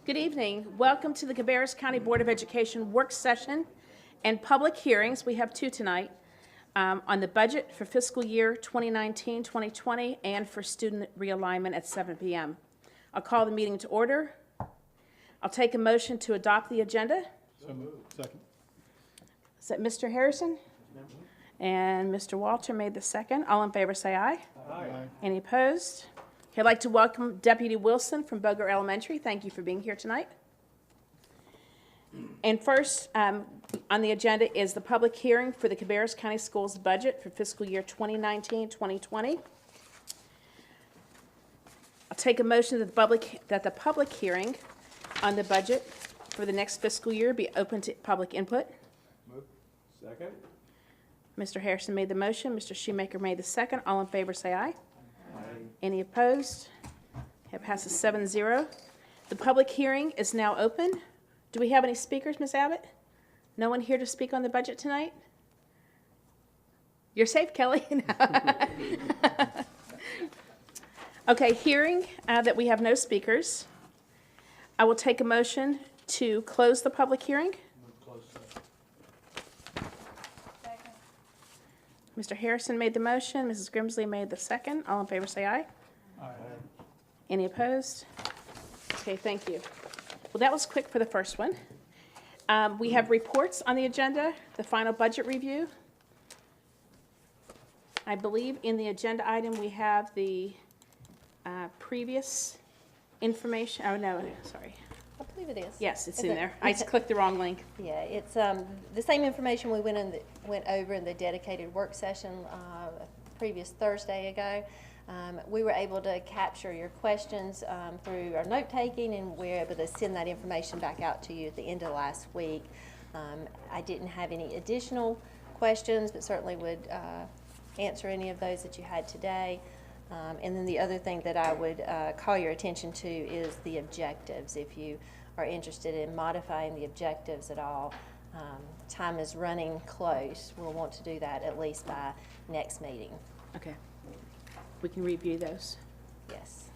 Good evening. Welcome to the Cabarrus County Board of Education work session and public hearings. We have two tonight on the budget for fiscal year 2019-2020 and for student realignment at 7 p.m. I'll call the meeting to order. I'll take a motion to adopt the agenda. So moved. Second. Is that Mr. Harrison? And Mr. Walter made the second. All in favor say aye. Aye. Any opposed? Okay, I'd like to welcome Deputy Wilson from Boger Elementary. Thank you for being here tonight. And first on the agenda is the public hearing for the Cabarrus County Schools budget for fiscal year 2019-2020. I'll take a motion that the public hearing on the budget for the next fiscal year be open to public input. Move. Second. Mr. Harrison made the motion. Mr. Shoemaker made the second. All in favor say aye. Aye. Any opposed? It passes 7-0. The public hearing is now open. Do we have any speakers, Ms. Abbott? No one here to speak on the budget tonight? You're safe, Kelly. Okay, hearing that we have no speakers, I will take a motion to close the public hearing. Mr. Harrison made the motion. Mrs. Grimsley made the second. All in favor say aye. Aye. Any opposed? Okay, thank you. Well, that was quick for the first one. We have reports on the agenda, the final budget review. I believe in the agenda item we have the previous information. Oh, no, sorry. I believe it is. Yes, it's Is in it? there. I just clicked the wrong link. Yeah, it's the same information we went over in the dedicated work session previous Thursday ago. We were able to capture your questions through our note taking, and we were able to send that information back out to you at the end of last week. I didn't have any additional questions, but certainly would answer any of those that you had today. And then the other thing that I would call your attention to is the objectives. If you are interested in modifying the objectives at all, time is running close. We'll want to do that at least by next meeting. Okay. We can review those. Yes.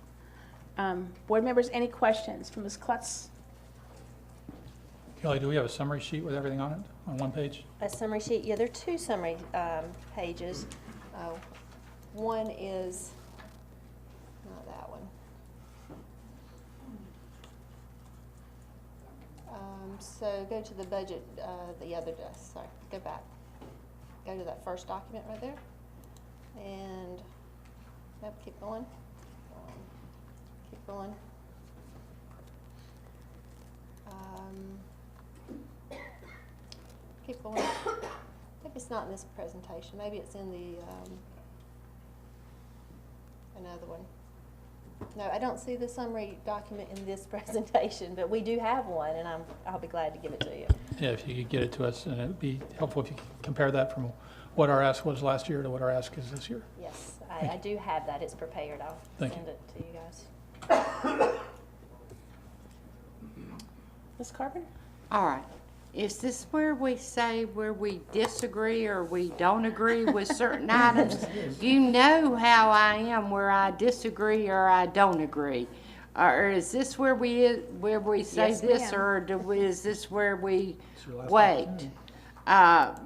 Board members, any questions from Ms. Klutz? Kelly, do we have a summary sheet with everything on it on one page? A summary sheet. Yeah, there are two summary pages. One is not that one. So go to the budget, the other desk. Sorry, go back. Go to that first document right there, and nope, keep going. Keep going. Keep going. Maybe it's not in this presentation. Maybe it's in the another one. No, I don't see the summary document in this presentation, but we do have one, and I'll be glad to give it to you. Yeah, if you could get it to us, and it would be helpful if you could compare that from what our ask was last year to what our ask is this year. Yes, I do have that. It's prepared. I'll Thank send you. it to you guys. Ms. Carpenter? All right. Is this where we say where we disagree or we don't agree with certain items? You know how I am where I disagree or I don't agree. Or is this where we say Yes, this, ma'am. or is this where we your last wait?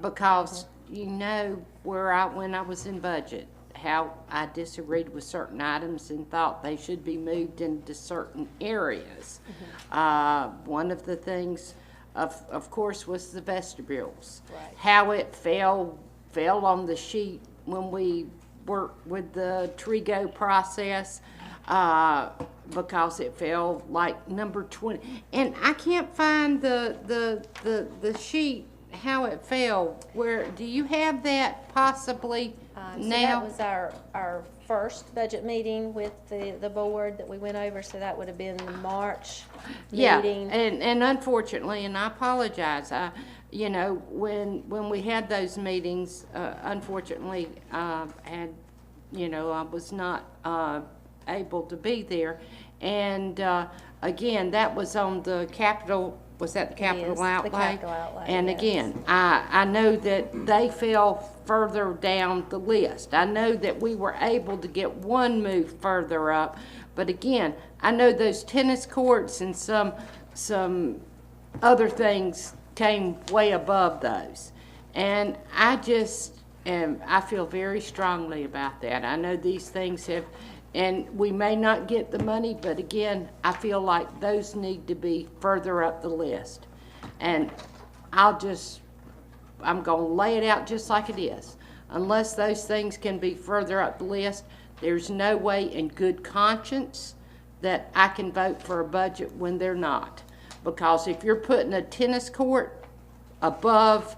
Because you know when I was in budget, how I disagreed with certain items and thought they should be moved into certain areas. One of the things, of course, was the vestibules. Right. How it fell on the sheet when we worked with the Trigo process, because it fell like number 20. And I can't find the sheet, how it fell. Where do you have that possibly So now? that was our first budget meeting with the board that we went over, so that would have been the March meeting. Yeah, and unfortunately, and I apologize, when we had those meetings, unfortunately, and, I was not able to be there. And, again, that was on the capital, was that the capital It is, the outlay? capital outlay, And yes. again, I know that they fell further down the list. I know that we were able to get one moved further up, But again, I know those tennis courts and some other things came way above those. And I feel very strongly about that. I know these things have, and we may not get the money, but again, I feel like those need to be further up the list. And I'm gonna lay it out just like it is. Unless those things can be further up the list, there's no way in good conscience that I can vote for a budget when they're not. Because if you're putting a tennis court above,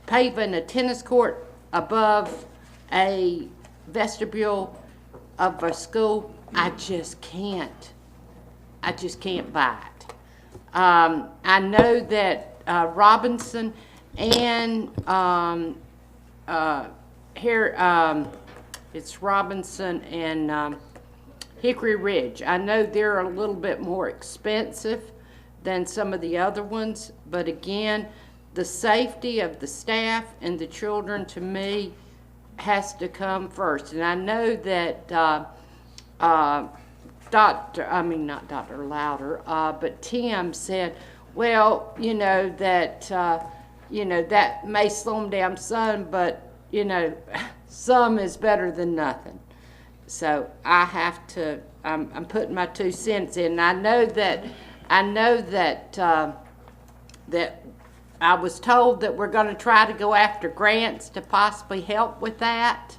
paving a tennis court above a vestibule of a school, I just can't buy it. I know that Robinson and it's Robinson and Hickory Ridge. I know they're a little bit more expensive than some of the other ones, but again, the safety of the staff and the children, to me, has to come first. And I know that not Dr. Louder, but Tim said, well, that may slow them down some, but, some is better than nothing. So I have to, I'm putting my 2 cents in. And I know that I was told that we're going to try to go after grants to possibly help with that.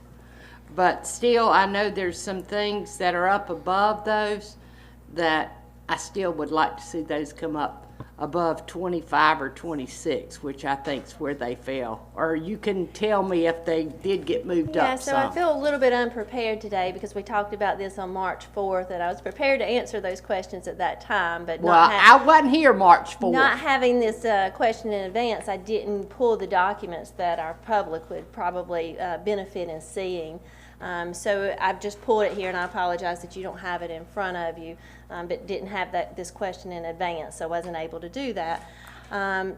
But still, I know there's some things that are up above those that I still would like to see those come up above 25 or 26, which I think is where they fell. Or you can tell me if they did get moved Yeah, up so some. I feel a little bit unprepared today because we talked about this on March 4th, and I was prepared to answer those questions at that time, but Well, I wasn't here March 4th. not having this question in advance, I didn't pull the documents that our public would probably benefit in seeing. So I've just pulled it here, and I apologize that you don't have it in front of you, but didn't have this question in advance, so I wasn't able to do that.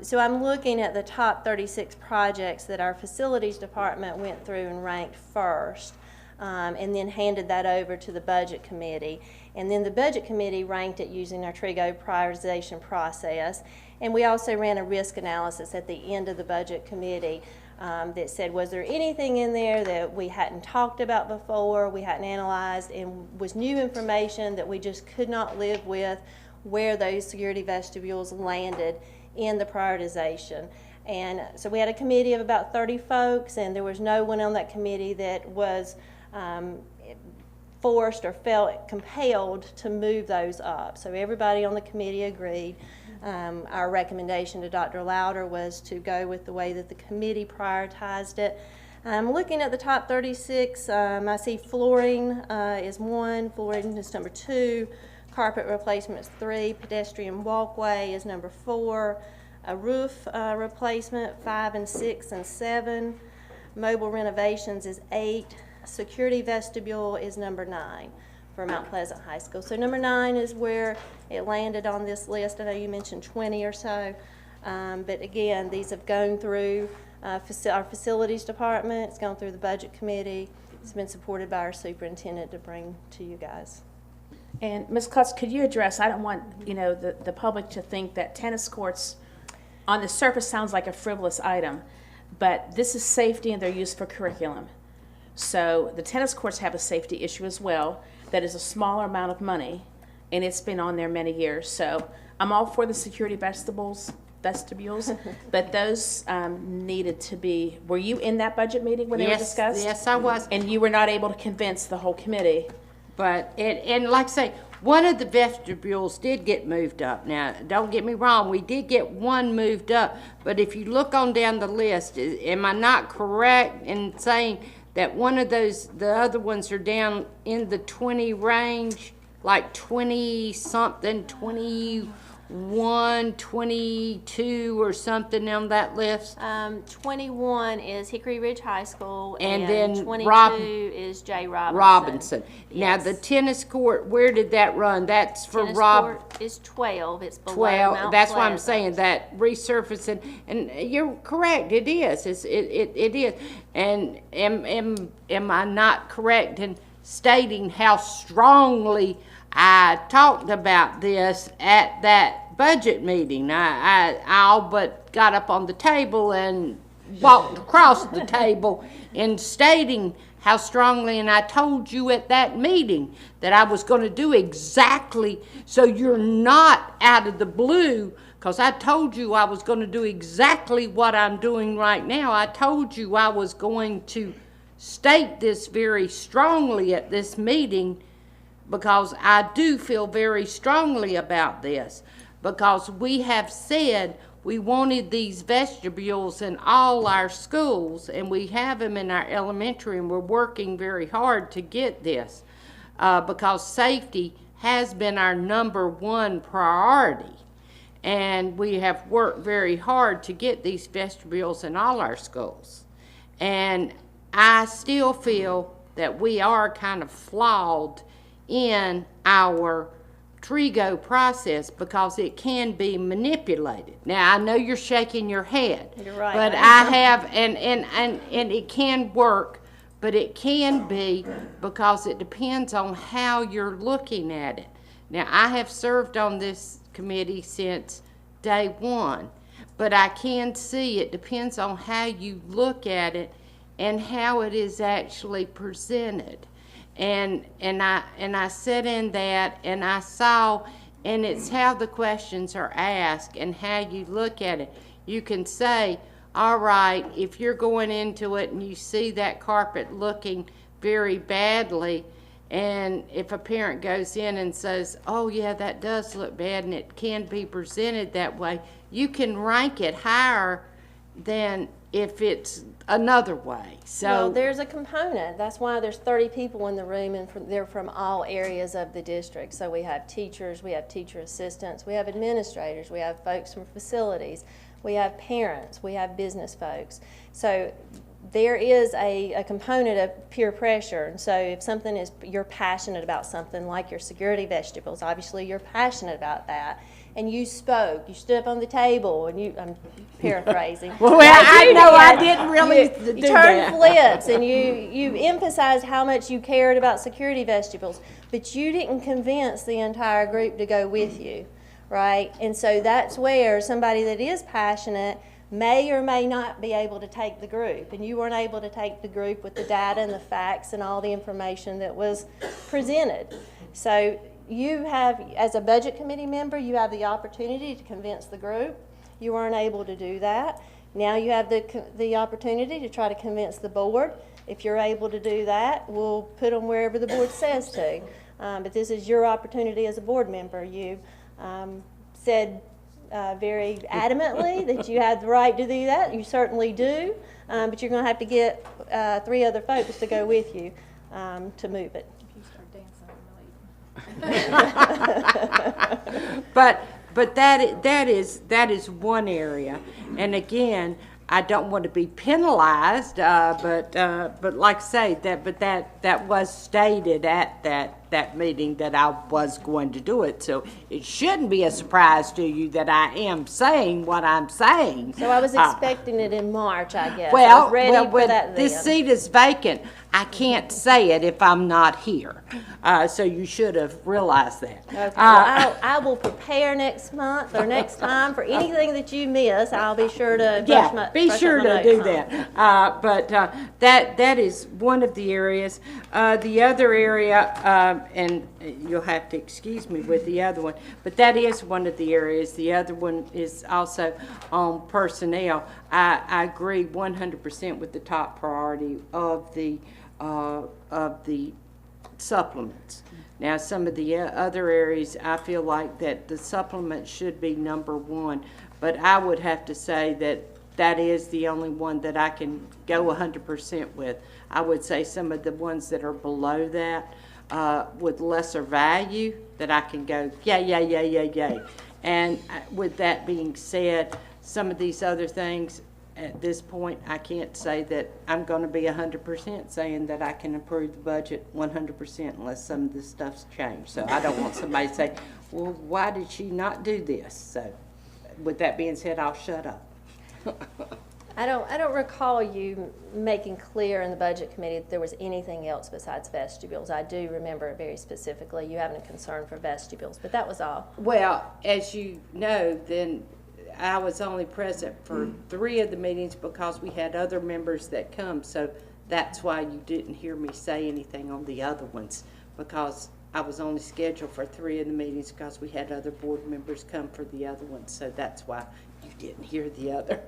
So I'm looking at the top 36 projects that our facilities department went through and ranked first, and then handed that over to the budget committee. And then the budget committee ranked it using our TRIGO prioritization process. And we also ran a risk analysis at the end of the budget committee that said, was there anything in there that we hadn't talked about before, we hadn't analyzed, and was new information that we just could not live with, where those security vestibules landed in the prioritization. And so we had a committee of about 30 folks, and there was no one on that committee that was forced or felt compelled to move those up. So everybody on the committee agreed. Our recommendation to Dr. Louder was to go with the way that the committee prioritized it. Looking at the top 36, I see flooring is 1, flooring is number 2, carpet replacement is 3, pedestrian walkway is number 4, a roof replacement 5 and 6 and 7, mobile renovations is 8, security vestibule is number 9 for Mount Pleasant High School. So number 9 is where it landed on this list. I know you mentioned 20 or so, but again, these have gone through our facilities department, it's gone through the budget committee, it's been supported by our superintendent to bring to you guys. And Ms. Klutz, could you address, I don't want, the public to think that tennis courts on the surface sounds like a frivolous item, but this is safety and they're used for curriculum. So the tennis courts have a safety issue as well. That is a smaller amount of money, and it's been on there many years. So I'm all for the security vestibules, but those needed to be, were you in that budget meeting when they were discussed? Yes, I was. And you were not able to convince the whole committee? But, and like I say, one of the vestibules did get moved up. Now, don't get me wrong, we did get one moved up, but if you look on down the list, am I not correct in saying that one of those, the other ones are down in the 20 range, like 20-something, 21, 22 or something on that list? 21 is Hickory Ridge High School, And then 22 is J. Robinson. Now, Yes. the tennis court, where did that run? That's for Tennis Rob. court is 12. It's below 12, Mount that's why I'm Pleasant. saying that resurfacing, and you're correct, it is, it is. And am I not correct in stating how strongly I talked about this at that budget meeting. I all but got up on the table and walked across the table in stating how strongly, and I told you at that meeting that I was going to do exactly, so you're not out of the blue, because I told you I was going to do exactly what I'm doing right now. I told you I was going to state this very strongly at this meeting, because I do feel very strongly about this, because we have said we wanted these vestibules in all our schools, and we have them in our elementary, and we're working very hard to get this, because safety has been our #1 priority, and we have worked very hard to get these vestibules in all our schools. And I still feel that we are kind of flawed in our TRIGO process, because it can be manipulated. Now, I know you're shaking your head. You're right. But I have, and it can work, but it can be, because it depends on how you're looking at it. Now, I have served on this committee since day one, but I can see it depends on how you look at it and how it is actually presented. And I sat in that, and I saw, and it's how the questions are asked and how you look at it. You can say, all right, if you're going into it and you see that carpet looking very badly, and if a parent goes in and says, oh yeah, that does look bad, and it can be presented that way, you can rank it higher than if it's another way. So Well, there's a component. That's why there's 30 people in the room, and they're from all areas of the district. So we have teachers, we have teacher assistants, we have administrators, we have folks from facilities, we have parents, we have business folks. So there is a component of peer pressure. And so if something is, you're passionate about something like your security vestibules, obviously you're passionate about that, and you spoke, you stood up on the table, and I'm paraphrasing. well, I know I didn't really do You turned that. flips, and you emphasized how much you cared about security vestibules, but you didn't convince the entire group to go with you, right? And so that's where somebody that is passionate may or may not be able to take the group, and you weren't able to take the group with the data and the facts and all the information that was presented. So you have, as a budget committee member, you have the opportunity to convince the group. You weren't able to do that. Now you have the opportunity to try to convince the board. If you're able to do that, we'll put them wherever the board says to. But this is your opportunity as a board member. You said very adamantly that you had the right to do that. You certainly do, but you're going to have to get 3 other folks to go with you to move it. But that is one area, and again, I don't want to be penalized, but like I say, that was stated at that meeting that I was going to do it, so it shouldn't be a surprise to you that I am saying what I'm saying. So I was expecting it in March, I guess. I Well, was ready for that this then. seat is vacant. I can't say it if I'm not here. So you should have realized that. Okay, well, I will prepare next month or next time for anything that you miss. I'll be sure to Be brush sure up my to do notes on. that. But that is one of the areas. The other area, and you'll have to excuse me with the other one, but that is one of the areas. The other one is also on personnel. I agree 100% with the top priority of the supplements. Now, some of the other areas, I feel like that the supplements should be #1, but I would have to say that is the only one that I can go 100% with. I would say some of the ones that are below that, with lesser value, that I can go, yay. And with that being said, some of these other things, at this point, I can't say that I'm going to be 100% saying that I can approve the budget 100% unless some of this stuff's changed. So I don't want somebody to say, well, why did she not do this? So with that being said, I'll shut up. I don't recall you making clear in the budget committee that there was anything else besides vestibules. I do remember it very specifically, you having a concern for vestibules, but that was all. Well, as you know, then I was only present for 3 of the meetings because we had other members that come, so that's why you didn't hear me say anything on the other ones, because I was only scheduled for 3 of the meetings because we had other board members come for the other ones, so that's why you didn't hear the other.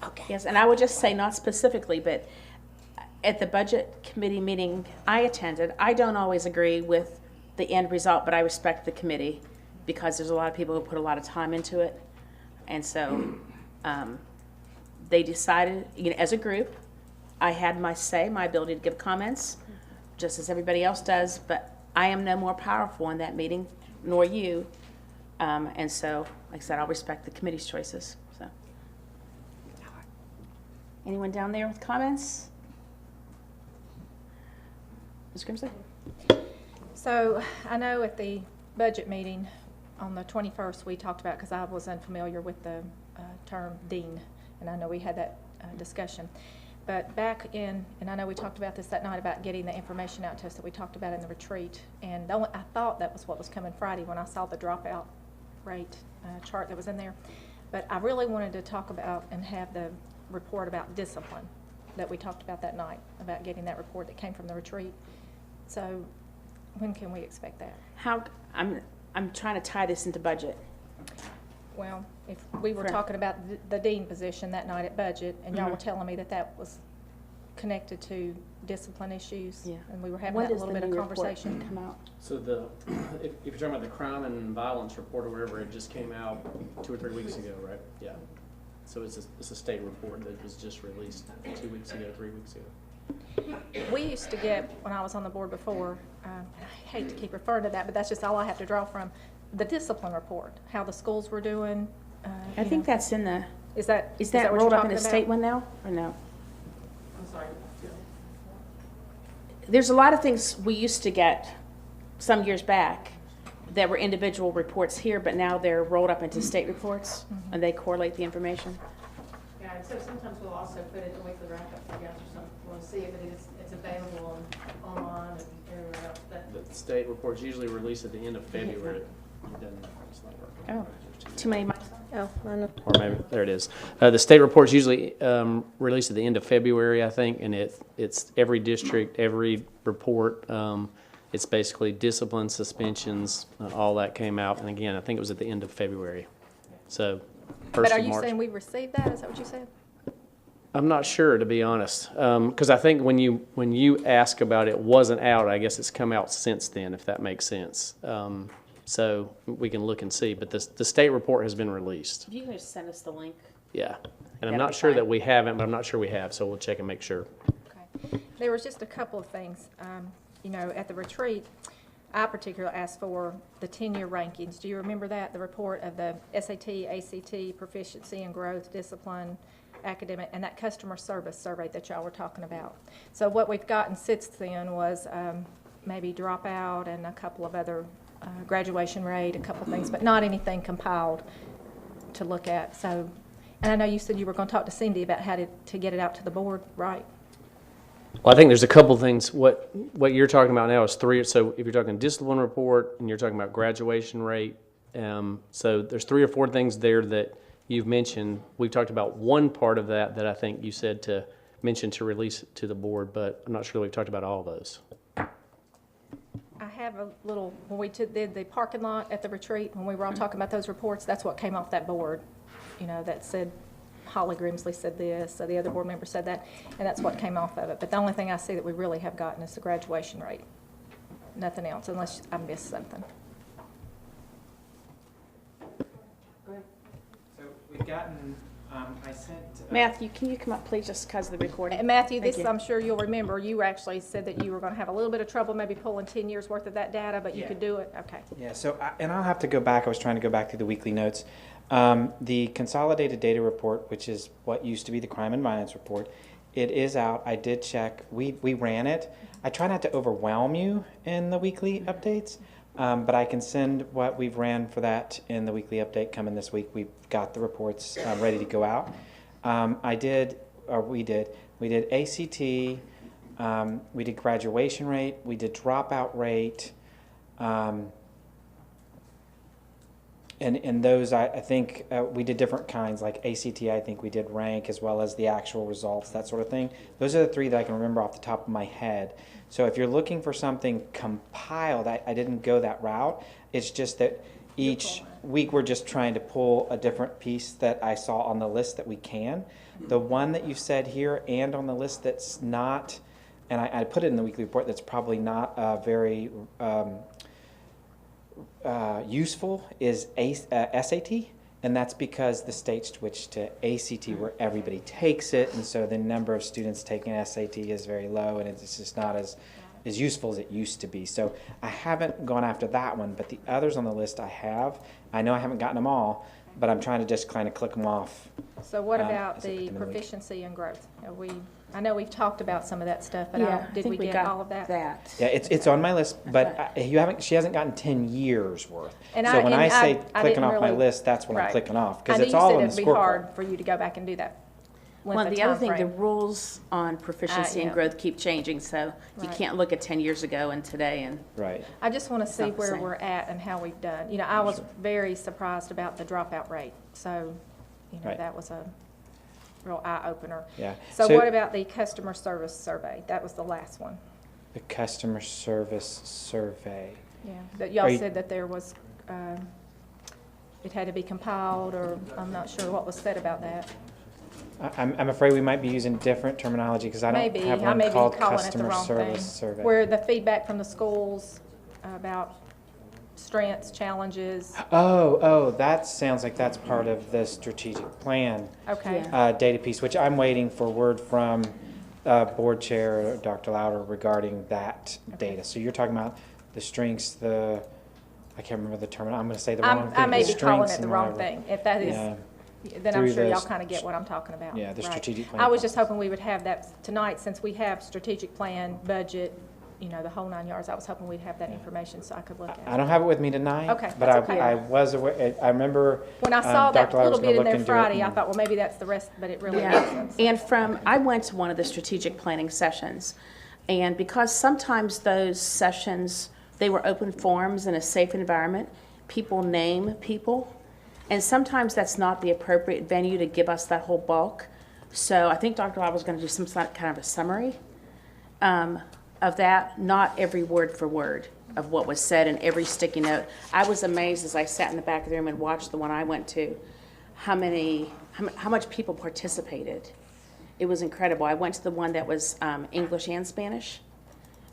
Okay. Yes, and I would just say, not specifically, but at the budget committee meeting I attended, I don't always agree with the end result, but I respect the committee because there's a lot of people who put a lot of time into it. And so they decided, as a group, I had my say, my ability to give comments, just as everybody else does, but I am no more powerful in that meeting, nor you. And so, like I said, I'll respect the committee's choices. So, anyone down there with comments? Ms. Grimsley? So I know at the budget meeting on the 21st, we talked about, because I was unfamiliar with the term dean, and I know we had that discussion. But back in, and I know we talked about this that night about getting the information out to us that we talked about in the retreat, and I thought that was what was coming Friday when I saw the dropout rate chart that was in there. But I really wanted to talk about and have the report about discipline that we talked about that night, about getting that report that came from the retreat. So when can we expect that? I'm trying to tie this into budget. Well, if we were Correct. talking about the dean position that night at budget, and y'all were telling me that that was connected to discipline issues, Yeah. and we were having When that does little the bit of new report conversation. come out? So if you're talking about the crime and violence report or whatever, it just came out 2 or 3 weeks ago, right? Yeah. So it's a state report that was just released 2 weeks ago, 3 weeks ago. We used to get, when I was on the board before, and I hate to keep referring to that, but that's just all I have to draw from, the discipline report, how the schools were doing. I think that's in the, Is that is that what rolled you're up in the talking state about? one now, or no? I'm sorry. There's a lot of things we used to get some years back that were individual reports here, but now they're rolled up into state reports, and they correlate the information. Yeah, except sometimes we'll also put it in the weekly wrap-up for you guys or something. We'll see if it's available online and everywhere else. The state reports usually released at the end of February. It doesn't, it's not working. Oh, too many mics. Oh, I know. Or maybe, there it is. The state report's usually released at the end of February, I think, and it's every district, every report. It's basically discipline, suspensions, all that came out. And again, I think it was at the end of February. So, But first are of you March. saying we received that? Is that what you said? I'm not sure, to be honest, because I think when you ask about it wasn't out, I guess it's come out since then, if that makes sense. So we can look and see, but the state report has been released. If you can just send us the link. Yeah, and That'll I'm not be sure fine. that we haven't, but I'm not sure we have, so we'll check and make sure. Okay. There was just a couple of things. At the retreat, I particularly asked for the 10-year rankings. Do you remember that? The report of the SAT, ACT, proficiency and growth, discipline, academic, and that customer service survey that y'all were talking about. So what we've gotten since then was maybe dropout and a couple of other graduation rate, a couple of things, but not anything compiled to look at. So, and I know you said you were going to talk to Cindy about how to get it out to the board, right? Well, I think there's a couple things. What you're talking about now is 3. So if you're talking discipline report and you're talking about graduation rate, so there's 3 or 4 things there that you've mentioned. We've talked about one part of that I think you said to mention to release it to the board, but I'm not sure that we've talked about all of those. I have a little, when we did the parking lot at the retreat, when we were all talking about those reports, that's what came off that board, that said, Holly Grimsley said this, so the other board member said that, and that's what came off of it. But the only thing I see that we really have gotten is the graduation rate. Nothing else, unless I missed something. So we've gotten, I sent. Matthew, can you come up, please, just because of the recording? And Matthew, Thank this, you. I'm sure you'll remember, you actually said that you were going to have a little bit of trouble maybe pulling 10 years worth of that data, but you Yeah. could do it. Okay. Yeah, so, and I'll have to go back, I was trying to go back through the weekly notes. The consolidated data report, which is what used to be the crime and violence report, it is out. I did check. We ran it. I try not to overwhelm you in the weekly updates. But I can send what we've ran for that in the weekly update coming this week. We've got the reports ready to go out. We did ACT, we did graduation rate, we did dropout rate, and those I think we did different kinds, like ACT I think we did rank as well as the actual results, that sort of thing. Those are the three that I can remember off the top of my head. So if you're looking for something compiled, I didn't go that route. It's just that each week we're just trying to pull a different piece that I saw on the list that we can. The one that you said here and on the list that's not, and I put it in the weekly report, that's probably not very useful is SAT, and that's because the state switched to ACT where everybody takes it, and so the number of students taking SAT is very low, and it's just not as useful as it used to be. So I haven't gone after that one, but the others on the list I have. I know I haven't gotten them all, but I'm trying to just kind of click them off. So what about as I put them the in the week. proficiency and growth? I know we've talked about some of that stuff, but Yeah, I did think we get got all of that? Yeah, it's on my list, but she hasn't gotten 10 years worth. And so when I say I clicking didn't off my really- list, that's what I'm right. clicking off, I because knew it's you all said on the it'd be scorecard. hard for you to go back and do that. with Well, the other thing, the timeframe. rules on proficiency and yeah. growth keep changing, so you Right. can't look at 10 years ago and today and, Right. I just want to see not the where same. we're at and how we've done. You know, I was very surprised about the dropout rate, so, you know, Right. that was a real eye-opener. Yeah. So what about the customer service survey? That was the last one. The customer service survey? Yeah, that y'all Are you- said that there was, it had to be compiled, or I'm not sure what was said about that. I'm afraid we might be using different terminology, because I don't Maybe, have I one may be called calling it the customer wrong thing. service survey. Where the feedback from the schools about strengths, challenges, Oh, that sounds like that's part of the strategic plan okay. Yeah. data piece, which I'm waiting for word from Board Chair Dr. Louder regarding that data. So you're talking about the strengths, I can't remember the term, I'm going to say the wrong thing. I may the be calling strengths it the and wrong whatever. thing. If that is, Yeah. then I'm Through sure the y'all kind of get what I'm talking about. Yeah, the Right. strategic plan I was just process. hoping we would have that tonight, since we have strategic plan, budget, you know, the whole 9 yards. I was hoping we'd have that information so I could look at I it. don't have it with me tonight. Okay, But that's okay. I was aware, I remember. When I saw that Dr. Louder was little gonna bit in look there into it Friday, I and- thought, well, maybe that's the rest, but it really Yeah, isn't. and I went to one of the strategic planning sessions, and because sometimes those sessions, they were open forums in a safe environment, people name people, and sometimes that's not the appropriate venue to give us that whole bulk. So I think Dr. Lau was going to do some kind of a summary of that, not every word for word of what was said in every sticky note. I was amazed as I sat in the back of the room and watched the one I went to, how much people participated. It was incredible. I went to the one that was English and Spanish,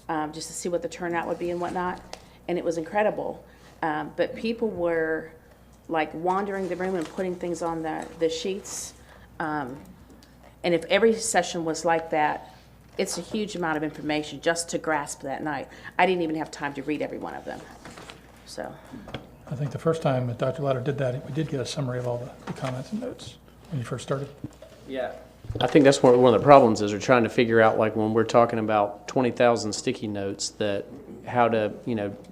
just to see what the turnout would be and whatnot, and it was incredible. But people were like wandering the room and putting things on the sheets. And if every session was like that, it's a huge amount of information just to grasp that night. I didn't even have time to read every one of them. So, I think the first time that Dr. Louder did that, we did get a summary of all the comments and notes when you first started. Yeah. I think that's one of the problems is we're trying to figure out, like, when we're talking about 20,000 sticky notes, that how to,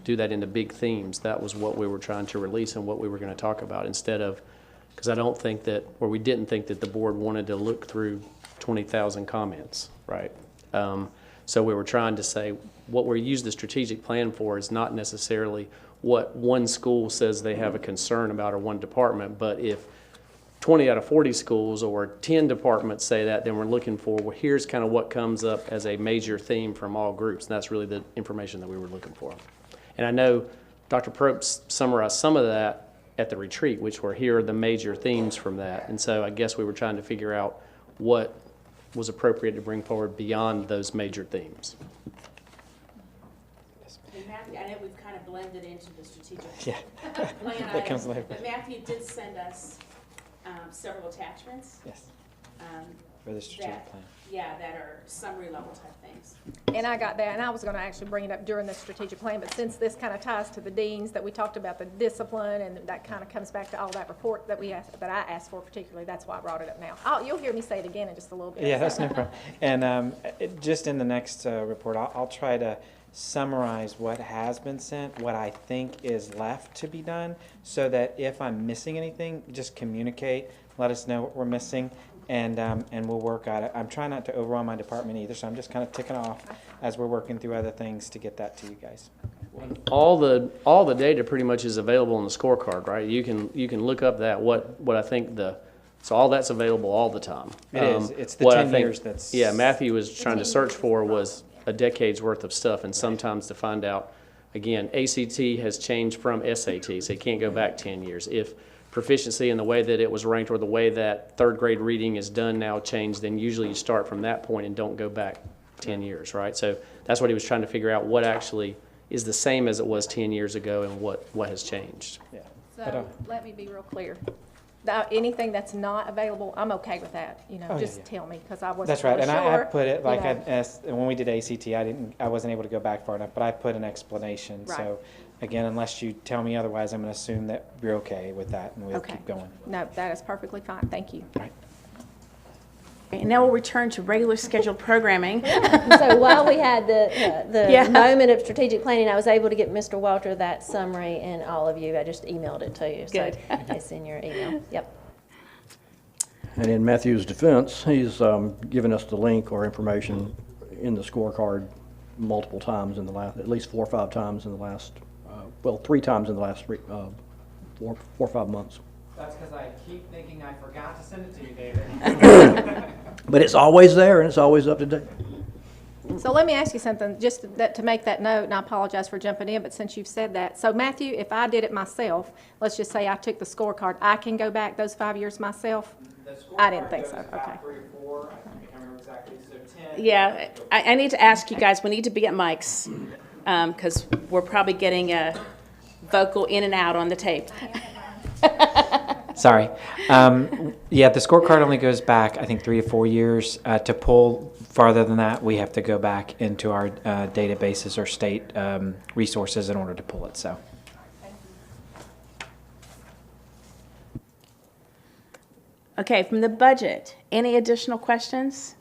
do that into big themes. That was what we were trying to release and what we were going to talk about, instead of, because I don't think that, or we didn't think that the board wanted to look through 20,000 comments, right? So we were trying to say what we use the strategic plan for is not necessarily what one school says they have a concern about or one department, but if 20 out of 40 schools or 10 departments say that, then we're looking for, well, here's kind of what comes up as a major theme from all groups. And that's really the information that we were looking for. And I know Dr. Probst summarized some of that at the retreat, which were here are the major themes from that. And so I guess we were trying to figure out what was appropriate to bring forward beyond those major themes. and Matthew, I know we've kind of blended into the strategic Yeah. plan That comes items, later. but Matthew did send us several attachments. Yes, um, for the strategic that- plan. Yeah, that are summary level type things. And I got that, and I was going to actually bring it up during the strategic plan, but since this kind of ties to the deans, that we talked about the discipline, and that kind of comes back to all that report that that I asked for particularly, that's why I brought it up now. You'll hear me say it again in just a little bit. Yeah, that's no problem. And just in the next report, I'll try to summarize what has been sent, what I think is left to be done, so that if I'm missing anything, just communicate, let us know what we're missing, and we'll work on it. I'm trying not to overwhelm my department either, so I'm just kind of ticking off as we're working through other things to get that to you guys. All the data pretty much is available on the scorecard, right? You can look up that, what I think so all that's available all the time. It is. It's the what I 10 think- years that's... Yeah, Matthew was trying to search for was a decade's worth of stuff, and sometimes to find out, again, ACT has changed from SAT, so you can't go back 10 years. If proficiency in the way that it was ranked or the way that third grade reading is done now changed, then usually you start from that point and don't go back 10 years, right? So that's what he was trying to figure out, what actually is the same as it was 10 years ago and what has changed. Yeah. So let me be real clear. Anything that's not available, I'm okay with that, just tell me, because I wasn't That's right, really and sure. I put it, like, you know. when we did ACT, I wasn't able to go back far enough, but I put an explanation, Right. so, again, unless you tell me otherwise, I'm gonna assume that you're okay with that, and we'll Okay. keep going. No, that is perfectly fine, thank you. Right. And now we'll return to regular scheduled programming. So while we had the Yeah. moment of strategic planning, I was able to get Mr. Walter that summary and all of you. I just emailed it to you. Good. So it's in your email. Yep. And in Matthew's defense, he's given us the link or information in the scorecard multiple times in the last, at least 4 or 5 times in the last, 3 times in the last 4 or 5 months. That's because I keep thinking I forgot to send it to you, David. But it's always there and it's always up to date. So let me ask you something, just to make that note, and I apologize for jumping in, but since you've said that. So Matthew, if I did it myself, let's just say I took the scorecard, I can go back those 5 years myself? I didn't think so, okay. 3 or 4, I can't remember exactly, so 10. Yeah, I need to ask you guys, we need to be at mics, because we're probably getting a vocal in and out on the tape. Sorry. Yeah, the scorecard only goes back, I think, 3 to 4 years. To pull farther than that, we have to go back into our databases or state resources in order to pull it, so. Okay, from the budget, any additional questions?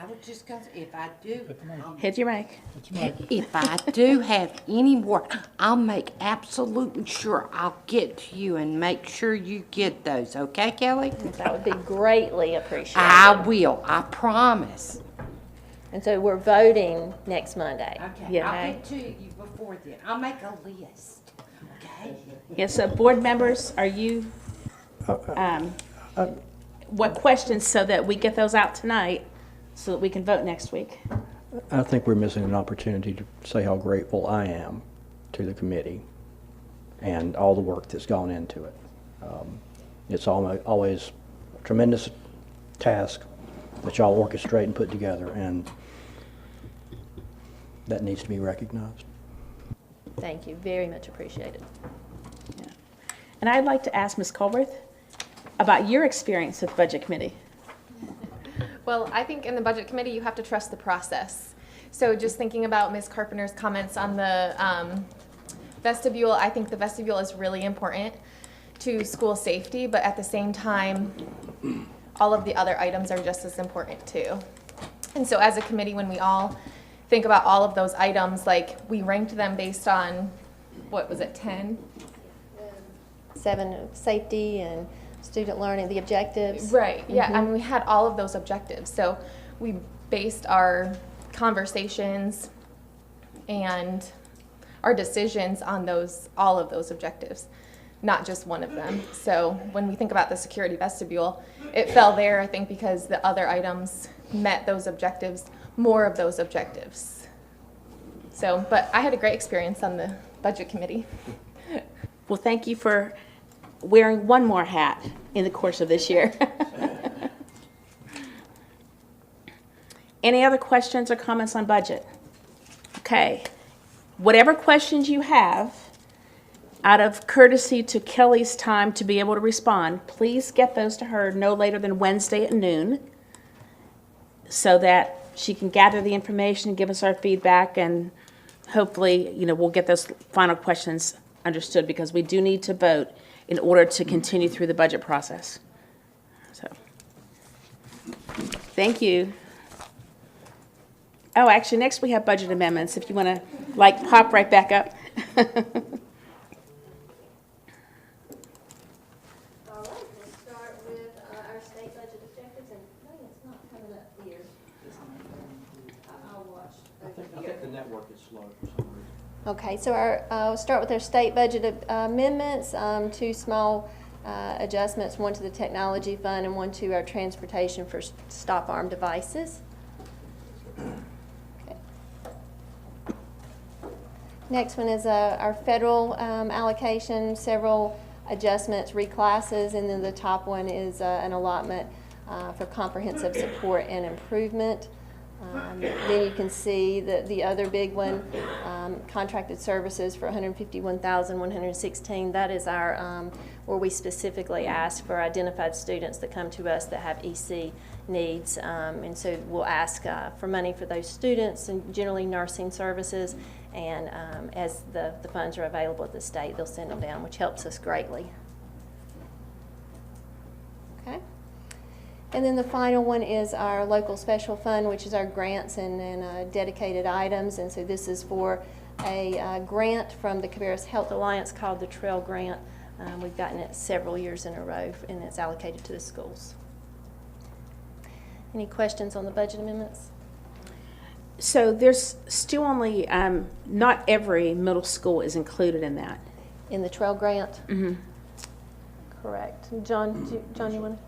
I was just gonna, if I do, Hit your mic. if I do have any more, I'll make absolutely sure I'll get to you and make sure you get those, okay, Kelly? That would be greatly appreciated. I will, I promise. And so we're voting next Monday. Okay, Yeah. I'll get to you before then. I'll make a list, okay? Yes, so board members, are you, what questions so that we get those out tonight so that we can vote next week? I think we're missing an opportunity to say how grateful I am to the committee and all the work that's gone into it. It's always a tremendous task that y'all orchestrate and put together, and that needs to be recognized. Thank you. Very much appreciated. And I'd like to ask Ms. Culberth about your experience with the Budget Committee. Well, I think in the Budget Committee, you have to trust the process. So just thinking about Ms. Carpenter's comments on the vestibule, I think the vestibule is really important to school safety, but at the same time, all of the other items are just as important too. And so as a committee, when we all think about all of those items, like we ranked them based on, what was it, 10? 7, safety and student learning, the objectives. Right, yeah, I mean, we had all of those objectives. So we based our conversations and our decisions on all of those objectives, not just one of them. So when we think about the security vestibule, it fell there, I think, because the other items met those objectives, more of those objectives. So, but I had a great experience on the Budget Committee. Well, thank you for wearing one more hat in the course of this year. Any other questions or comments on budget? Okay. Whatever questions you have, out of courtesy to Kelly's time to be able to respond, please get those to her no later than Wednesday at noon so that she can gather the information, give us our feedback, and hopefully, we'll get those final questions understood, because we do need to vote in order to continue through the budget process. So, thank you. Oh, actually, next we have budget amendments, if you want to, like, pop right back up. All right, we'll start with our state budget objectives, and no, it's not coming up here. I'll watch over here. the network is slow for some reason. Okay, so we'll start with our state budget amendments, two small adjustments, one to the technology fund and one to our transportation for stop arm devices. Okay. Next one is our federal allocation, several adjustments, reclasses, and then the top one is an allotment for comprehensive support and improvement. Then you can see that the other big one, contracted services for $151,116. That is our where we specifically ask for identified students that come to us that have EC needs, and so we'll ask for money for those students, and generally nursing services. And as the funds are available at the state, they'll send them down, which helps us greatly. Okay. And then the final one is our local special fund, which is our grants and dedicated items. And so this is for a grant from the Cabarrus Health Alliance called the Trail Grant. We've gotten it several years in a row, and it's allocated to the schools. Any questions on the budget amendments? So there's still only, not every middle school is included in that. In the Trail Grant? Mm-hmm. Correct. John, you want to?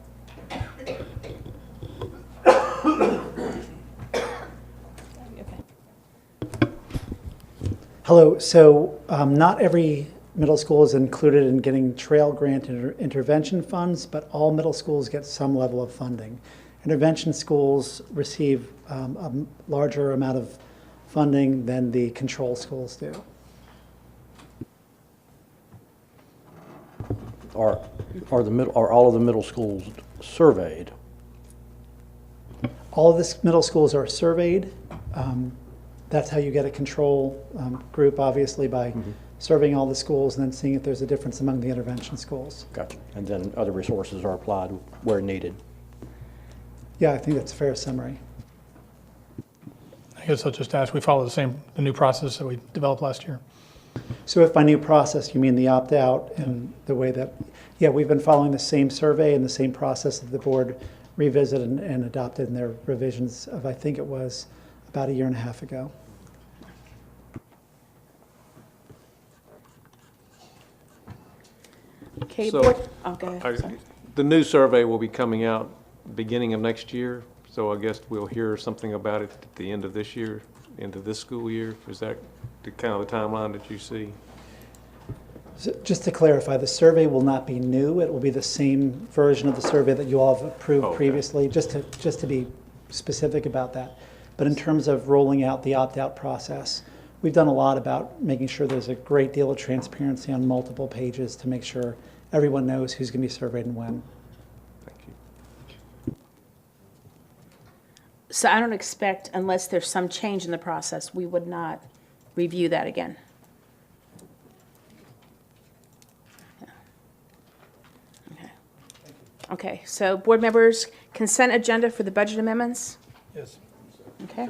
Hello. So not every middle school is included in getting Trail Grant intervention funds, but all middle schools get some level of funding. Intervention schools receive a larger amount of funding than the control schools do. Are all of the middle schools surveyed? All of the middle schools are surveyed. That's how you get a control group, obviously, by surveying all the schools and then seeing if there's a difference among the intervention schools. Gotcha. And then other resources are applied where needed. Yeah, I think that's a fair summary. I guess I'll just ask, we follow the new process that we developed last year? So if by new process you mean the opt-out and the way that, yeah, we've been following the same survey and the same process that the board revisited and adopted in their revisions of, I think it was about 1.5 years ago. Okay, So, board, oh, go ahead. Sorry. The new survey will be coming out beginning of next year, so I guess we'll hear something about it at the end of this year, end of this school year. Is that the kind of the timeline that you see? So just to clarify, the survey will not be new. It will be the same version of the survey that you all have approved previously, just to be specific about that. But in terms of rolling out the opt-out process, we've done a lot about making sure there's a great deal of transparency on multiple pages to make sure everyone knows who's going to be surveyed and when. Thank you. So I don't expect, unless there's some change in the process, we would not review that again. Yeah. Okay. Okay, so board members, consent agenda for the budget amendments? Yes. Okay,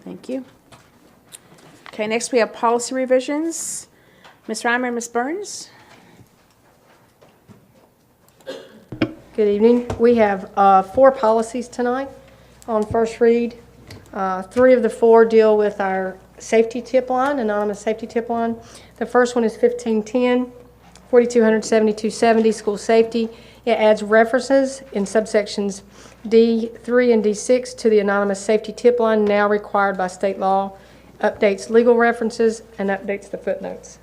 thank you. Okay, next we have policy revisions. Ms. Rhymer and Ms. Burns? Good evening. We have 4 policies tonight on first read. 3 of the 4 deal with our safety tip line, anonymous safety tip line. The first one is 1510, 4200, 7270, school safety. It adds references in subsections D3 and D6 to the anonymous safety tip line now required by state law, updates legal references, and updates the footnotes.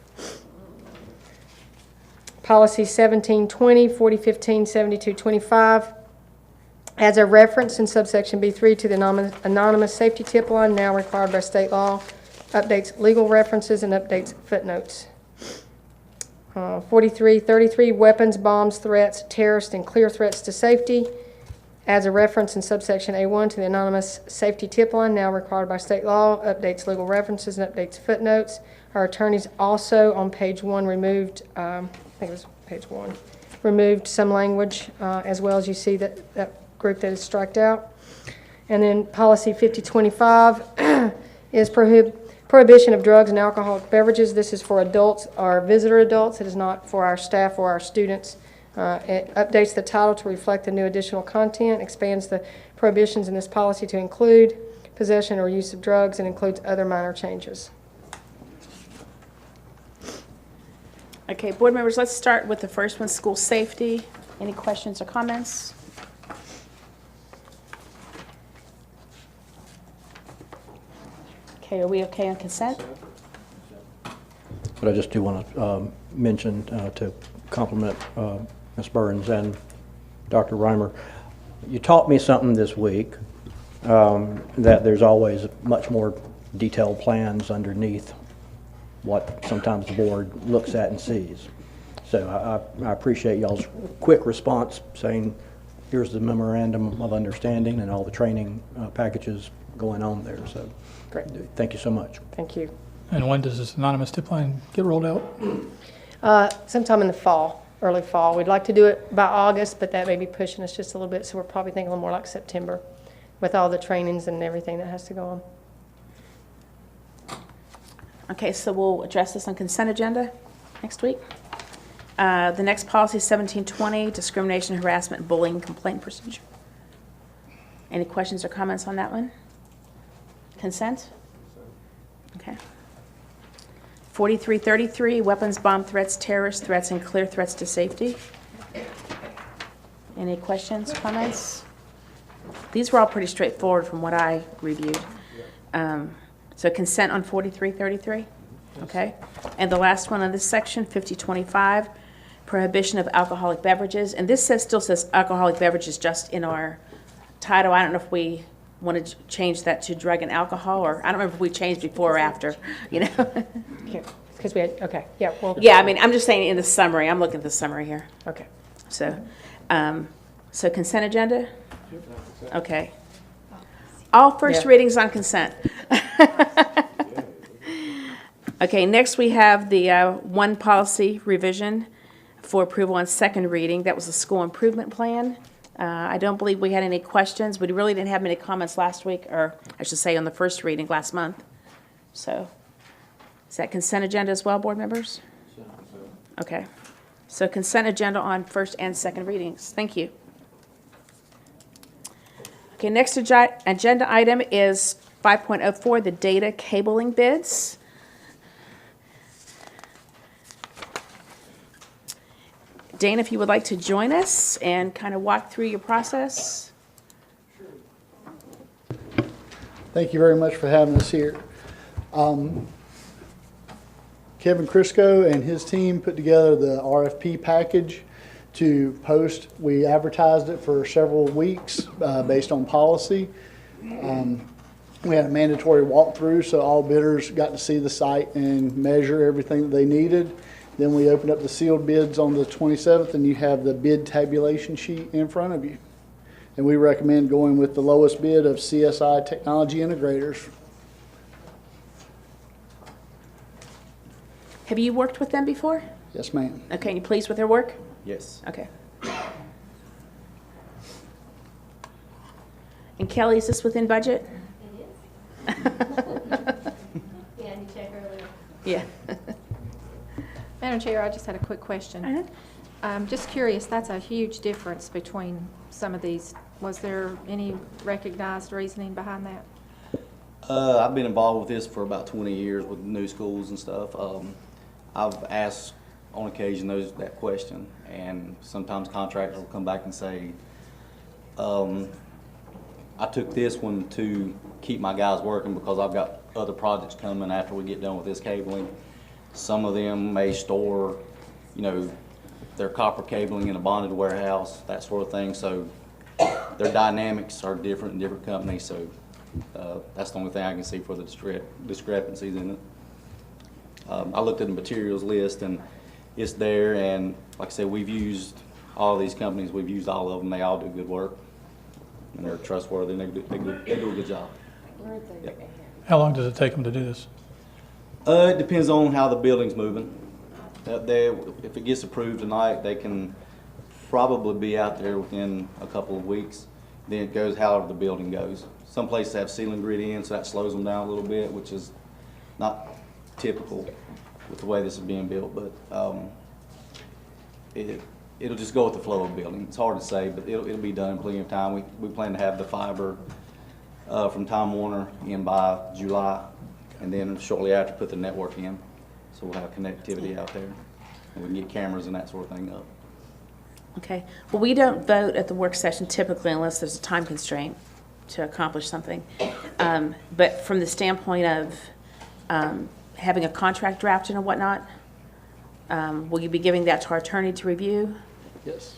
Policy 1720, 4015, 7225 adds a reference in subsection B3 to the anonymous safety tip line now required by state law, updates legal references, and updates footnotes. 4333, weapons, bombs, threats, terrorist, and clear threats to safety adds a reference in subsection A1 to the anonymous safety tip line now required by state law, updates legal references, and updates footnotes. Our attorneys also on page 1 removed, I think it was page 1, removed some language as well as you see that group that is striked out. And then policy 5025 is prohibition of drugs and alcoholic beverages. This is for adults or visitor adults. It is not for our staff or our students. It updates the title to reflect the new additional content, expands the prohibitions in this policy to include possession or use of drugs, and includes other minor changes. Okay, board members, let's start with the first one, school safety. Any questions or comments? Okay, are we okay on consent? But I just do want to mention to compliment Ms. Burns and Dr. Rhymer. You taught me something this week, that there's always much more detailed plans underneath what sometimes the board looks at and sees. So I appreciate y'all's quick response saying, here's the memorandum of understanding and all the training packages going on there. So Great. Thank you so much. Thank you. And when does this anonymous tip line get rolled out? Sometime in the fall, early fall. We'd like to do it by August, but that may be pushing us just a little bit, so we're probably thinking a little more like September with all the trainings and everything that has to go on. Okay, so we'll address this on consent agenda next week. The next policy is 1720, discrimination, harassment, bullying, complaint procedure. Any questions or comments on that one? Consent? Okay. 4333, weapons, bomb threats, terrorist threats, and clear threats to safety. Any questions, comments? These were all pretty straightforward from what I reviewed. So consent on 4333, okay? And the last one on this section, 5025, prohibition of alcoholic beverages. And this still says alcoholic beverages just in our title. I don't know if we want to change that to drug and alcohol, or I don't remember if we changed before or after, you know? Because we had, okay, yeah. Well, Yeah, I mean, I'm just saying in the summary. I'm looking at the summary here. okay. So, so consent agenda? Okay. All first Yeah. readings on consent. Okay, next we have the one policy revision for approval on second reading. That was the school improvement plan. I don't believe we had any questions. We really didn't have many comments last week, or I should say on the first reading last month. So, is that consent agenda as well, board members? Okay. So consent agenda on first and second readings. Thank you. Okay, next agenda item is 5.04, the data cabling bids. Dane, if you would like to join us and kind of walk through your process. Thank you very much for having us here. Kevin Crisco and his team put together the RFP package to post. We advertised it for several weeks based on policy. We had a mandatory walkthrough, so all bidders got to see the site and measure everything that they needed. Then we opened up the sealed bids on the 27th, and you have the bid tabulation sheet in front of you. And we recommend going with the lowest bid of CSI Technology Integrators. Have you worked with them before? Yes, ma'am. Okay, and you pleased with their work? Yes. Okay. And Kelly, is this within budget? It is. Yeah, you checked earlier. Yeah. Madam Chair, I just had a quick question. Just curious, that's a huge difference between some of these. Was there any recognized reasoning behind that? I've been involved with this for about 20 years with new schools and stuff. I've asked on occasion that question, and sometimes contractors will come back and say, I took this one to keep my guys working because I've got other projects coming after we get done with this cabling. Some of them may store, you know, their copper cabling in a bonded warehouse, that sort of thing. So their dynamics are different in different companies. So that's the only thing I can see for the discrepancies in it. I looked at the materials list and it's there. And like I said, we've used all of these companies. We've used all of them. They all do good work. And they're trustworthy and they do a good job. Yep. How long does it take them to do this? It depends on how the building's moving. If it gets approved tonight, they can probably be out there within a couple of weeks. then it goes however the building goes. Some places have ceiling grid in, so that slows them down a little bit, which is not typical with the way this is being built, but it'll just go with the flow of the building. It's hard to say, but it'll be done in plenty of time. We plan to have the fiber from Time Warner in by July, and then shortly after put the network in. So we'll have connectivity out there, and we can get cameras and that sort of thing up. Okay. Well, we don't vote at the work session typically unless there's a time constraint to accomplish something. But from the standpoint of having a contract drafted and whatnot, will you be giving that to our attorney to review? Yes.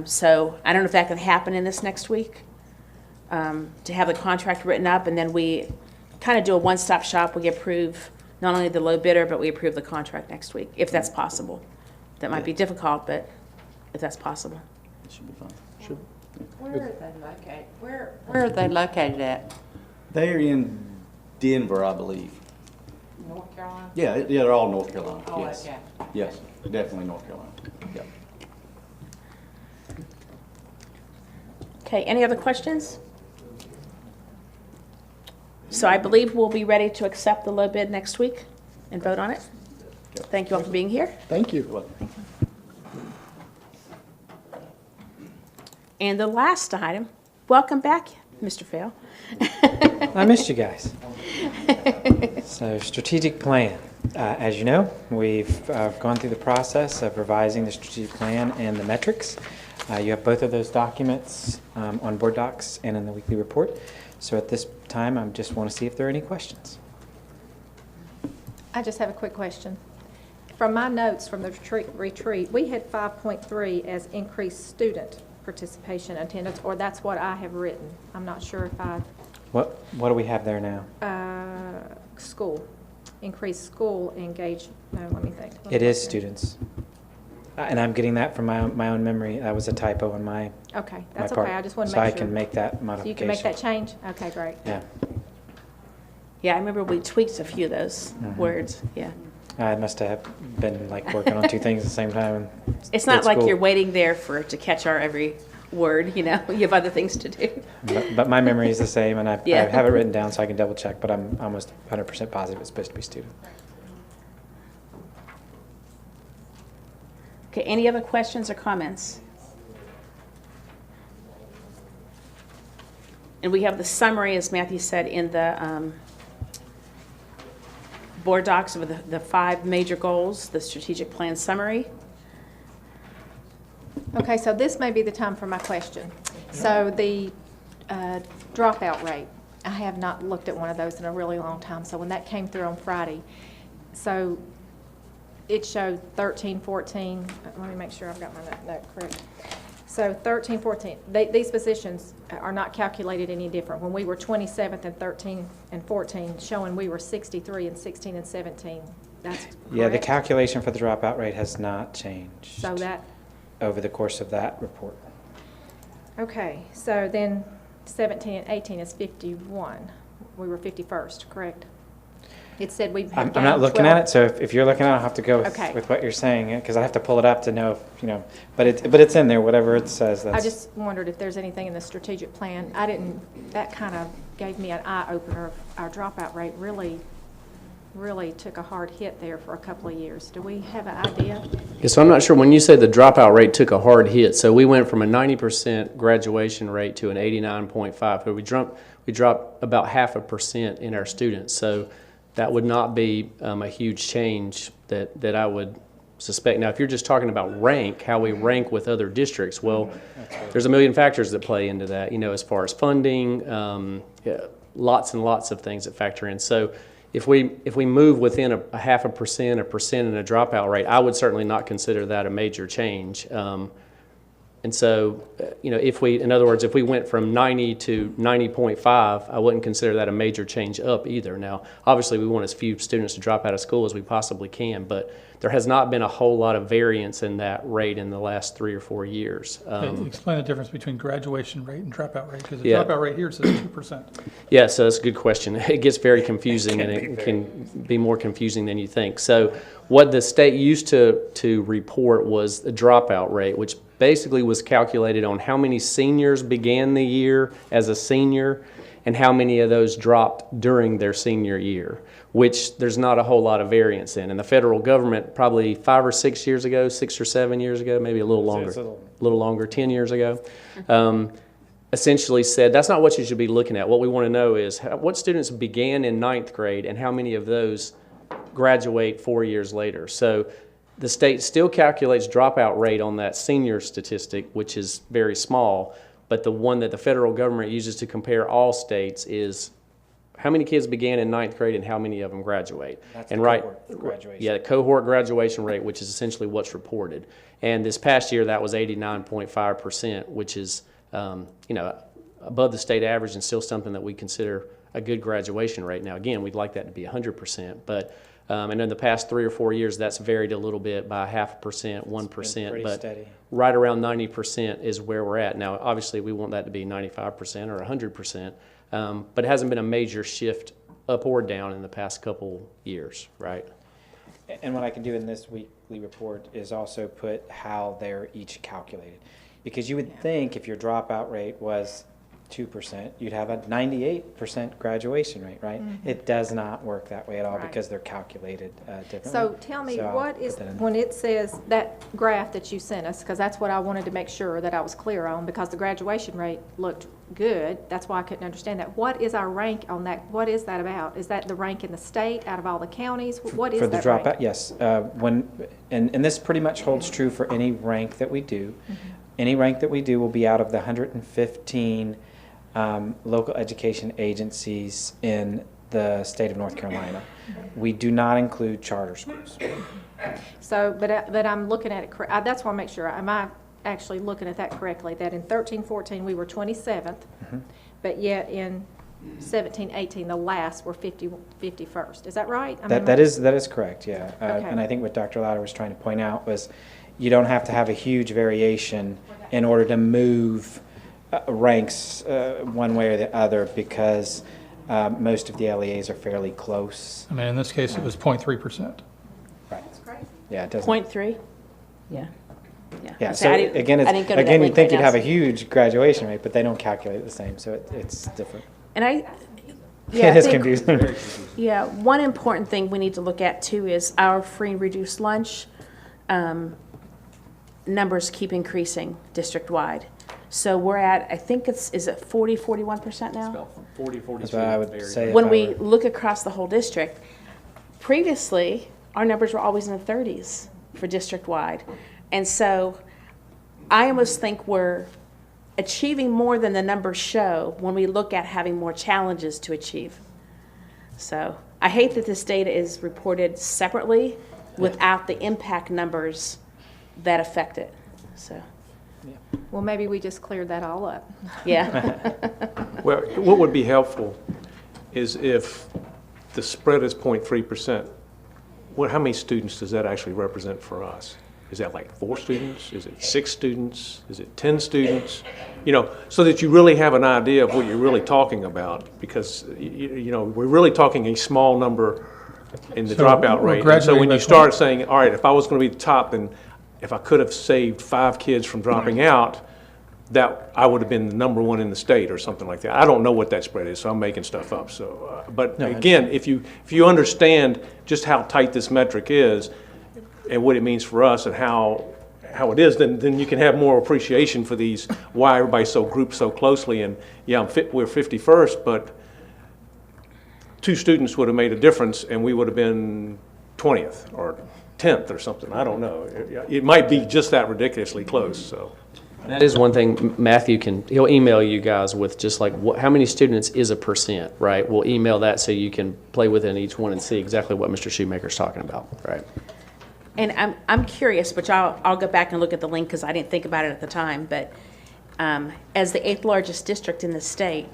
So I don't know if that can happen in this next week, to have the contract written up, and then we kind of do a one-stop shop. We approve not only the low bidder, but we approve the contract next week, if that's possible. That might be difficult, but if that's possible. It should be fine. Where are they located? Where are they located at? They're in Denver, I believe. North Carolina? Yeah, they're all North Carolina, Oh, yes. okay. Yes, definitely North Carolina, yeah. Okay, any other questions? So I believe we'll be ready to accept the low bid next week and vote on it. Thank you all for being here. Thank you. And the last item, welcome back, Mr. Fail. I missed you guys. So, strategic plan. As you know, we've gone through the process of revising the strategic plan and the metrics. You have both of those documents on board docs and in the weekly report. So at this time, I just want to see if there are any questions. I just have a quick question. From my notes from the retreat, we had 5.3 as increased student participation attendance, or that's what I have written. I'm not sure if What do we have there now? school, increased school engagement. No, let me think. It is students. And I'm getting that from my own memory. That was a typo on my Okay, that's my part. okay. I just want to So make I sure. can make that So modification. you can make that change? Okay, great. Yeah. Yeah, I remember we tweaked a few of those words, yeah. I must have been like working on two things at the same time. It's not At like school. you're waiting there to catch our every word, you know, you have other things to do. But my memory is the same, and I Yeah. have it written down so I can double check, but I'm almost 100% positive it's supposed to be student. Okay, any other questions or comments? And we have the summary, as Matthew said, in the board docs of the 5 major goals, the strategic plan summary. Okay, so this may be the time for my question. So the dropout rate, I have not looked at one of those in a really long time. So when that came through on Friday, so it showed 13, 14, let me make sure I've got my note correct. So 13, 14, these positions are not calculated any different. When we were 27th and 13 and 14, showing we were 63 and 16 and 17, that's correct? Yeah, the calculation for the dropout rate has not changed So that, over the course of that report. okay, so then 17 and 18 is 51. We were 51st, correct? It said we had I'm not gained looking 12. at it, so if you're looking at it, I'll have to go Okay. with what you're saying, because I have to pull it up to know, if, you know, but it's in there, whatever it says. That's, I just wondered if there's anything in the strategic plan. I didn't, that kind of gave me an eye-opener. Our dropout rate really took a hard hit there for a couple of years. Do we have an idea? Yeah, so I'm not sure, when you say the dropout rate took a hard hit, so we went from a 90% graduation rate to an 89.5, so we dropped about 0.5% in our students. So that would not be a huge change that I would suspect. Now, if you're just talking about rank, how we rank with other districts, well, there's a million factors that play into that, you know, as far as funding, lots and lots of things that factor in. So if we move within a 0.5%, 1% in a dropout rate, I would certainly not consider that a major change. And so, you know, in other words, if we went from 90 to 90.5, I wouldn't consider that a major change up either. Now, obviously, we want as few students to drop out of school as we possibly can, but there has not been a whole lot of variance in that rate in the last 3 or 4 years. Explain the difference between graduation rate and dropout rate, because the Yeah. dropout rate here says 2%. Yeah, so that's a good question. It gets very confusing, and it can be more confusing than you think. So what the state used to report was the dropout rate, which basically was calculated on how many seniors began the year as a senior and how many of those dropped during their senior year, which there's not a whole lot of variance in. And the federal government probably 5 or 6 years ago, 6 or 7 years ago, maybe a little longer, it's a little longer, 10 years ago, essentially said that's not what you should be looking at. What we want to know is what students began in 9th grade and how many of those graduate 4 years later. So the state still calculates dropout rate on that senior statistic, which is very small, but the one that the federal government uses to compare all states is how many kids began in 9th grade and how many of them graduate. That's and the right, cohort graduation. yeah, the cohort graduation rate, which is essentially what's reported. And this past year, that was 89.5%, which is above the state average and still something that we consider a good graduation rate. Now, again, we'd like that to be 100%, but and in the past 3 or 4 years, that's varied a little bit by 0.5%, 1%, but steady. right around 90% is where we're at. Now, obviously, we want that to be 95% or 100%, but it hasn't been a major shift up or down in the past couple years, right? And what I can do in this weekly report is also put how they're each calculated. Because you would think if your dropout rate was 2%, you'd have a 98% graduation rate, right? It does not work that way at all Right. because they're calculated differently. So tell me, So I'll what put is, that in. when it says that graph that you sent us, because that's what I wanted to make sure that I was clear on, because the graduation rate looked good, that's why I couldn't understand that. What is our rank on that? What is that about? Is that the rank in the state out of all the counties? What is For the that rank? dropout, yes. And this pretty much holds true for any rank that we do. Any rank that we do will be out of the 115 local education agencies in the state of North Carolina. We do not include charter schools. So, but I'm looking at it, that's why I make sure, am I actually looking at that correctly? That in 13-14, we were 27th, but yet in 17-18, the last were 51st. Is that right? I mean, That is correct, yeah. Okay. And I think what Dr. Lauder was trying to point out was you don't have to have a huge variation in order to move ranks one way or the other, because most of the LEAs are fairly close. I mean, in this case, it was 0.3%. Right. Yeah, it doesn't. 0.3? Yeah. Yeah, So so I didn't- again, I didn't go to that again, you'd link think right you'd now, have a so- huge graduation rate, but they don't calculate it the same, so it's different. And I It is think- confusing. Yeah, one important thing we need to look at too is our free and reduced lunch numbers keep increasing district-wide. So we're at, I think is it 40, 41% now? About 40, 42. That's what I would say. When if I we were- look across the whole district, previously, our numbers were always in the 30s for district-wide. And so I almost think we're achieving more than the numbers show when we look at having more challenges to achieve. So I hate that this data is reported separately without the impact numbers that affect it. So, well, maybe we just cleared that all up. yeah. Well, what would be helpful is if the spread is 0.3%, how many students does that actually represent for us? Is that like 4 students? Is it 6 students? Is it 10 students? So that you really have an idea of what you're really talking about, because, we're really talking a small number in the So dropout we're rate. And so graduating when by you start saying, all right, if I was going to be the top, then if I could have saved 5 kids from dropping out, that I would have been the number 1 in the state or something like that. I don't know what that spread is, so I'm making stuff up. So, but again, if you understand just how tight this metric is and what it means for us and how it is, then you can have more appreciation for these, why everybody's so grouped so closely. And yeah, we're 51st, but 2 students would have made a difference, and we would have been 20th or 10th or something. I don't know. It might be just that ridiculously close. So. That is one thing Matthew he'll email you guys with just like how many students is a percent, right? We'll email that so you can play within each one and see exactly what Mr. Shoemaker's talking about, right? And I'm curious, which I'll go back and look at the link because I didn't think about it at the time, but as the 8th largest district in the state,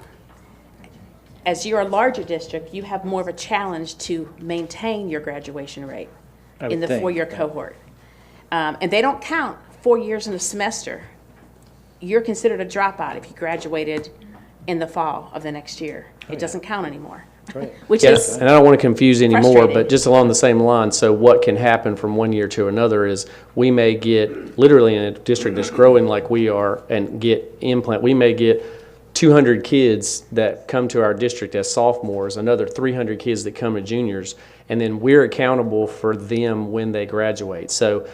as you're a larger district, you have more of a challenge to maintain your graduation rate. in the think, four-year yeah. cohort. And they don't count 4 years in a semester. You're considered a dropout if you graduated in the fall of the next year. It doesn't count anymore. Which is, And I don't want to confuse any more, frustrating. but just along the same line, so what can happen from one year to another is we may get, literally in a district that's growing like we are and we may get 200 kids that come to our district as sophomores, another 300 kids that come as juniors, and then we're accountable for them when they graduate. So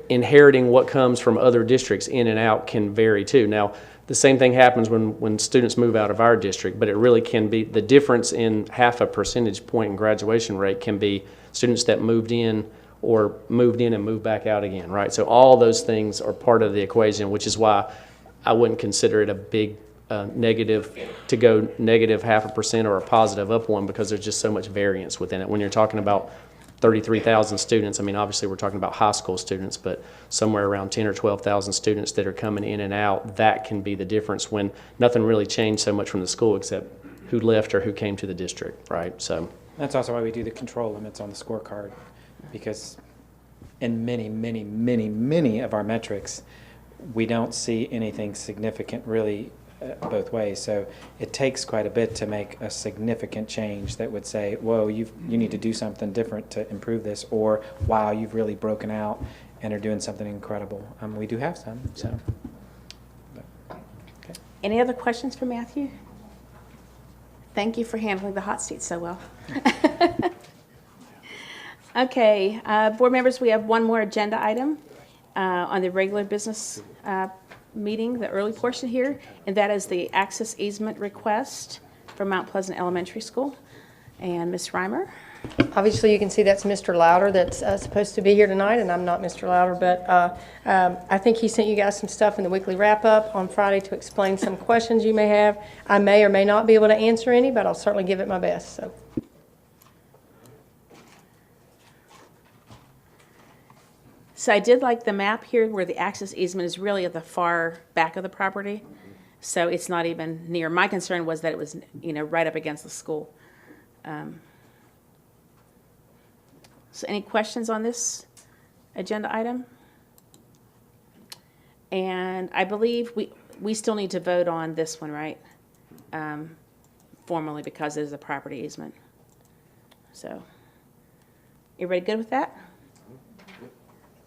inheriting what comes from other districts in and out can vary too. Now, the same thing happens when students move out of our district, but it really can be, the difference in half a percentage point in graduation rate can be students that moved in and moved back out again, right? So all those things are part of the equation, which is why I wouldn't consider it a big negative to go negative 0.5% or a positive up 1, because there's just so much variance within it. When you're talking about 33,000 students, I mean, obviously we're talking about high school students, but somewhere around 10 or 12,000 students that are coming in and out, that can be the difference when nothing really changed so much from the school except who left or who came to the district, right? So That's also why we do the control limits on the scorecard, because in many of our metrics, we don't see anything significant really both ways. So it takes quite a bit to make a significant change that would say, whoa, you need to do something different to improve this, or wow, you've really broken out and are doing something incredible. We do have some, so. Okay. Any other questions for Matthew? Thank you for handling the hot seat so well. Okay, board members, we have one more agenda item on the regular business meeting, the early portion here, and that is the access easement request for Mount Pleasant Elementary School. And Ms. Rhymer? Obviously, you can see that's Mr. Louder that's supposed to be here tonight, and I'm not Mr. Louder, but I think he sent you guys some stuff in the weekly wrap-up on Friday to explain some questions you may have. I may or may not be able to answer any, but I'll certainly give it my best. So I did like the map here where the access easement is really at the far back of the property. So it's not even near. My concern was that it was, right up against the school. So any questions on this agenda item? And I believe we still need to vote on this one, right? Formally, because it is a property easement. So, everybody good with that?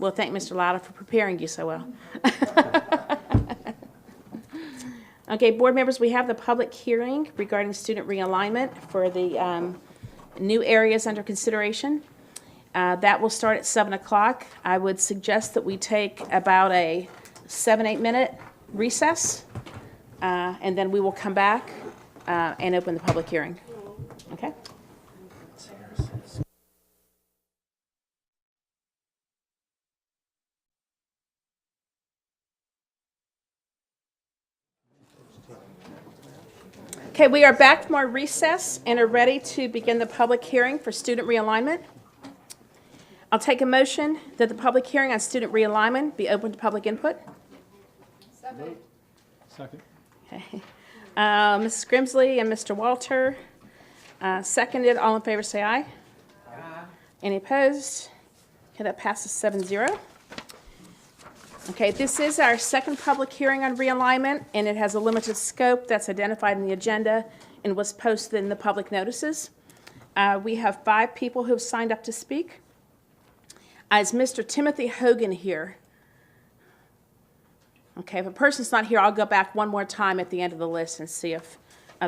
Well, thank Mr. Lauder for preparing you so well. Okay, board members, we have the public hearing regarding student realignment for the new areas under consideration. That will start at 7 o'clock. I would suggest that we take about a 7-8 minute recess, and then we will come back and open the public hearing. Okay? Okay, we are back from our recess and are ready to begin the public hearing for student realignment. I'll take a motion that the public hearing on student realignment be open to public input. Second. Okay. Mrs. Grimsley and Mr. Walter seconded. All in favor say aye. Aye. Any opposed? Okay, that passes 7-0. Okay, this is our second public hearing on realignment, and it has a limited scope that's identified in the agenda and was posted in the public notices. We have 5 people who have signed up to speak. Is Mr. Timothy Hogan here? Okay, if a person's not here, I'll go back one more time at the end of the list and see if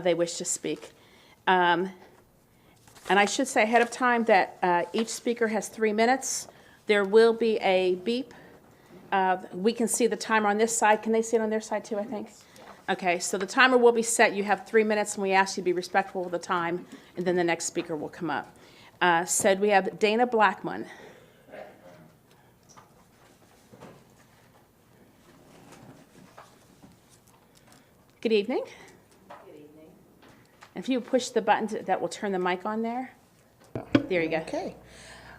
they wish to speak. And I should say ahead of time that each speaker has 3 minutes. There will be a beep. We can see the timer on this side. Can they see it on their side too, I think? Okay, so the timer will be set. You have 3 minutes, and we ask you to be respectful of the time, and then the next speaker will come up. So we have Dana Blackman. Good evening. Good evening. If you push the button that will turn the mic on there. There you go. Okay.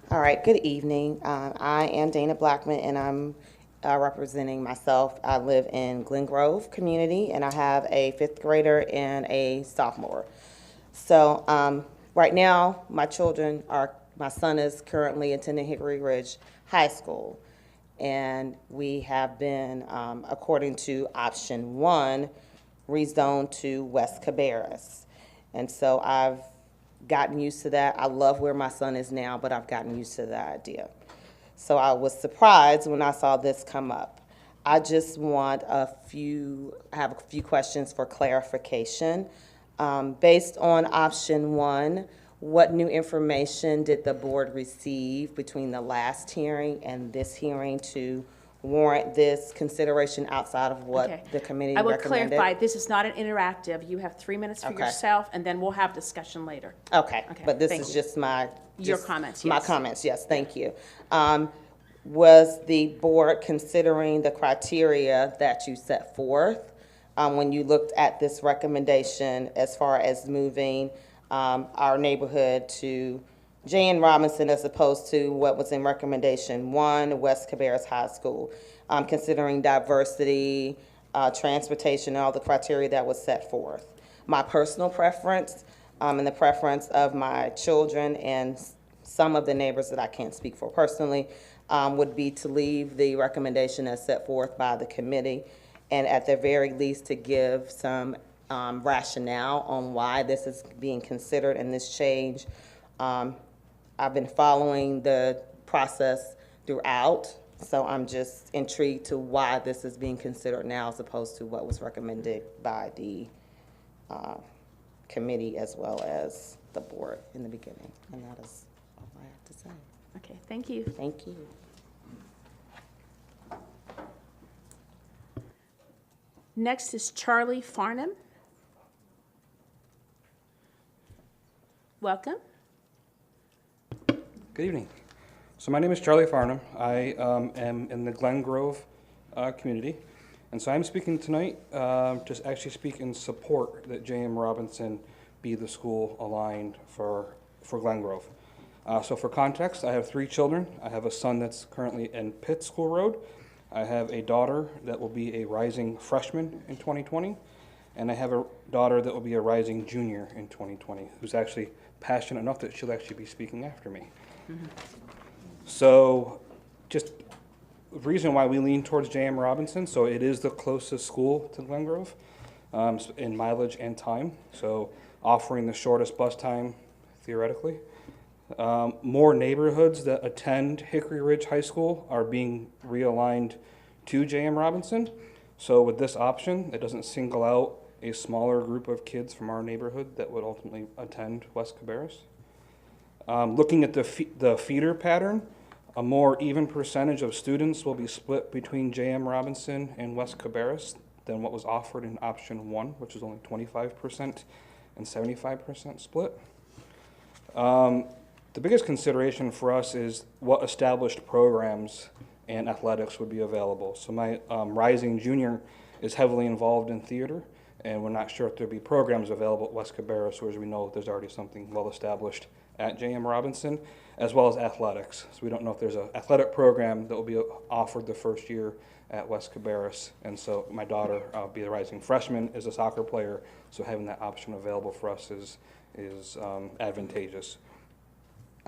All right, good evening. I am Dana Blackman, and I'm representing myself. I live in Glen Grove community, and I have a 5th grader and a sophomore. So right now, my children are my son is currently attending Hickory Ridge High School, and we have been, according to option 1, rezoned to West Cabarrus. And so I've gotten used to that. I love where my son is now, but I've gotten used to the idea. So I was surprised when I saw this come up. I just want I have a few questions for clarification. Based on option 1, what new information did the board receive between the last hearing and this hearing to warrant this consideration outside of what Okay. the committee I will recommended? clarify, this is not an interactive. You have 3 minutes for Okay. yourself, and then we'll have discussion later. Okay, Okay, but this thank is you. just my. Your just comments, My yes. comments, yes, thank you. Was the board considering the criteria that you set forth when you looked at this recommendation as far as moving our neighborhood to J.N. Robinson as opposed to what was in recommendation 1, West Cabarrus High School, considering diversity, transportation, and all the criteria that was set forth? My personal preference and the preference of my children and some of the neighbors that I can't speak for personally would be to leave the recommendation as set forth by the committee, and at the very least to give some rationale on why this is being considered and this change. I've been following the process throughout, so I'm just intrigued to why this is being considered now as opposed to what was recommended by the committee as well as the board in the beginning. And that is all I have to say. Okay, thank you. Thank you. Next is Charlie Farnham. Welcome. Good evening. So my name is Charlie Farnham. I am in the Glen Grove community. And so I'm speaking tonight to actually speak in support that J.M. Robinson be the school aligned for Glen Grove. So for context, I have 3 children. I have a son that's currently in Pitt School Road. I have a daughter that will be a rising freshman in 2020. And I have a daughter that will be a rising junior in 2020, who's actually passionate enough that she'll actually be speaking after me. Mm-hmm. So just the reason why we lean towards J.M. Robinson, so it is the closest school to Glen Grove in mileage and time, so offering the shortest bus time theoretically. More neighborhoods that attend Hickory Ridge High School are being realigned to J.M. Robinson. So with this option, it doesn't single out a smaller group of kids from our neighborhood that would ultimately attend West Cabarrus. Looking at the feeder pattern, a more even percentage of students will be split between J.M. Robinson and West Cabarrus than what was offered in option 1, which is only 25% and 75% split. The biggest consideration for us is what established programs and athletics would be available. So my rising junior is heavily involved in theater, and we're not sure if there'll be programs available at West Cabarrus, whereas we know there's already something well established at J.M. Robinson, as well as athletics. So we don't know if there's an athletic program that will be offered the first year at West Cabarrus. And so my daughter, be the rising freshman, is a soccer player, so having that option available for us is advantageous.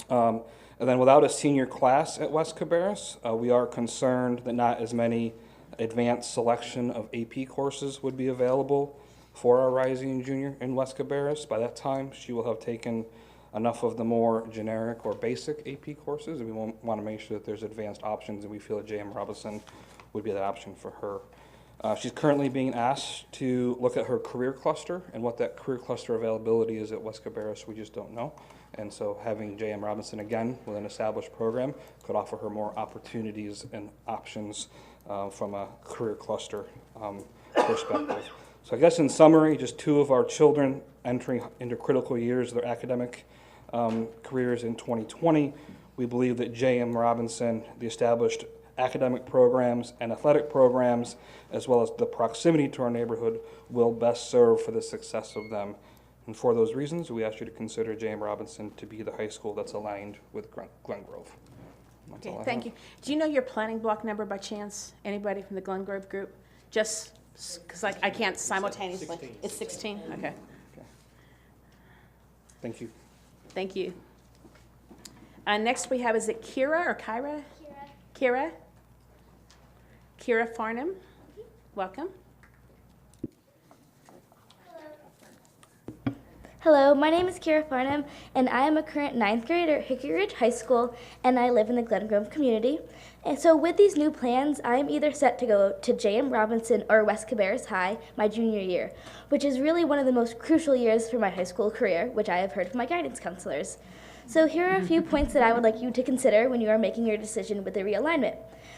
And then without a senior class at West Cabarrus, we are concerned that not as many advanced selection of AP courses would be available for our rising junior in West Cabarrus. By that time, she will have taken enough of the more generic or basic AP courses, and we want to make sure that there's advanced options, and we feel that J.M. Robinson would be that option for her. She's currently being asked to look at her career cluster, and what that career cluster availability is at West Cabarrus, we just don't know. And so having J.M. Robinson again with an established program could offer her more opportunities and options from a career cluster perspective. So I guess in summary, just 2 of our children entering into critical years of their academic careers in 2020. We believe that J.M. Robinson, the established academic programs and athletic programs, as well as the proximity to our neighborhood, will best serve for the success of them. And for those reasons, we ask you to consider J.M. Robinson to be the high school that's aligned with Glen Grove. That's all I Thank have. you. Do you know your planning block number by chance? Anybody from the Glen Grove group? Just because I can't simultaneously. 16. It's 16? Okay. Thank you. Thank you. Next we have, is it Kira or Kyra? Kira. Kira Farnham. Welcome. Hello, my name is Kira Farnham, and I am a current 9th grader at Hickory Ridge High School, and I live in the Glen Grove community. And so with these new plans, I am either set to go to J.M. Robinson or West Cabarrus High my junior year, which is really one of the most crucial years for my high school career, which I have heard from my guidance counselors. So here are a few points that I would like you to consider when you are making your decision with the realignment.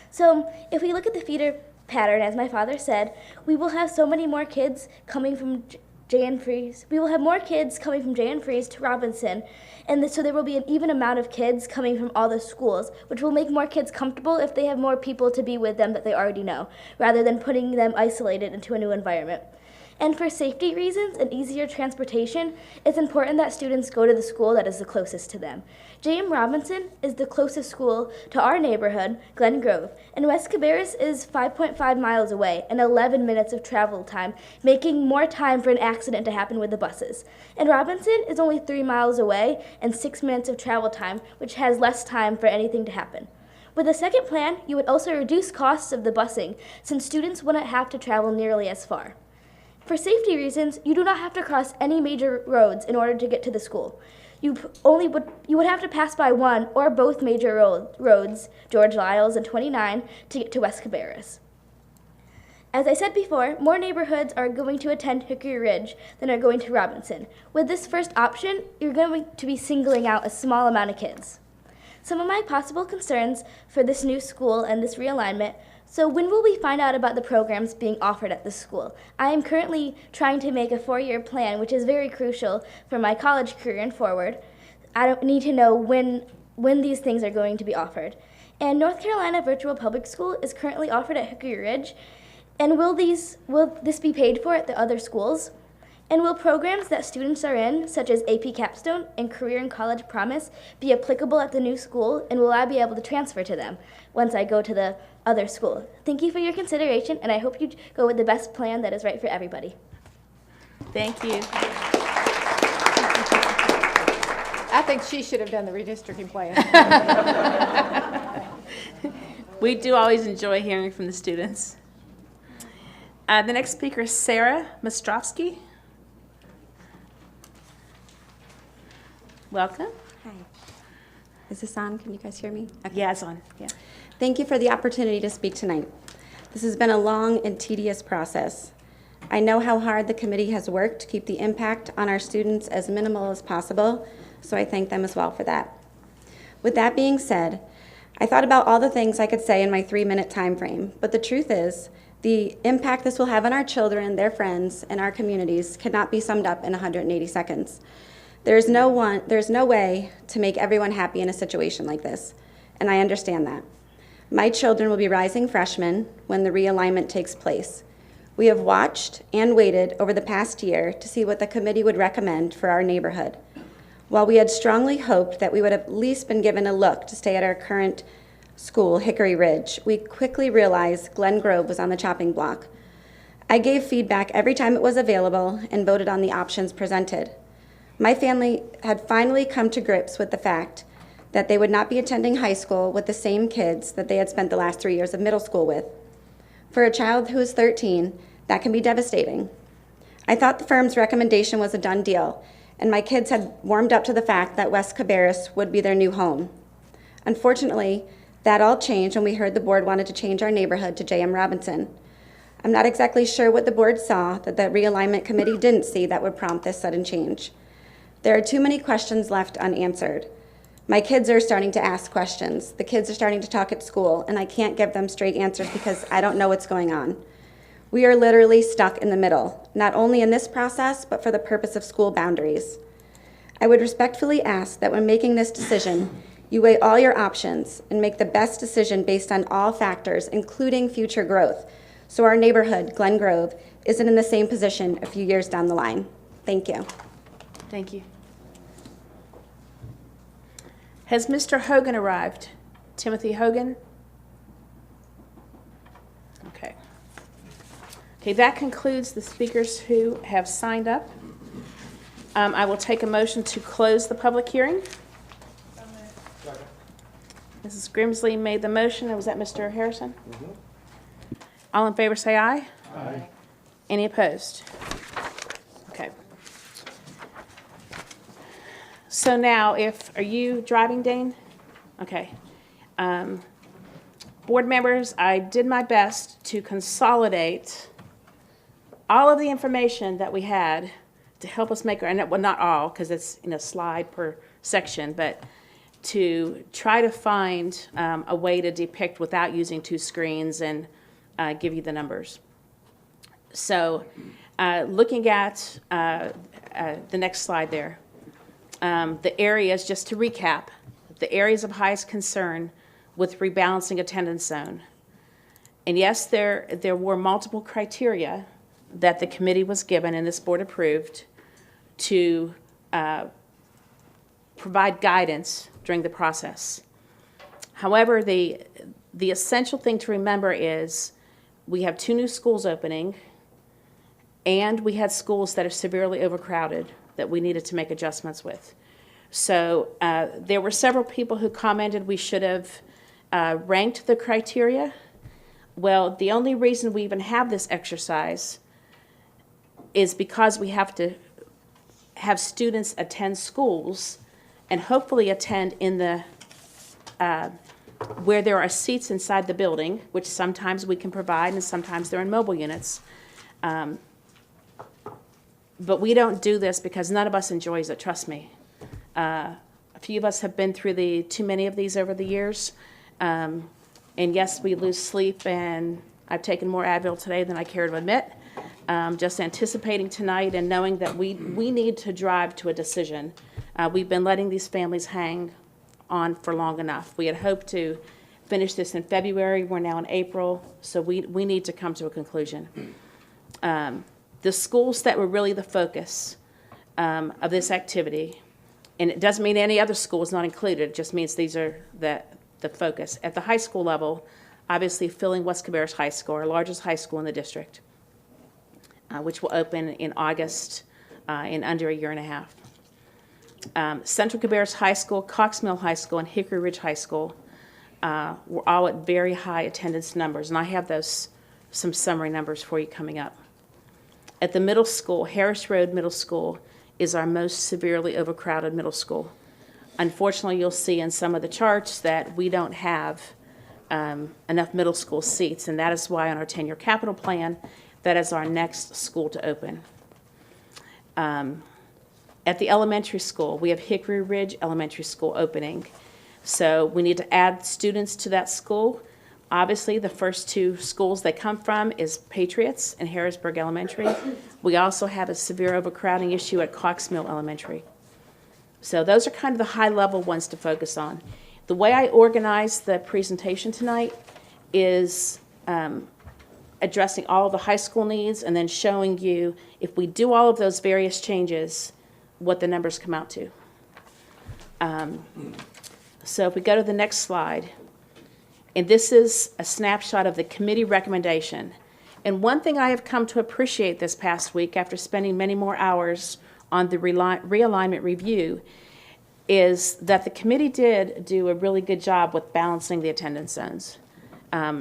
So if we look at the feeder pattern, as my father said, we will have so many more kids coming from J.N. Freeze. We will have more kids coming from J.N. Freeze to Robinson, and so there will be an even amount of kids coming from all the schools, which will make more kids comfortable if they have more people to be with them that they already know, rather than putting them isolated into a new environment. And for safety reasons and easier transportation, it's important that students go to the school that is the closest to them. J.M. Robinson is the closest school to our neighborhood, Glen Grove, and West Cabarrus is 5.5 miles away and 11 minutes of travel time, making more time for an accident to happen with the buses. And Robinson is only 3 miles away and 6 minutes of travel time, which has less time for anything to happen. With the second plan, you would also reduce costs of the busing, since students wouldn't have to travel nearly as far. For safety reasons, you do not have to cross any major roads in order to get to the school. You would have to pass by one or both major roads, George Liles and 29, to get to West Cabarrus. As I said before, more neighborhoods are going to attend Hickory Ridge than are going to Robinson. With this first option, you're going to be singling out a small amount of kids. Some of my possible concerns for this new school and this realignment. So when will we find out about the programs being offered at this school? I am currently trying to make a 4-year plan, which is very crucial for my college career and forward. I don't need to know when these things are going to be offered. And North Carolina Virtual Public School is currently offered at Hickory Ridge. And will this be paid for at the other schools? And will programs that students are in, such as AP Capstone and Career and College Promise, be applicable at the new school, and will I be able to transfer to them once I go to the other school? Thank you for your consideration, and I hope you go with the best plan that is right for everybody. Thank you. I think she should have done the redistricting plan. We do always enjoy hearing from the students. The next speaker is Sarah Mostrovsky. Welcome. Hi. Is this on? Can you guys hear me? Okay. Yeah, it's on. Yeah. Thank you for the opportunity to speak tonight. This has been a long and tedious process. I know how hard the committee has worked to keep the impact on our students as minimal as possible, so I thank them as well for that. With that being said, I thought about all the things I could say in my 3-minute time frame, but the truth is, the impact this will have on our children, their friends, and our communities cannot be summed up in 180 seconds. There's no way to make everyone happy in a situation like this, and I understand that. My children will be rising freshmen when the realignment takes place. We have watched and waited over the past year to see what the committee would recommend for our neighborhood. While we had strongly hoped that we would have at least been given a look to stay at our current school, Hickory Ridge, we quickly realized Glen Grove was on the chopping block. I gave feedback every time it was available and voted on the options presented. My family had finally come to grips with the fact that they would not be attending high school with the same kids that they had spent the last 3 years of middle school with. For a child who is 13, that can be devastating. I thought the firm's recommendation was a done deal, and my kids had warmed up to the fact that West Cabarrus would be their new home. Unfortunately, that all changed when we heard the board wanted to change our neighborhood to J.M. Robinson. I'm not exactly sure what the board saw that the realignment committee didn't see that would prompt this sudden change. There are too many questions left unanswered. My kids are starting to ask questions. The kids are starting to talk at school, and I can't give them straight answers because I don't know what's going on. We are literally stuck in the middle, not only in this process, but for the purpose of school boundaries. I would respectfully ask that when making this decision, you weigh all your options and make the best decision based on all factors, including future growth, so our neighborhood, Glen Grove, isn't in the same position a few years down the line. Thank you. Thank you. Has Mr. Hogan arrived? Timothy Hogan? Okay. Okay, that concludes the speakers who have signed up. I will take a motion to close the public hearing. Mrs. Grimsley made the motion, and was that Mr. Harrison? All in favor, say aye. Aye. Any opposed? Okay. So now, are you driving, Dane? Okay. Board members, I did my best to consolidate all of the information that we had to help us make well, not all, because it's in a slide per section, but to try to find a way to depict without using two screens and give you the numbers. So looking at the next slide there, the areas, just to recap, the areas of highest concern with rebalancing attendance zone. And yes, there were multiple criteria that the committee was given and this board approved to provide guidance during the process. However, the essential thing to remember is we have 2 new schools opening, and we had schools that are severely overcrowded that we needed to make adjustments with. So there were several people who commented we should have ranked the criteria. Well, the only reason we even have this exercise is because we have to have students attend schools and hopefully attend in the where there are seats inside the building, which sometimes we can provide and sometimes they're in mobile units. But we don't do this because none of us enjoys it, trust me. A few of us have been through too many of these over the years. And yes, we lose sleep, and I've taken more Advil today than I care to admit. Just anticipating tonight and knowing that we need to drive to a decision. We've been letting these families hang on for long enough. We had hoped to finish this in February. We're now in April, so we need to come to a conclusion. The schools that were really the focus of this activity, and it doesn't mean any other school is not included, it just means these are the focus. At the high school level, obviously filling West Cabarrus High School, our largest high school in the district, which will open in August in under a year and a half. Central Cabarrus High School, Cox Mill High School, and Hickory Ridge High School were all at very high attendance numbers, and I have some summary numbers for you coming up. At the middle school, Harris Road Middle School is our most severely overcrowded middle school. Unfortunately, you'll see in some of the charts that we don't have enough middle school seats, and that is why on our 10-year capital plan, that is our next school to open. At the elementary school, we have Hickory Ridge Elementary School opening. So we need to add students to that school. Obviously, the first 2 schools they come from is Patriots and Harrisburg Elementary. We also have a severe overcrowding issue at Cox Mill Elementary. So those are kind of the high-level ones to focus on. The way I organized the presentation tonight is addressing all of the high school needs and then showing you, if we do all of those various changes, what the numbers come out to. So if we go to the next slide, and this is a snapshot of the committee recommendation. And one thing I have come to appreciate this past week after spending many more hours on the realignment review is that the committee did do a really good job with balancing the attendance zones.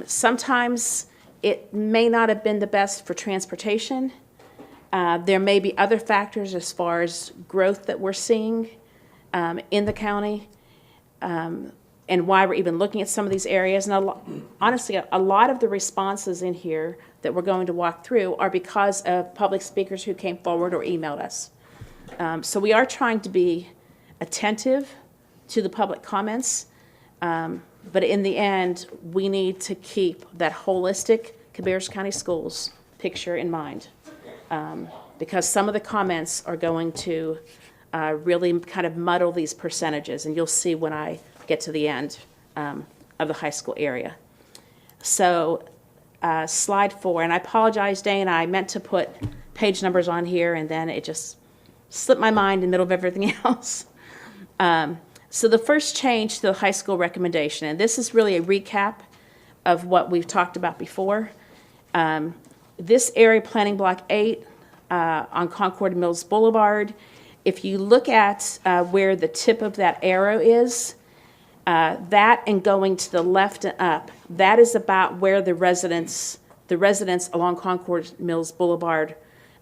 Sometimes it may not have been the best for transportation. There may be other factors as far as growth that we're seeing in the county and why we're even looking at some of these areas. And honestly, a lot of the responses in here that we're going to walk through are because of public speakers who came forward or emailed us. So we are trying to be attentive to the public comments, but in the end, we need to keep that holistic Cabarrus County Schools picture in mind, because some of the comments are going to really kind of muddle these percentages, and you'll see when I get to the end of the high school area. So slide 4, and I apologize, Dane, I meant to put page numbers on here, and then it just slipped my mind in the middle of everything else. So the first change to the high school recommendation, and this is really a recap of what we've talked about before. This area, Planning Block 8 on Concord Mills Boulevard, if you look at where the tip of that arrow is, That and going to the left and up, that is about where the residents along Concord Mills Boulevard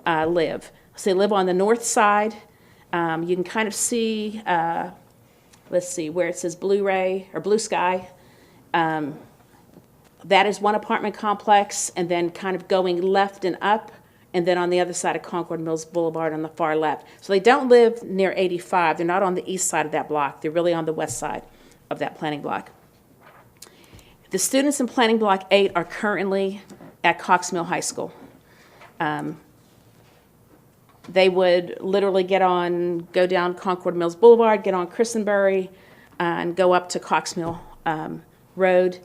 live. So they live on the north side. You can kind of see, let's see, where it says Blue Sky. That is one apartment complex, and then kind of going left and up, and then on the other side of Concord Mills Boulevard on the far left. So they don't live near 85. They're not on the east side of that block. They're really on the west side of that planning block. The students in Planning Block 8 are currently at Cox Mill High School. They would literally go down Concord Mills Boulevard, get on Christenbury, and go up to Cox Mill Road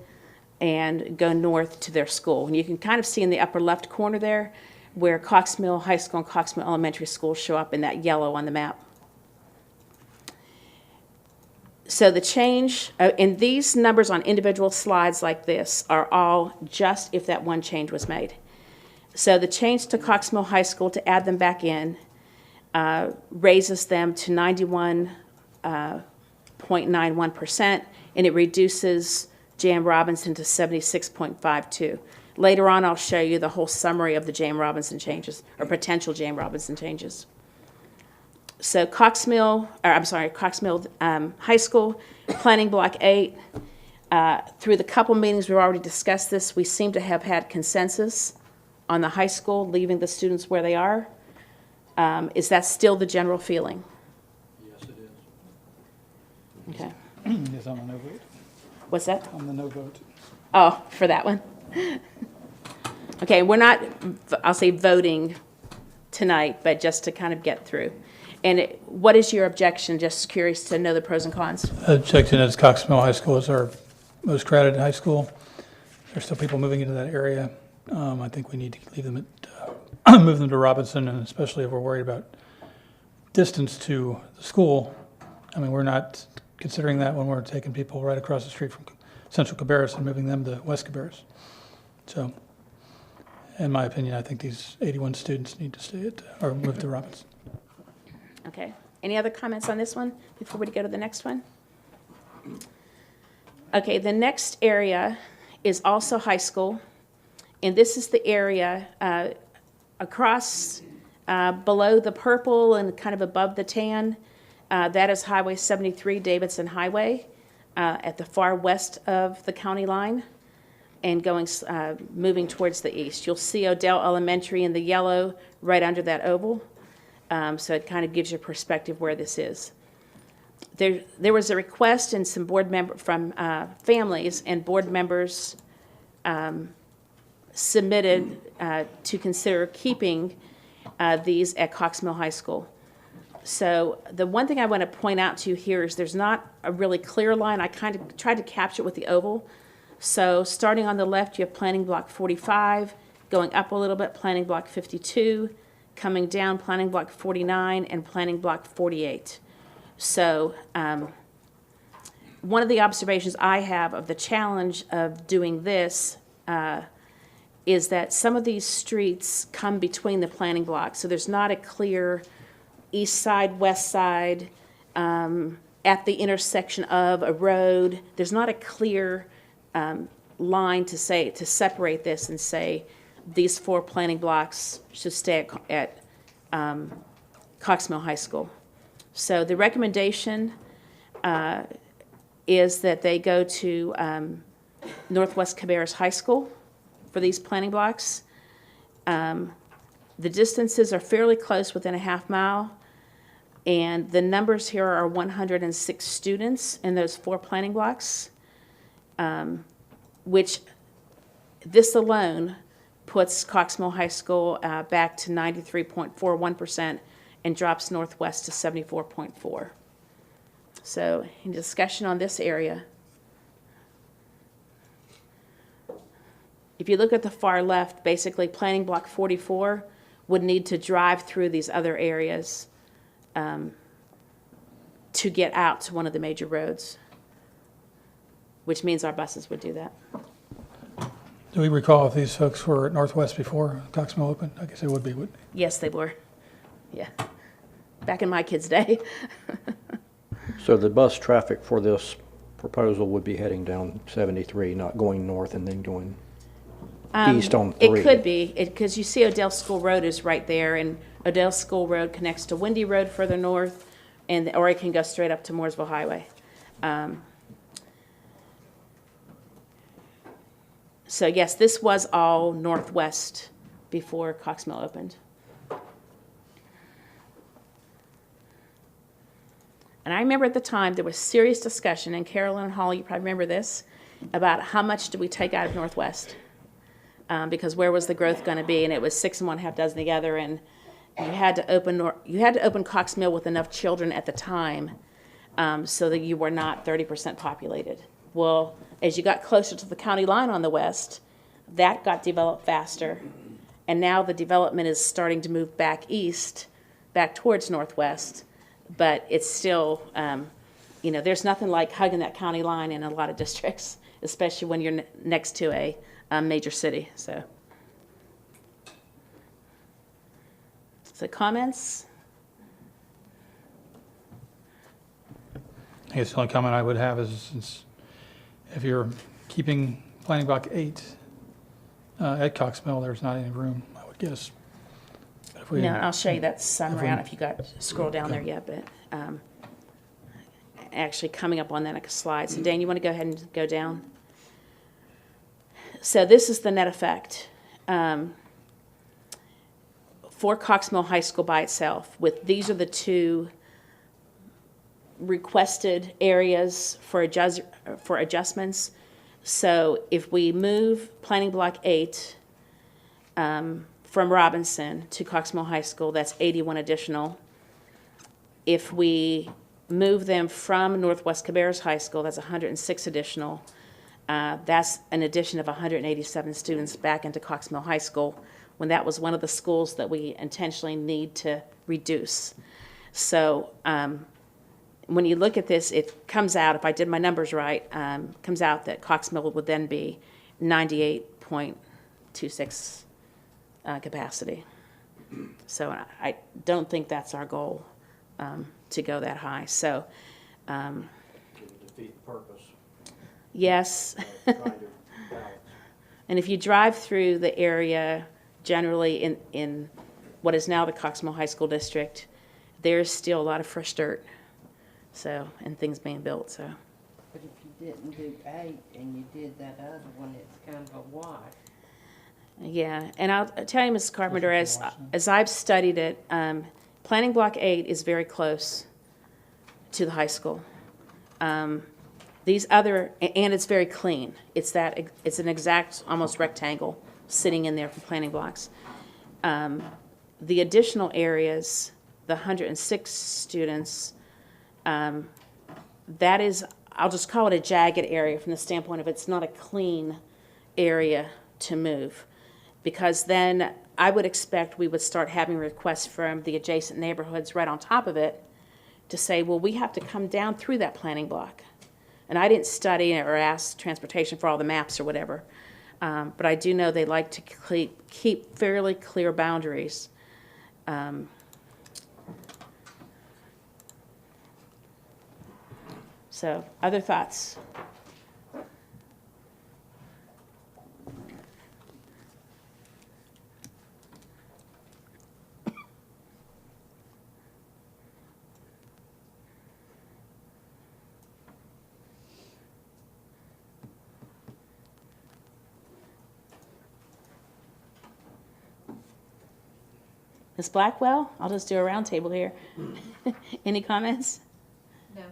and go north to their school. And you can kind of see in the upper left corner there where Cox Mill High School and Cox Mill Elementary School show up in that yellow on the map. So the change in these numbers on individual slides like this are all just if that one change was made. So the change to Cox Mill High School to add them back in raises them to 91.91%, and it reduces J.M. Robinson to 76.52. Later on, I'll show you the whole summary of the J.M. Robinson changes, or potential J.M. Robinson changes. So Cox Mill High School, Planning Block 8, through the couple meetings we've already discussed this, we seem to have had consensus on the high school, leaving the students where they are. Is that still the general feeling? Yes, it is. Okay. Yes, I'm a no vote. What's that? I'm the no vote. Oh, for that one? Okay, we're not, I'll say voting tonight, but just to kind of get through. And what is your objection? Just curious to know the pros and cons. Objection is Cox Mill High School is our most crowded high school. There's still people moving into that area. I think we need to leave them at, move them to Robinson, and especially if we're worried about distance to the school. I mean, we're not considering that when we're taking people right across the street from Central Cabarrus and moving them to West Cabarrus. So, in my opinion, I think these 81 students need to stay at, or move to Robinson. Okay. Any other comments on this one before we go to the next one? Okay, the next area is also high school, and this is the area across below the purple and kind of above the tan. That is Highway 73, Davidson Highway, at the far west of the county line, and moving towards the east. You'll see Odell Elementary in the yellow right under that oval. So it kind of gives you perspective where this is. There was a request and some board members from families and board members submitted to consider keeping these at Cox Mill High School. So the one thing I want to point out to you here is there's not a really clear line. I kind of tried to capture it with the oval. So starting on the left, you have Planning Block 45, going up a little bit, Planning Block 52, coming down, Planning Block 49, and Planning Block 48. So one of the observations I have of the challenge of doing this is that some of these streets come between the planning blocks. So there's not a clear east side, west side, at the intersection of a road. There's not a clear line to separate this and say these 4 planning blocks should stay at Cox Mill High School. So the recommendation is that they go to Northwest Cabarrus High School for these planning blocks. The distances are fairly close, within a half mile, and the numbers here are 106 students in those 4 planning blocks, which this alone puts Cox Mill High School back to 93.41% and drops Northwest to 74.4%. So, any discussion on this area? If you look at the far left, basically Planning Block 44 would need to drive through these other areas to get out to one of the major roads, which means our buses would do that. Do we recall if these folks were at Northwest before Cox Mill opened? I guess they would be, wouldn't they? Yes, they were. Yeah. Back in my kids' day. So the bus traffic for this proposal would be heading down 73, not going north and then going east on 3. It could be, because you see Odell School Road is right there, and Odell School Road connects to Windy Road further north, or it can go straight up to Mooresville Highway. So yes, this was all northwest before Cox Mill opened. And I remember at the time there was serious discussion, and Carolyn and Holly, you probably remember this, about how much do we take out of Northwest? Because where was the growth going to be? And it was 6 and 1/2 dozen together, and you had to open Cox Mill with enough children at the time so that you were not 30% populated. Well, as you got closer to the county line on the west, that got developed faster, and now the development is starting to move back east, back towards Northwest, but it's still, there's nothing like hugging that county line in a lot of districts, especially when you're next to a major city. So comments? I guess the only comment I would have is if you're keeping planning block 8 at Cox Mill, there's not any room, I would guess. But if we, No, I'll show you that sun around if you got scroll down there yet, but actually coming up on that next slide. So Dan, you want to go ahead and go down? So this is the net effect for Cox Mill High School by itself. These are the 2 requested areas for adjustments. So if we move planning block 8 from Robinson to Cox Mill High School, that's 81 additional. If we move them from Northwest Cabarrus High School, that's 106 additional. That's an addition of 187 students back into Cox Mill High School, when that was one of the schools that we intentionally need to reduce. So when you look at this, it comes out, if I did my numbers right, comes out that Cox Mill would then be 98.26 capacity. So I don't think that's our goal, to go that high. So defeat the purpose. yes. And if you drive through the area, generally in what is now the Cox Mill High School District, there's still a lot of fresh dirt, and things being built. So. But if you didn't do 8 and you did that other one, it's kind of a wash. Yeah, and I'll tell you, Mrs. Carpenter, as I've studied it, planning block 8 is very close to the high school. These other, and it's very clean. It's an exact, almost rectangle sitting in there for planning blocks. The additional areas, the 106 students, that is, I'll just call it a jagged area from the standpoint of it's not a clean area to move. Because then I would expect we would start having requests from the adjacent neighborhoods right on top of it to say, well, we have to come down through that planning block. And I didn't study or ask transportation for all the maps or whatever, but I do know they like to keep fairly clear boundaries. So, other thoughts? Ms. Blackwell, I'll just do a round table here. Any comments? No,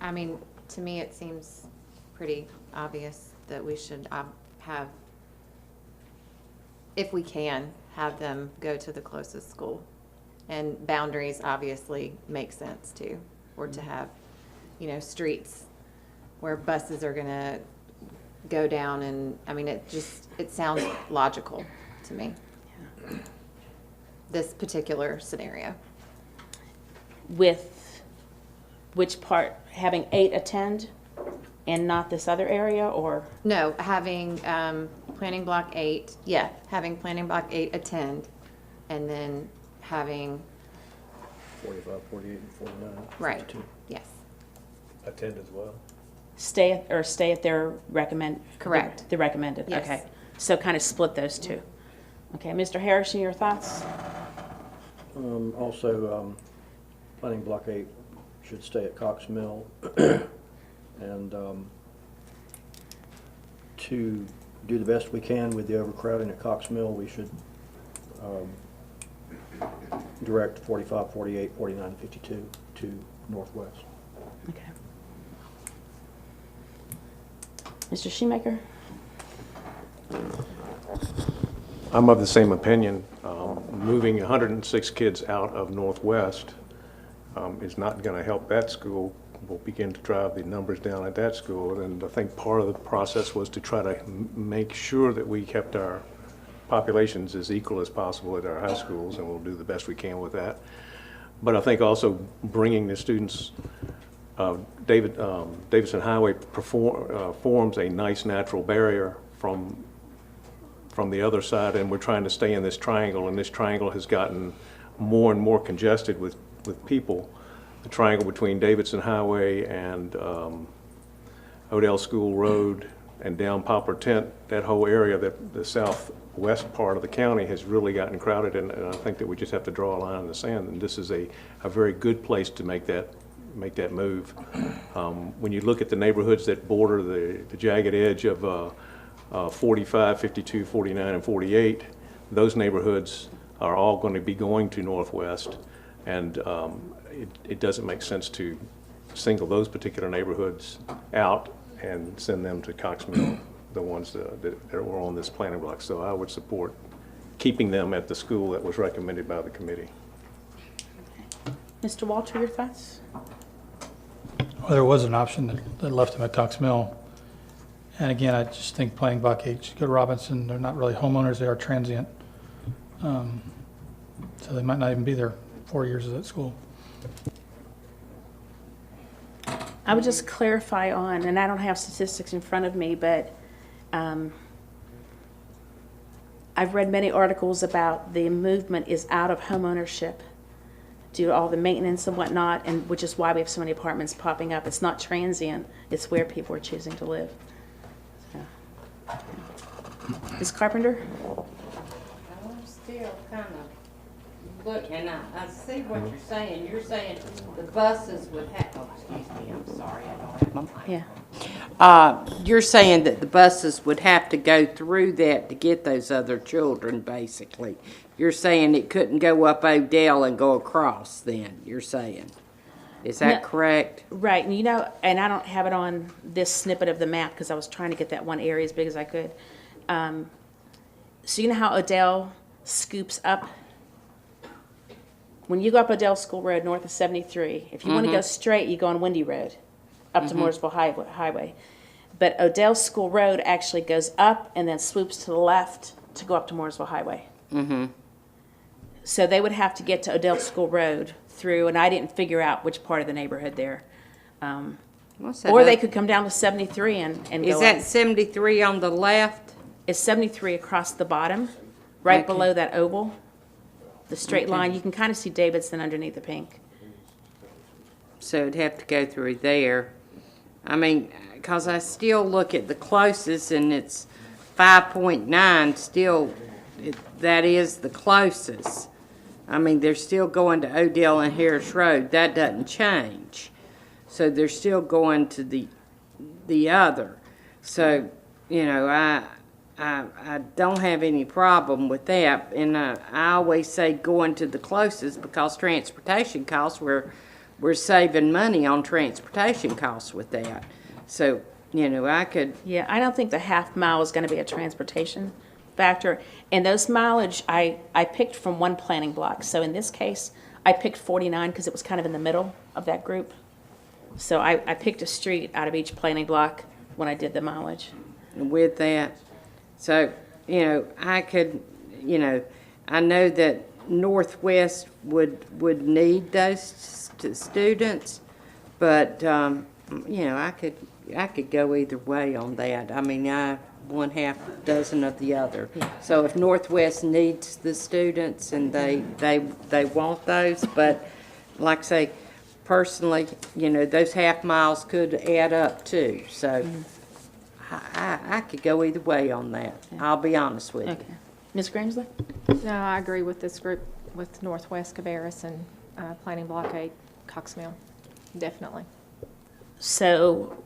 I mean, to me, it seems pretty obvious that we should have, if we can, have them go to the closest school. And boundaries obviously make sense too, or to have, streets where buses are gonna go down, and, I mean, it sounds logical to me. Yeah. This particular scenario. With which part? Having 8 attend and not this other area, or? No, having planning block 8, having planning block 8 attend, and then having 45, 48, and 49. Right. 52. Yes. Attend as well. Stay at their recommend. Correct. The recommended, Yes. okay. So kind of split those two. Okay, Mr. Harrison, your thoughts? Also, planning block 8 should stay at Cox Mill. And to do the best we can with the overcrowding at Cox Mill, we should direct 45, 48, 49, and 52 to Northwest. Okay. Mr. Shoemaker? I'm of the same opinion. Moving 106 kids out of Northwest is not going to help that school. We'll begin to drive the numbers down at that school. And I think part of the process was to try to make sure that we kept our populations as equal as possible at our high schools, and we'll do the best we can with that. But I think also bringing the students, Davidson Highway forms a nice natural barrier from the other side, and we're trying to stay in this triangle, and this triangle has gotten more and more congested with people. The triangle between Davidson Highway and Odell School Road and down Poplar Tent, that whole area, the southwest part of the county has really gotten crowded, and I think that we just have to draw a line in the sand, and this is a very good place to make that move. When you look at the neighborhoods that border the jagged edge of 45, 52, 49, and 48, those neighborhoods are all going to be going to Northwest, and it doesn't make sense to single those particular neighborhoods out and send them to Cox Mill, the ones that were on this planning block. So I would support keeping them at the school that was recommended by the committee. Mr. Walter, your thoughts? Well, there was an option that left them at Cox Mill. And again, I just think planning block 8 should go to Robinson. They're not really homeowners, they are transient. So they might not even be there 4 years at that school. I would just clarify on, and I don't have statistics in front of me, but I've read many articles about the movement is out of home ownership due to all the maintenance and whatnot, and which is why we have so many apartments popping up. It's not transient, it's where people are choosing to live. So. Ms. Carpenter? I'm still kind of looking. I see what you're saying. You're saying the buses would have, oh, excuse me, I'm sorry, I don't have my mic. Yeah. You're saying that the buses would have to go through that to get those other children, basically. You're saying it couldn't go up Odell and go across then, you're saying. Is that correct? Right, and you know, and I don't have it on this snippet of the map because I was trying to get that one area as big as I could. So you know how Odell scoops up? When you go up Odell School Road north of 73, if you want to go straight, you go on Windy Road up to Mooresville Highway. But Odell School Road actually goes up and then swoops to the left to go up to Mooresville Highway. So they would have to get to Odell School Road through, and I didn't figure out which part of the neighborhood there. Or they could come down to 73 and go Is that 73 on the left? It's 73 across the bottom, right below that oval. The straight line, you can kind of see Davidson underneath the pink. So it'd have to go through there. I mean, because I still look at the closest, and it's 5.9 still, that is the closest. I mean, they're still going to Odell and Harris Road. That doesn't change. So they're still going to the other. So, you know, I don't have any problem with that. And I always say going to the closest because transportation costs, we're saving money on transportation costs with that. So, you know, I could... Yeah, I don't think the half mile is going to be a transportation factor. And those mileage, I picked from one planning block. So in this case, I picked 49 because it was kind of in the middle of that group. So I picked a street out of each planning block when I did the mileage. With that, so, you know, I could, you know, I know that Northwest would need those students, but, you know, I could go either way on that. I mean, one half dozen of the other. So if Northwest needs the students and they want those, but like I say, personally, you know, those half miles could add up too. So I could go either way on that. I'll be honest with you. Ms. Grimsley? No, I agree with this group, with Northwest Cabarrus and Planning Block 8, Cox Mill, definitely. So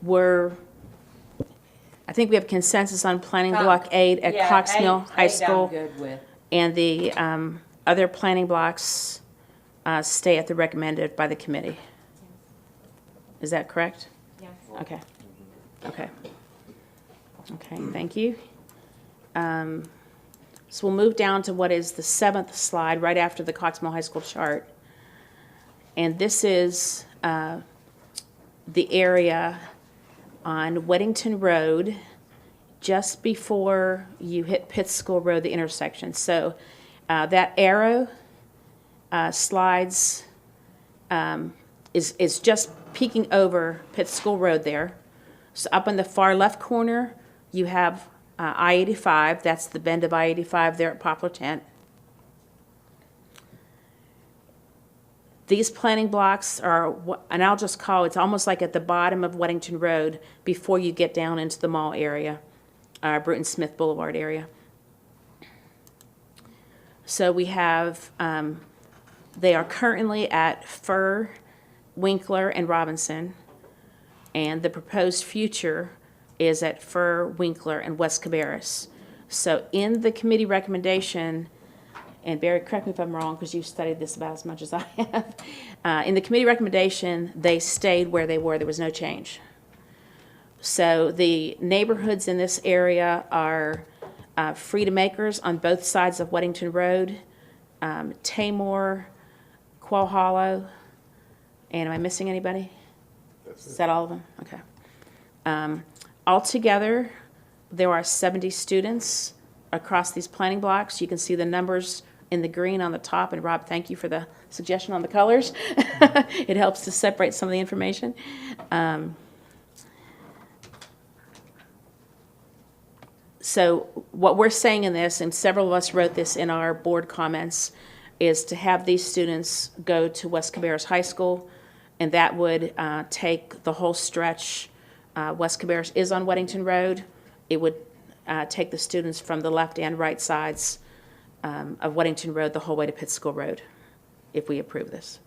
I think we have consensus on Planning Block 8 at Cox Mill High School. I'm good with. And the other planning blocks stay at the recommended by the committee. Is that correct? Yes. Okay. Okay. Okay, thank you. So we'll move down to what is the 7th slide, right after the Cox Mill High School chart. And this is the area on Weddington Road, just before you hit Pitt School Road, the intersection. So that arrow slides is just peeking over Pitt School Road there. So up in the far left corner, you have I-85. That's the bend of I-85 there at Poplar Tent. These planning blocks are, and I'll just call it's almost like at the bottom of Weddington Road before you get down into the mall area, Bruton Smith Boulevard area. So we have, they are currently at Fur, Winkler, and Robinson, and the proposed future is at Fur, Winkler, and West Cabarrus. So in the committee recommendation, and Barry, correct me if I'm wrong, because you've studied this about as much as I have. In the committee recommendation, they stayed where they were. There was no change. So the neighborhoods in this area are Freedom Acres on both sides of Weddington Road, Tamor, Quail Hollow, and am I missing anybody? Is that all of them? Okay. Altogether, there are 70 students across these planning blocks. You can see the numbers in the green on the top, and Rob, thank you for the suggestion on the colors. It helps to separate some of the information. So what we're saying in this, and several of us wrote this in our board comments, is to have these students go to West Cabarrus High School, and that would take the whole stretch. West Cabarrus is on Weddington Road. It would take the students from the left and right sides of Weddington Road the whole way to Pitt School Road, if we approve this.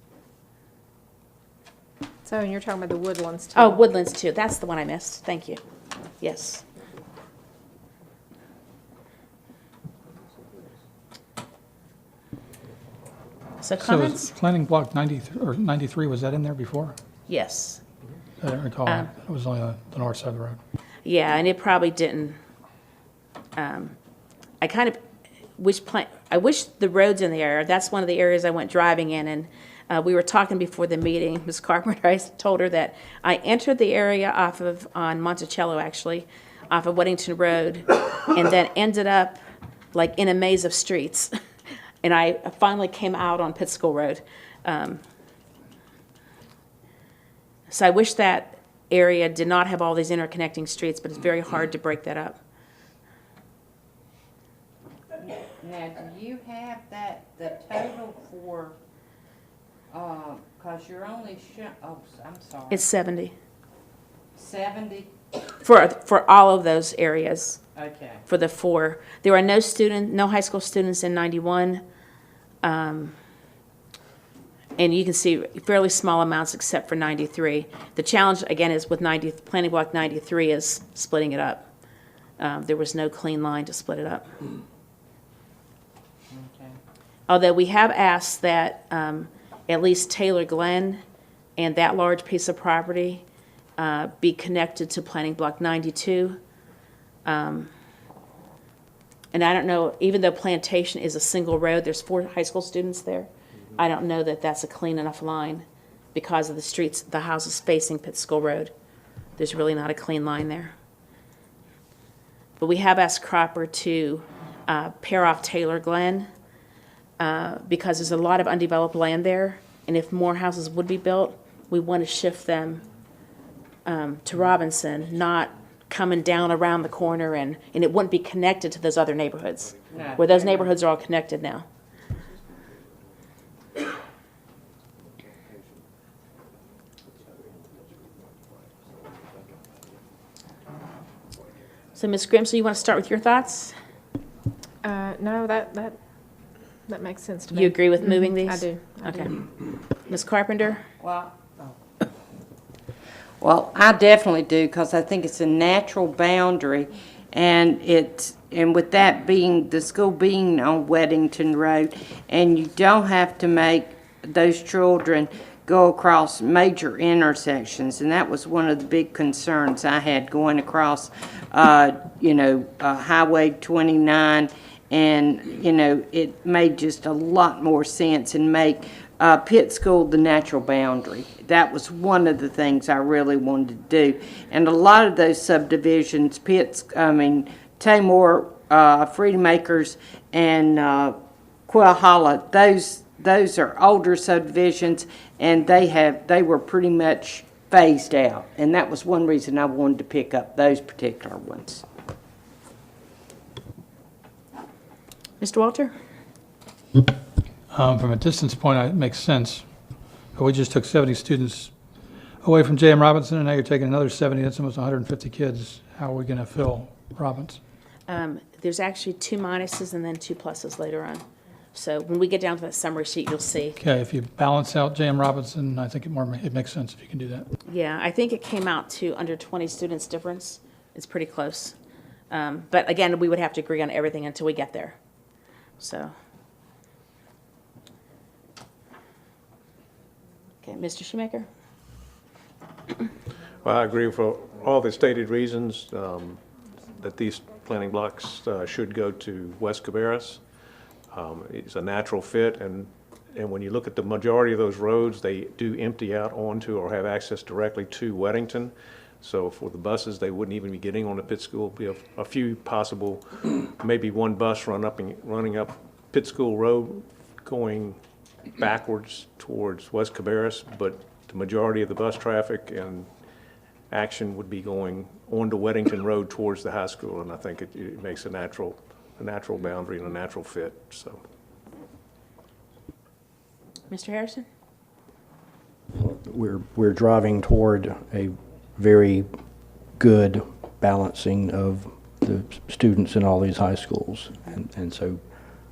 So you're talking about the Woodlands too? Oh, Woodlands too. That's the one I missed. Thank you. Yes. So comments? So planning block 93, was that in there before? Yes. I don't recall. It was only on the north side of the road. Yeah, and it probably didn't. I kind of I wish the roads in the area. That's one of the areas I went driving in, and we were talking before the meeting. Ms. Carpenter, I told her that I entered the area on Monticello, actually, off of Weddington Road, and then ended up like in a maze of streets. And I finally came out on Pitt School Road. So I wish that area did not have all these interconnecting streets, but it's very hard to break that up. Now, do you have the total for, because you're only I'm sorry. It's 70 70? for all of those areas. Okay. For the 4, there are no high school students in 91, and you can see fairly small amounts except for 93. The challenge again is with planning block 93 is splitting it up. There was no clean line to split it up. Okay. Although we have asked that at least Taylor Glen and that large piece of property be connected to planning block 92. And I don't know, even though Plantation is a single road, there's 4 high school students there. I don't know that that's a clean enough line because of the streets, the houses facing Pitt School Road. There's really not a clean line there. But we have asked Cropper to pair off Taylor Glen because there's a lot of undeveloped land there. And if more houses would be built, we want to shift them to Robinson, not coming down around the corner, and it wouldn't be connected to those other neighborhoods, where those neighborhoods are all connected now. So Ms. Grimsley, you want to start with your thoughts? No, that makes sense to me. You agree with moving these? I do. Okay. Ms. Carpenter? Well, I definitely do, because I think it's a natural boundary, and with that being, the school being on Weddington Road, and you don't have to make those children go across major intersections, and that was one of the big concerns I had going across, Highway 29, and, it made just a lot more sense and make Pitt School the natural boundary. That was one of the things I really wanted to do. And a lot of those subdivisions, Tamor, Freedom Acres, and Quail Hollow, those are older subdivisions, and they were pretty much phased out. And that was one reason I wanted to pick up those particular ones. Mr. Walter? From a distance point, it makes sense. But we just took 70 students away from J.M. Robinson, and now you're taking another 70. That's almost 150 kids. How are we going to fill Robbins? There's actually 2 minuses and then 2 pluses later on. So when we get down to that summary sheet, you'll see. Okay, if you balance out J.M. Robinson, I think it makes sense if you can do that. Yeah, I think it came out to under 20 students difference. It's pretty close. But again, we would have to agree on everything until we get there. So. Okay, Mr. Shoemaker? Well, I agree for all the stated reasons that these planning blocks should go to West Cabarrus. It's a natural fit, and when you look at the majority of those roads, they do empty out onto or have access directly to Weddington. So for the buses, they wouldn't even be getting on the Pitt School. Be a few possible, maybe one bus running up Pitt School Road, going backwards towards West Cabarrus, but the majority of the bus traffic and action would be going onto Weddington Road towards the high school, and I think it makes a natural boundary and a natural fit. So, Mr. Harrison? We're driving toward a very good balancing of the students in all these high schools, and so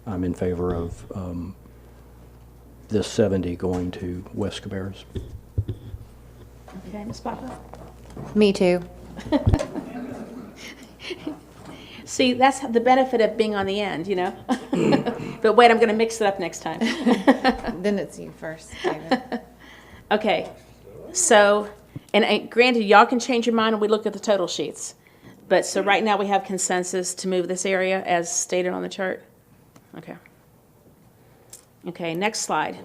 I'm in favor of this 70 going to West Cabarrus. Okay, Ms. Papa? Me too. See, that's the benefit of being on the end, But wait, I'm going to mix it up next time. Then it's you first, David. Okay, so, and granted, y'all can change your mind when we look at the total sheets. But so right now we have consensus to move this area as stated on the chart. Okay. Okay, next slide.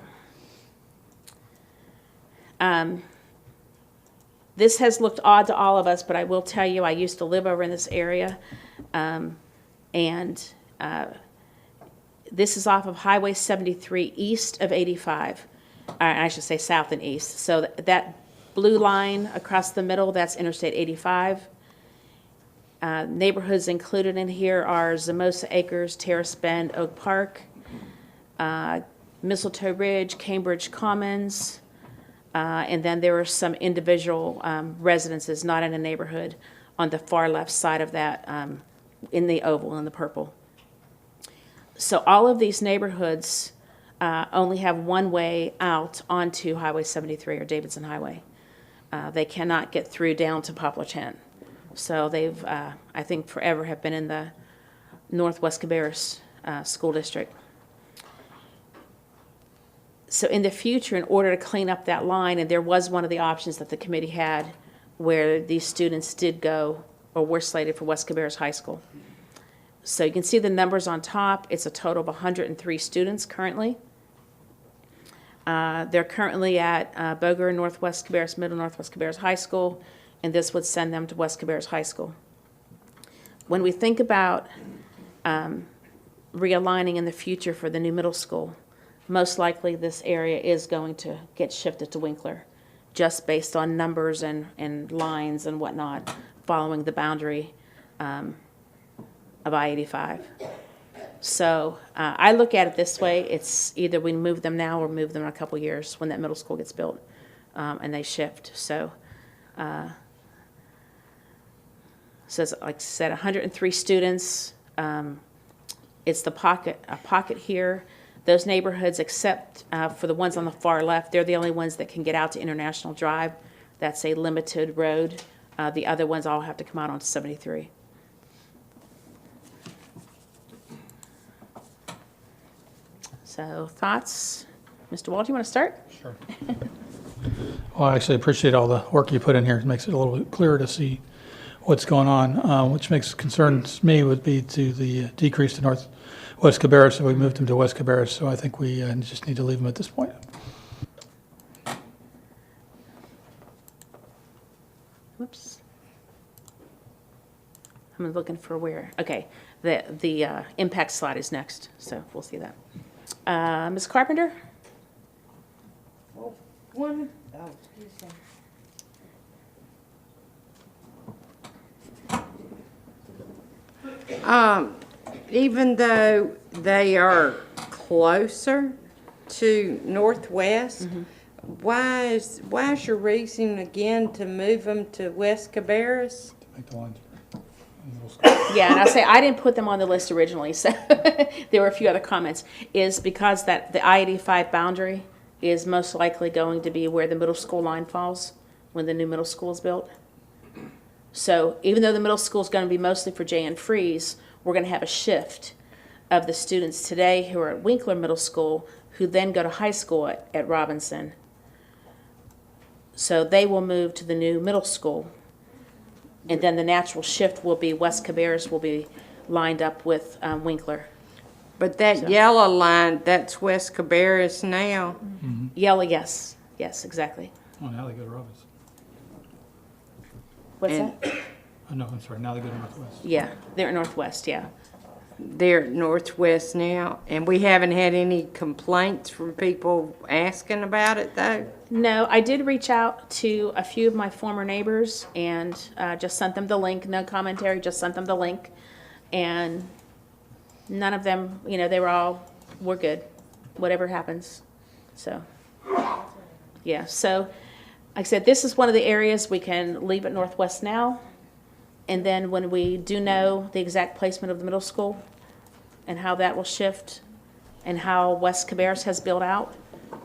This has looked odd to all of us, but I will tell you, I used to live over in this area. This is off of Highway 73 east of 85. I should say south and east. So that blue line across the middle, that's Interstate 85. Neighborhoods included in here are Zamosa Acres, Terrace Bend, Oak Park, Mistletoe Ridge, Cambridge Commons, and then there are some individual residences, not in a neighborhood, on the far left side of that, in the oval, in the purple. So all of these neighborhoods only have one way out onto Highway 73 or Davidson Highway. They cannot get through down to Poplar Tent. So they've, I think, forever have been in the Northwest Cabarrus School District. So in the future, in order to clean up that line, and there was one of the options that the committee had where these students did go or were slated for West Cabarrus High School. So you can see the numbers on top. It's a total of 103 students currently. They're currently at Boger, Northwest Cabarrus Middle, Northwest Cabarrus High School, and this would send them to West Cabarrus High School. When we think about realigning in the future for the new middle school, most likely this area is going to get shifted to Winkler, just based on numbers and lines and whatnot, following the boundary of I-85. So I look at it this way. It's either we move them now or move them in a couple years when that middle school gets built and they shift. So says, like I said, 103 students. It's a pocket here. Those neighborhoods, except for the ones on the far left, they're the only ones that can get out to International Drive. That's a limited road. The other ones all have to come out onto 73. So thoughts? Mr. Wall, do you want to start? Sure. Well, I actually appreciate all the work you put in here. It makes it a little bit clearer to see what's going on. Which concerns me would be to the decrease to Northwest Cabarrus, so we moved them to West Cabarrus. So I think we just need to leave them at this point. Whoops. I'm looking for where. Okay, the impact slide is next, so we'll see that. Ms. Carpenter? Even though they are closer to Northwest, why is your reason again to move them to West Cabarrus? Make the lines. Yeah, and I say I didn't put them on the list originally, so there were a few other comments. Is because that the I-85 boundary is most likely going to be where the middle school line falls when the new middle school is built. So even though the middle school is going to be mostly for Jay and Freeze, we're going to have a shift of the students today who are at Winkler Middle School who then go to high school at Robinson. So they will move to the new middle school. And then the natural shift will be West Cabarrus will be lined up with Winkler. But that yellow line, that's West Cabarrus now. Yellow, yes. Yes, exactly. Oh, now they go to Robinson. What's that? Oh, no, I'm sorry. Now they go to Northwest. Yeah, they're at Northwest, yeah. They're at Northwest now, and we haven't had any complaints from people asking about it, though? No, I did reach out to a few of my former neighbors and just sent them the link. No commentary, just sent them the link. And none of them, they were all, we're good, whatever happens. So, yeah. So, like I said, this is one of the areas we can leave at Northwest now. And then when we do know the exact placement of the middle school and how that will shift and how West Cabarrus has built out,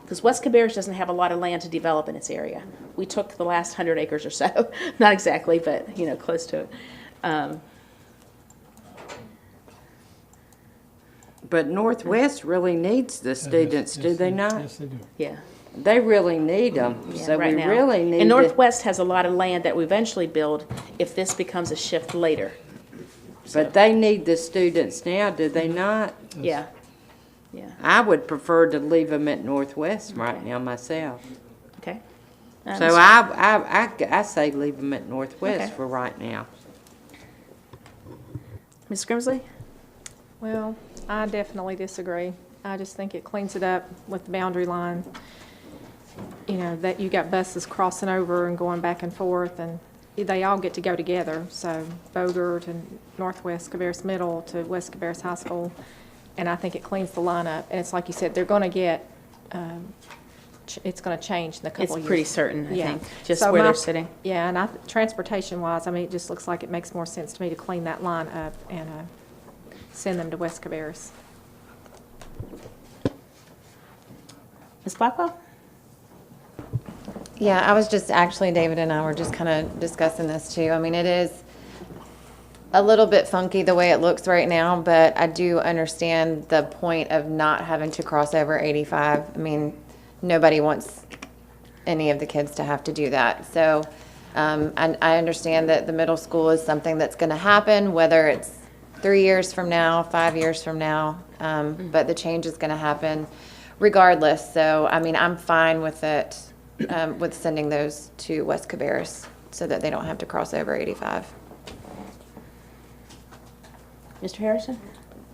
because West Cabarrus doesn't have a lot of land to develop in its area. We took the last 100 acres or so, not exactly, but close to it. But Northwest really needs the students, do they not? Yes, they do. Yeah. They really need them, Yeah, so right we now. really need And to- Northwest has a lot of land that we eventually build if this becomes a shift later. But they need the students now, do they not? Yeah. Yeah. I would prefer to leave them at Northwest right now myself. Okay. So I say leave them at Northwest Okay. for right now. Ms. Grimsley? Well, I definitely disagree. I just think it cleans it up with the boundary line. That you got buses crossing over and going back and forth, and they all get to go together. So Bogert and Northwest Cabarrus Middle to West Cabarrus High School. And I think it cleans the line up. And it's like you said, they're going to get, it's going to change in a couple of years. It's pretty certain, I think, just So where they're sitting. Yeah, and transportation-wise, it just looks like it makes more sense to me to clean that line up and send them to West Cabarrus. Ms. Blackwell? Yeah, I was just, actually, David and I were just kind of discussing this too. It is a little bit funky the way it looks right now, but I do understand the point of not having to cross over 85. Nobody wants any of the kids to have to do that. So I understand that the middle school is something that's going to happen, whether it's 3 years from now, 5 years from now, but the change is going to happen regardless. So, I'm fine with it, with sending those to West Cabarrus so that they don't have to cross over 85. Mr. Harrison?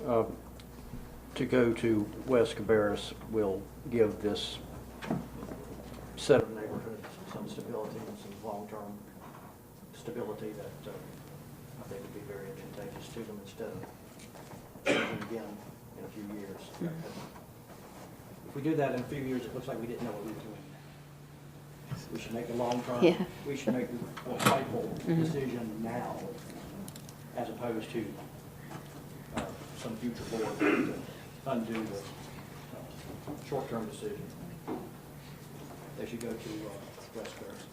To go to West Cabarrus will give this set of neighborhoods some stability and some long-term stability that I think would be very advantageous to them instead of changing again in a few years. If we do that in a few years, it looks like we didn't know what we were doing. We should make a long-term, Yeah. we should make a rightful decision now as opposed to some future board to undo the short-term decision. They should go to West Coast.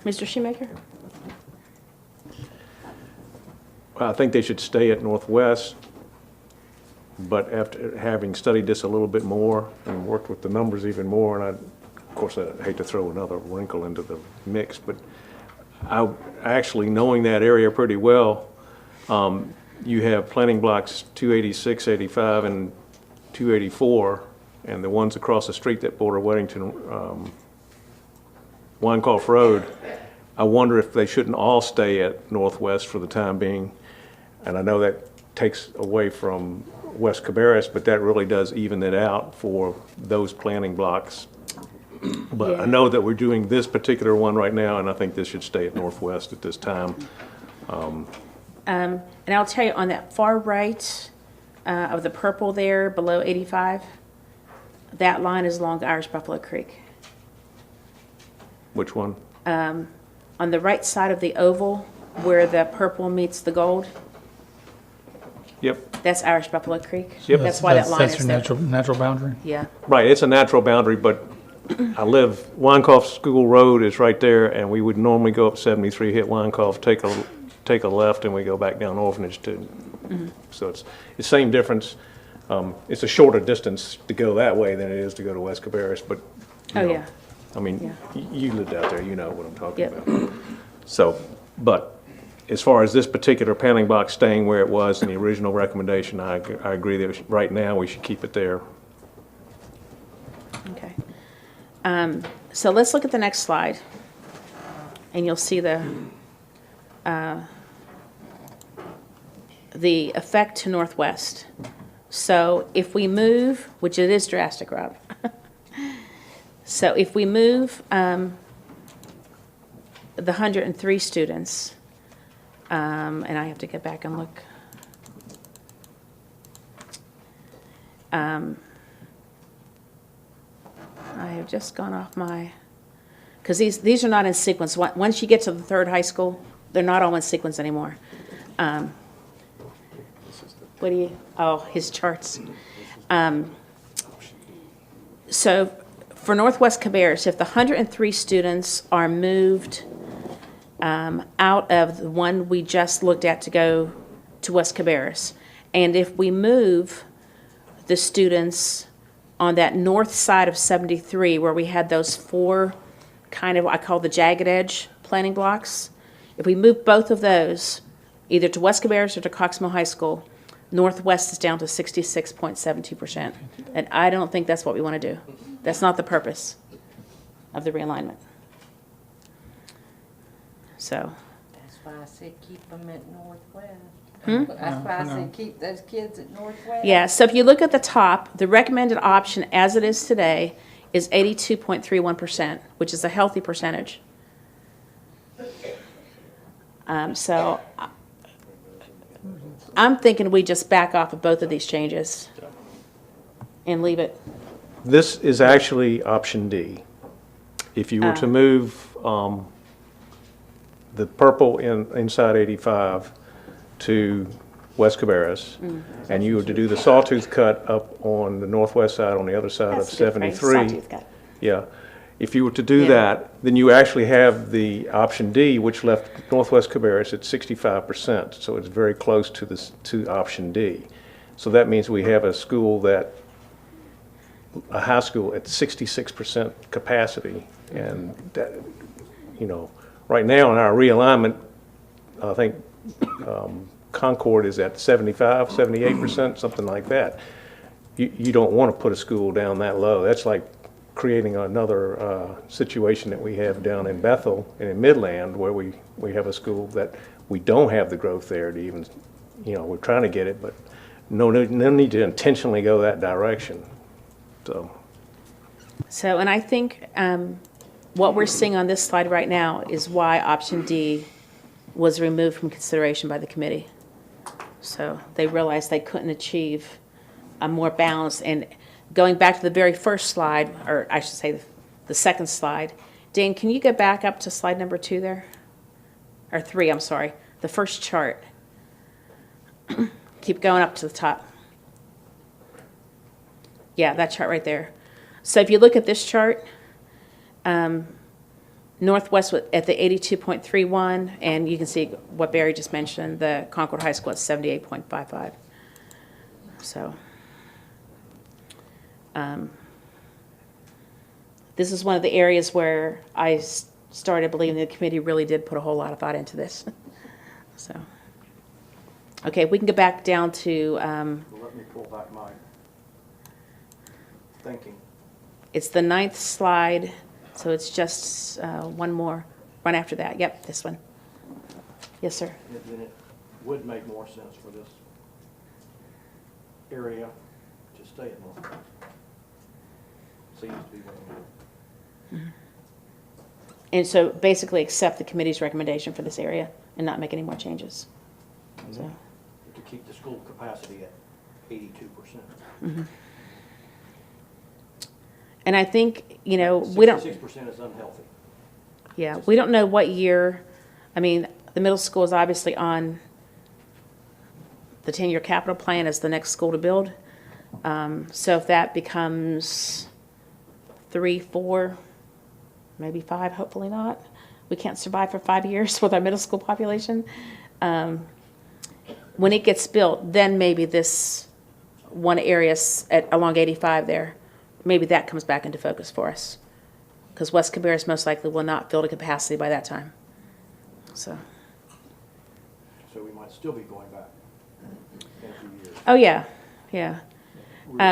Mr. Shoemaker? I think they should stay at Northwest, but after having studied this a little bit more and worked with the numbers even more, and of course, I hate to throw another wrinkle into the mix, but actually knowing that area pretty well, you have planning blocks 286, 85, and 284, and the ones across the street that border Weddington, Winecoff Road. I wonder if they shouldn't all stay at Northwest for the time being. And I know that takes away from West Cabarrus, but that really does even it out for those planning blocks. But Yeah. I know that we're doing this particular one right now, and I think this should stay at Northwest at this time. And I'll tell you, on that far right of the purple there, below 85, that line is along Irish Buffalo Creek. Which one? On the right side of the oval, where the purple meets the gold, Yep. that's Irish Buffalo Creek. Yep. That's why that line That's is your there. natural boundary? Yeah. Right, it's a natural boundary, but I live, Winecoff School Road is right there, and we would normally go up 73, hit Winecoff, take a left, and we go back down Orphanage too. So it's the same difference. It's a shorter distance to go that way than it is to go to West Cabarrus, but, you Oh, know, yeah. I mean, Yeah. you lived out there, you know what I'm talking Yep. about. So, but as far as this particular planning block staying where it was in the original recommendation, I agree that right now we should keep it there. Okay. So let's look at the next slide, and you'll see the effect to Northwest. So if we move, which it is drastic, Rob. So if we move the 103 students, and I have to get back and look. I have just gone off my, because these are not in sequence. Once you get to the third high school, they're not all in sequence anymore. What do you, oh, his charts. So for Northwest Cabarrus, if the 103 students are moved out of the one we just looked at to go to West Cabarrus, and if we move the students on that north side of 73 where we had those four kind of, I call the jagged edge planning blocks, if we move both of those either to West Cabarrus or to Coxmill High School, Northwest is down to 66.72%. And I don't think that's what we want to do. That's not the purpose of the realignment. So. That's why I said keep them at Northwest. Hmm? That's why I said keep those kids at Northwest. Yeah, so if you look at the top, the recommended option as it is today is 82.31%, which is a healthy percentage. So I'm thinking we just back off of both of these changes and leave it. This is actually option D. If you were to move the purple inside 85 to West Cabarrus, and you were to do the sawtooth cut up on the northwest side on the other side That's of a good phrase, 73. sawtooth cut. Yeah. If you were to do that, then you actually have the option D, which left Northwest Cabarrus at 65%. So it's very close to to option D. So that means we have a high school at 66% capacity. And that, you know, right now in our realignment, I think Concord is at 75, 78%, something like that. You don't want to put a school down that low. That's like creating another situation that we have down in Bethel and in Midland, where we have a school that we don't have the growth there to even, you know, we're trying to get it, but no need to intentionally go that direction. So, and I think what we're seeing on this slide right now is why option D was removed from consideration by the committee. So they realized they couldn't achieve a more balanced, and going back to the very first slide, or I should say the second slide, Dane, can you go back up to slide number 2 there? Or 3, I'm sorry. The first chart. Keep going up to the top. Yeah, that chart right there. So if you look at this chart, Northwest at the 82.31, and you can see what Barry just mentioned, the Concord High School at 78.55. So this is one of the areas where I started believing the committee really did put a whole lot of thought into this. So, okay, we can go back down to. Let me pull back my thinking. It's the 9th slide, so it's just one more, right after that. Yep, this one. Yes, sir. Then it would make more sense for this area to stay at Northwest. Seems to be what I'm doing. And so basically accept the committee's recommendation for this area and not make any more changes. So. To keep the school capacity at 82%. And I think, you know, we don't. 66% is unhealthy. Yeah, we don't know what year. I mean, the middle school is obviously on the 10-year capital plan as the next school to build. So if that becomes 3, 4, maybe 5, hopefully not. We can't survive for 5 years with our middle school population. When it gets built, then maybe this one area along 85 there, maybe that comes back into focus for us. Because West Cabarrus most likely will not fill to capacity by that time. So we might still be going back in a few years. Oh, yeah, yeah.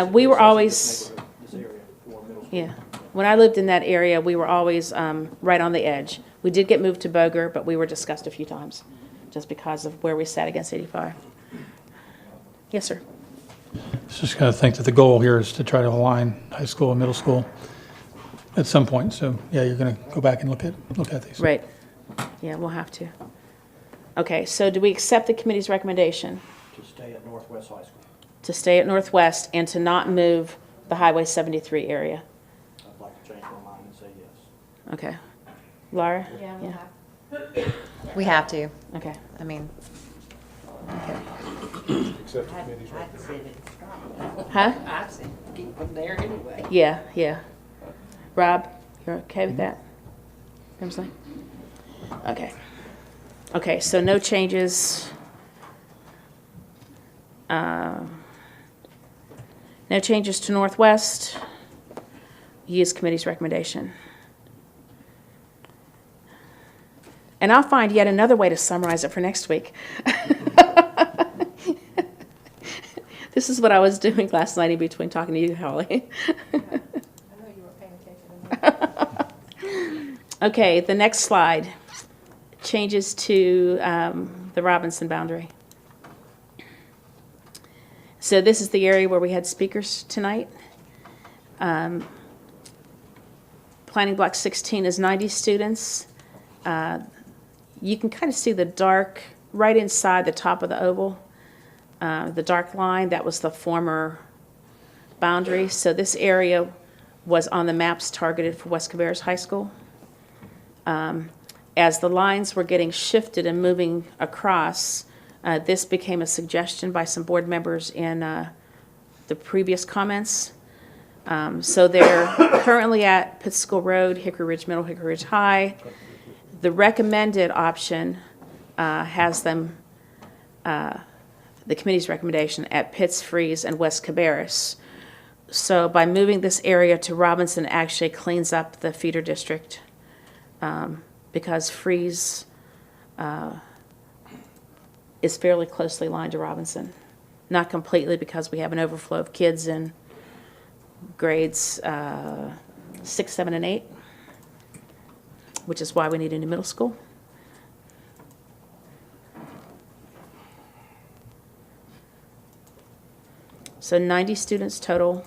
We were always, this area for middle school. yeah. When I lived in that area, we were always right on the edge. We did get moved to Boger, but we were discussed a few times just because of where we sat against 85. Yes, sir. Just kind of think that the goal here is to try to align high school and middle school at some point. So, yeah, you're going to go back and look at these. Right. Yeah, we'll have to. Okay, so do we accept the committee's recommendation? To stay at Northwest High School. To stay at Northwest and to not move the Highway 73 area? I'd like to change my mind and say yes. Okay. Laura? Yeah. We have to. Okay. I mean. Okay. Accept the committee's recommendation. Huh? I said keep them there anyway. Yeah, yeah. Rob, you're okay with that? Grimsley? Okay. Okay, so no changes. No changes to Northwest. Use committee's recommendation. And I'll find yet another way to summarize it for next week. This is what I was doing last night in between talking to you, Holly. I know you were paying attention. Okay, the next slide. Changes to the Robinson boundary. So this is the area where we had speakers tonight. Planning block 16 is 90 students. You can kind of see the dark right inside the top of the oval. The dark line, that was the former boundary. So this area was on the maps targeted for West Cabarrus High School. As the lines were getting shifted and moving across, this became a suggestion by some board members in the previous comments. So they're currently at Pitt School Road, Hickory Ridge Middle, Hickory Ridge High. The recommended option has them, the committee's recommendation, at Pitts, Freeze, and West Cabarrus. So by moving this area to Robinson, it actually cleans up the feeder district because Freeze is fairly closely aligned to Robinson. Not completely, because we have an overflow of kids in grades 6, 7, and 8, which is why we need a new middle school. So 90 students total.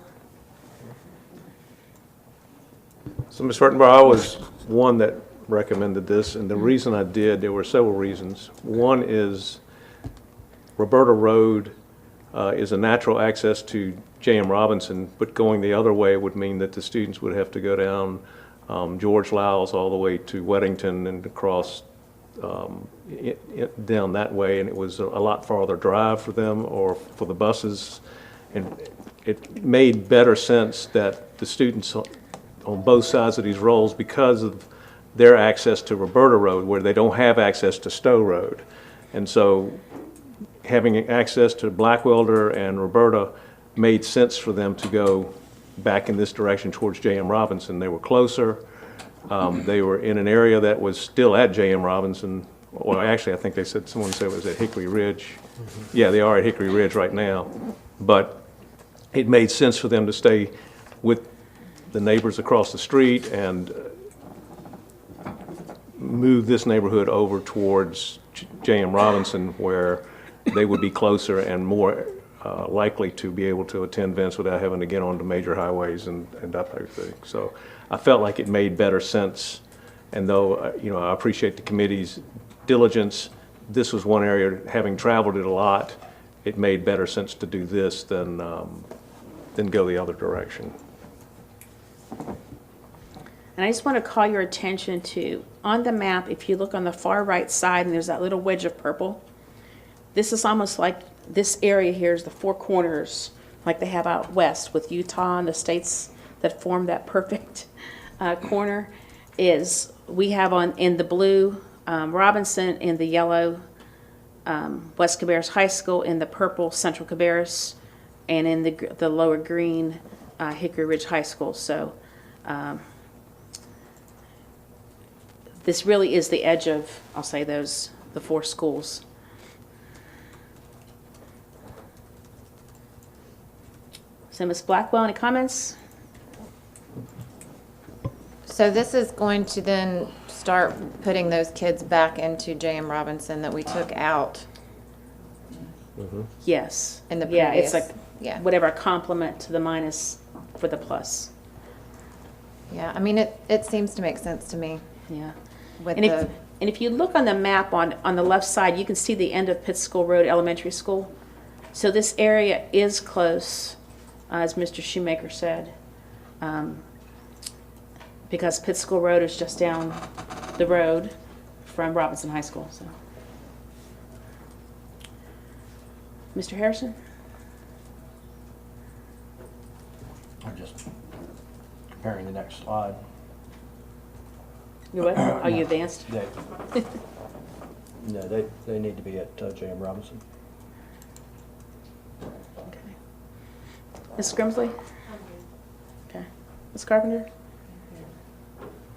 So, Ms. Spartanburg, I was one that recommended this, and the reason I did, there were several reasons. One is Roberta Road is a natural access to J.M. Robinson, but going the other way would mean that the students would have to go down George Lyles all the way to Weddington and across down that way, and it was a lot farther drive for them or for the buses. And it made better sense that the students on both sides of these roads, because of their access to Roberta Road, where they don't have access to Stowe Road. And so having access to Blackwelder and Roberta made sense for them to go back in this direction towards J.M. Robinson. They were closer. They were in an area that was still at J.M. Robinson. Well, actually, I think someone said it was at Hickory Ridge. Mm-hmm. Yeah, they are at Hickory Ridge right now. But it made sense for them to stay with the neighbors across the street and move this neighborhood over towards J.M. Robinson, where they would be closer and more likely to be able to attend events without having to get onto major highways and that type of thing. So I felt like it made better sense. And though, I appreciate the committee's diligence, this was one area, having traveled it a lot, it made better sense to do this than go the other direction. And I just want to call your attention to, on the map, if you look on the far right side and there's that little wedge of purple, this is almost like this area here is the four corners like they have out west with Utah and the states that form that perfect corner. Is we have in the blue Robinson, in the yellow West Cabarrus High School, in the purple Central Cabarrus, and in the lower green Hickory Ridge High School. So this really is the edge of, I'll say, the four schools. So Ms. Blackwell, any comments? So this is going to then start putting those kids back into J.M. Robinson that we took out. Mm-hmm. Yes. In the yeah, previous, it's like whatever a complement to the minus for the plus. Yeah, I mean, it seems to make sense to me. Yeah. And if you look on the map on the left side, you can see the end of Pittschool Road Elementary School. So this area is close, as Mr. Shoemaker said, because Pittschool Road is just down the road from Robinson High School. So, Mr. Harrison? I'm just comparing the next slide. You what? Oh, you advanced? No, they need to be at J.M. Robinson. Okay. Ms. Grimsley? Okay. Ms. Carpenter?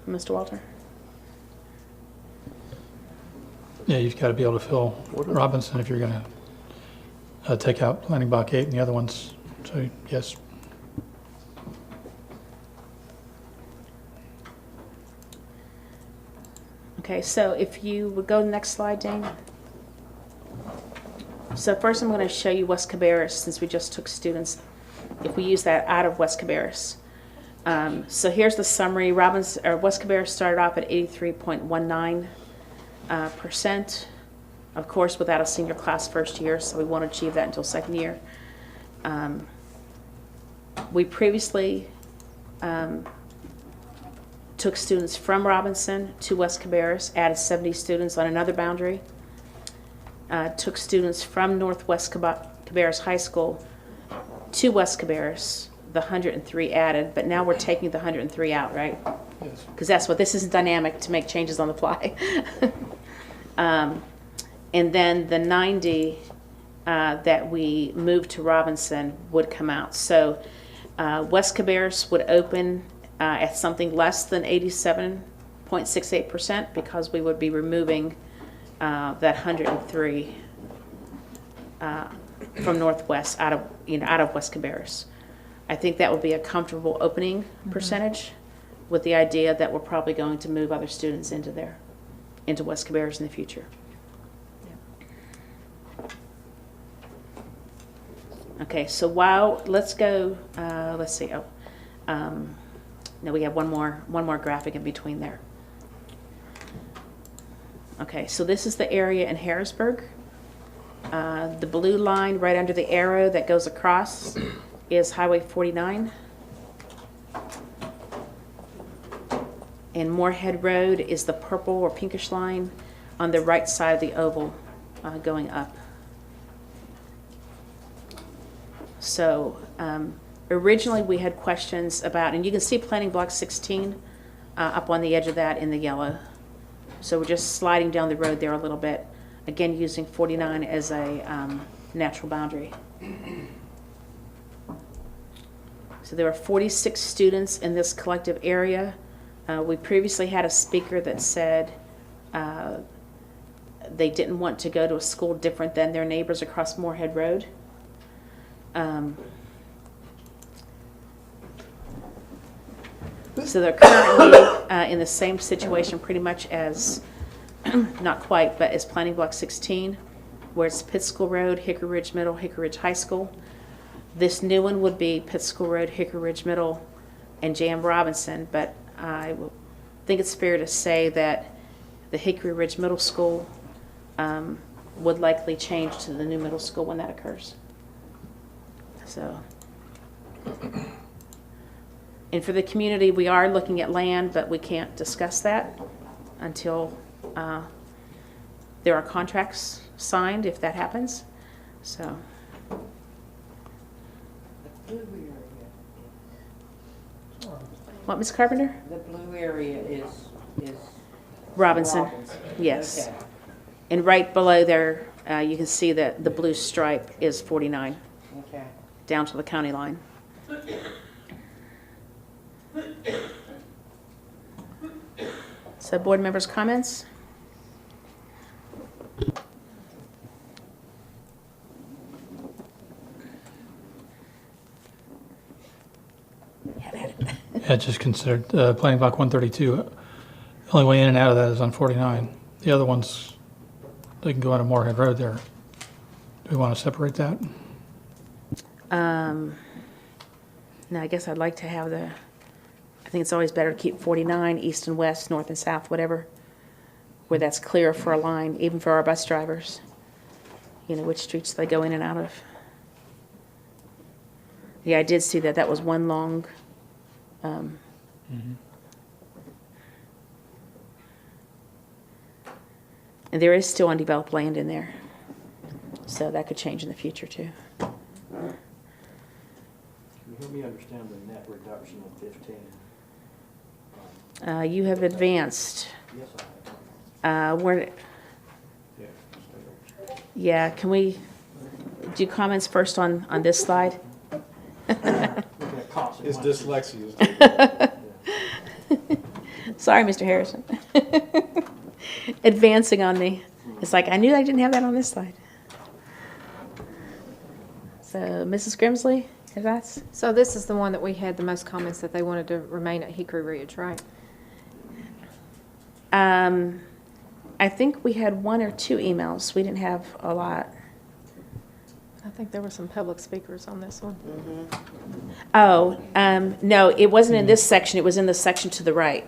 Mr. Walter? Yeah, you've got to be able to fill Robinson if you're going to take out Planning Block 8 and the other ones. So, yes. Okay, so if you would go to the next slide, Dane. So first I'm going to show you West Cabarrus, since we just took students, if we use that out of West Cabarrus. So here's the summary. West Cabarrus started off at 83.19%, of course, without a senior class first year, so we won't achieve that until second year. We previously took students from Robinson to West Cabarrus, added 70 students on another boundary, took students from Northwest Cabarrus High School to West Cabarrus, the 103 added, but now we're taking the 103 out, right? Yes. Because that's what, this isn't dynamic to make changes on the fly. And then the 90 that we moved to Robinson would come out. So West Cabarrus would open at something less than 87.68% because we would be removing that 103 from Northwest out of West Cabarrus. I think that would be a comfortable opening percentage, with the idea that we're probably going to move other students into West Cabarrus in the future. Okay, so let's go. Let's see. No, we have one more graphic in between there. Okay, so this is the area in Harrisburg. The blue line right under the arrow that goes across is Highway 49. And Moorhead Road is the purple or pinkish line on the right side of the oval going up. So originally we had questions about, and you can see planning block 16 up on the edge of that in the yellow. So we're just sliding down the road there a little bit, again using 49 as a natural boundary. So there are 46 students in this collective area. We previously had a speaker that said they didn't want to go to a school different than their neighbors across Moorhead Road. So they're currently in the same situation pretty much as, not quite, but as Planning Block 16, where it's Pitt School Road, Hickory Ridge Middle, Hickory Ridge High School. This new one would be Pitt School Road, Hickory Ridge Middle, and J.M. Robinson, but I think it's fair to say that the Hickory Ridge Middle School would likely change to the new middle school when that occurs. So, and for the community, we are looking at land, but we can't discuss that until there are contracts signed, if that happens. So. What, Ms. Carpenter? The blue area is Robinson. Yes. Okay. And right below there, you can see that the blue stripe is 49. Okay. Down to the county line. So board members' comments? Yeah, just considered planning block 132. The only way in and out of that is on 49. The other ones, they can go onto Moorhead Road there. Do we want to separate that? No, I guess I'd like to have I think it's always better to keep 49 east and west, north and south, whatever, where that's clear for a line, even for our bus drivers. You know, which streets they go in and out of. Yeah, I did see that. That was one long. And there is still undeveloped land in there. So that could change in the future too. Can you help me understand the net reduction of 15? You have advanced. Yes, I have. Yeah, can we do comments first on this slide? His dyslexia is. Sorry, Mr. Harrison. Advancing on me. It's like, I knew I didn't have that on this slide. So, Mrs. Grimsley, your thoughts? So this is the one that we had the most comments that they wanted to remain at Hickory Ridge, right? I think we had one or two emails. We didn't have a lot. I think there were some public speakers on this one. Oh, no, it wasn't in this section. It was in the section to the right.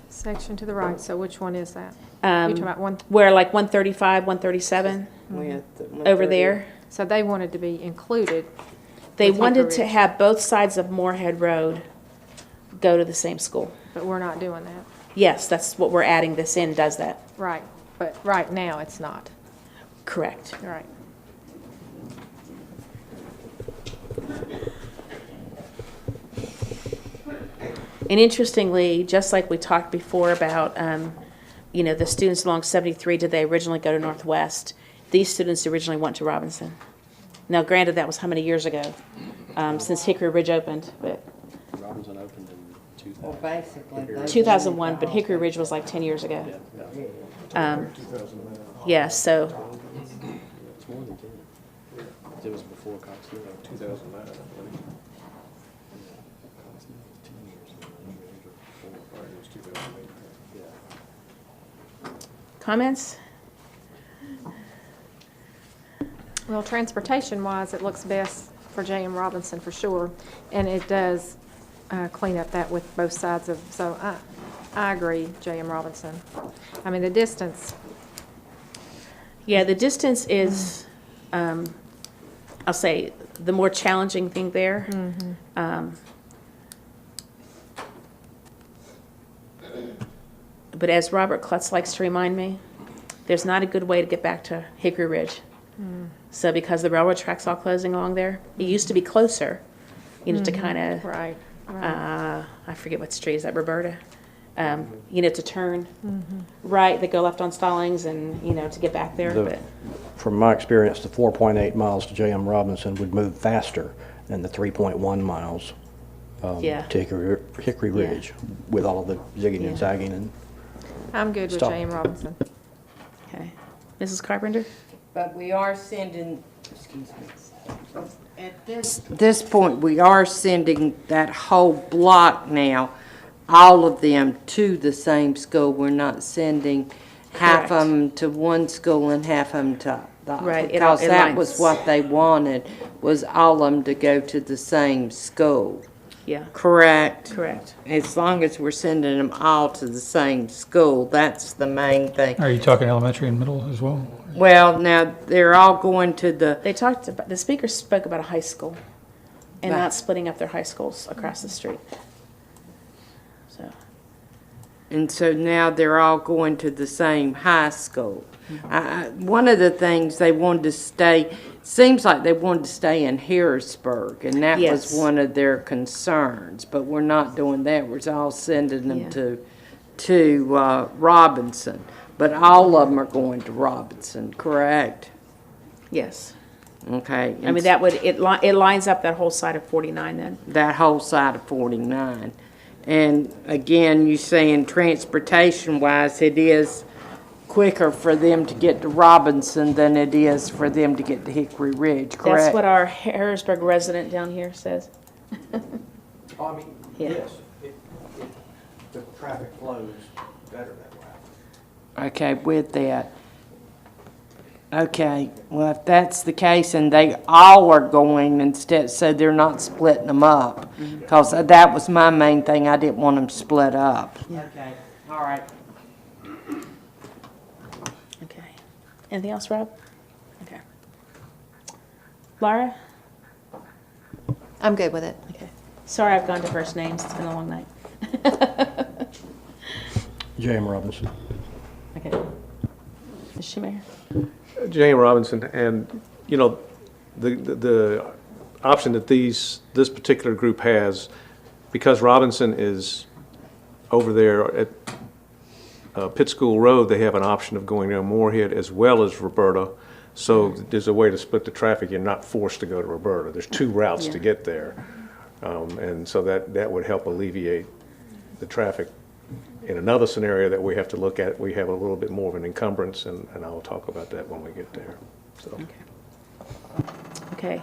Section to the right, so which one is that? You're talking about one? Where like 135, 137, over there. So they wanted to be included. They with wanted Hickory to Ridge, have both sides of Moorhead Road go to the same school. but we're not doing that. Yes, that's what we're adding this in, does that. Right, but right now it's not. Correct. Right. And interestingly, just like we talked before about, you know, the students along 73, did they originally go to Northwest? These students originally went to Robinson. Now, granted, that was how many years ago, since Hickory Ridge opened, but Robinson opened in 2000. Well, basically. 2001, but Hickory Ridge was like 10 years ago. Yeah, so, It's more than 10. It was before Cox Hill. 2009, I believe. Cox Hill was 10 years. Before, right, it was 2008. Yeah. comments? Well, transportation-wise, it looks best for J.M. Robinson for sure, and it does clean up that with both sides of, so I agree, J.M. Robinson. I mean, the distance. Yeah, the distance is, I'll say, the more challenging thing there. But as Robert Klutz likes to remind me, there's not a good way to get back to Hickory Ridge. So because the railroad track's all closing along there, it used to be closer, you know, to kind of, Right. I forget what street, is that Roberta? You know, to turn right, they go left on Stallings and, you know, to get back there, but. From my experience, the 4.8 miles to J.M. Robinson would move faster than the 3.1 miles Yeah. to Hickory Ridge with all of the zigging and zagging and I'm good with Stop. Jane Robinson. Okay. Mrs. Carpenter? But we are sending, excuse me, at this point, we are sending that whole block now, all of them to the same school. We're not sending half of them to one school and half of them to the other. Right, Because that lines. was what they wanted, was all of them to go to the same school. Yeah. Correct? Correct. As long as we're sending them all to the same school, that's the main thing. Are you talking elementary and middle as well? Well, now, they're all going to the, They talked about, the speaker spoke about a high school and Right. not splitting up their high schools across the street. So, and so now they're all going to the same high school. One of the things they wanted to stay, seems like they wanted to stay in Harrisburg, and that Yes. was one of their concerns, but we're not doing that. We're all sending them Yeah. to Robinson. But all of them are going to Robinson, correct? yes. Okay. I mean, that would, it lines up that whole side of 49 then. That whole side of 49. And again, you saying transportation-wise, it is quicker for them to get to Robinson than it is for them to get to Hickory Ridge, correct? That's what our Harrisburg resident down here says. I mean, Yeah. yes, the traffic flows better that way. Okay, with that. Okay, well, if that's the case and they all are going instead, so they're not splitting them up. Because that was my main thing, I didn't want them split up. Okay, all right. Okay. Anything else, Rob? Okay. Laura? I'm good with it. Okay. Sorry I've gone to first names. It's been a long night. J.M. Robinson. Okay. Ms. Schumacher? Jane Robinson, and, you know, the option that this particular group has, because Robinson is over there at Pitt School Road, they have an option of going down Moorhead as well as Roberta. So there's a way to split the traffic. You're not forced to go to Roberta. There's two routes to get there. And so that would help alleviate the traffic. In another scenario that we have to look at, we have a little bit more of an encumbrance, and I'll talk about that when we get there. So. Okay.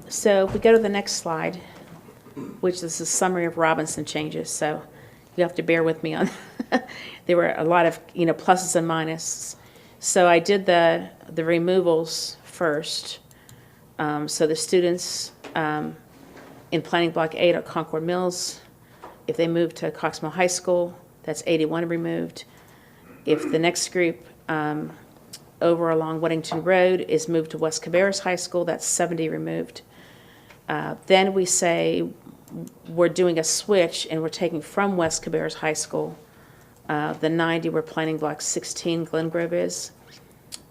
So if we go to the next slide, which is a summary of Robinson changes, so you have to bear with me on, there were a lot of, you know, pluses and minuses. So I did the removals first. So the students in Planning Block 8 at Concord Mills, if they move to Cox Mill High School, that's 81 removed. If the next group over along Weddington Road is moved to West Cabarrus High School, that's 70 removed. Then we say we're doing a switch and we're taking from West Cabarrus High School the 90 where Planning Block 16 Glen Grove is,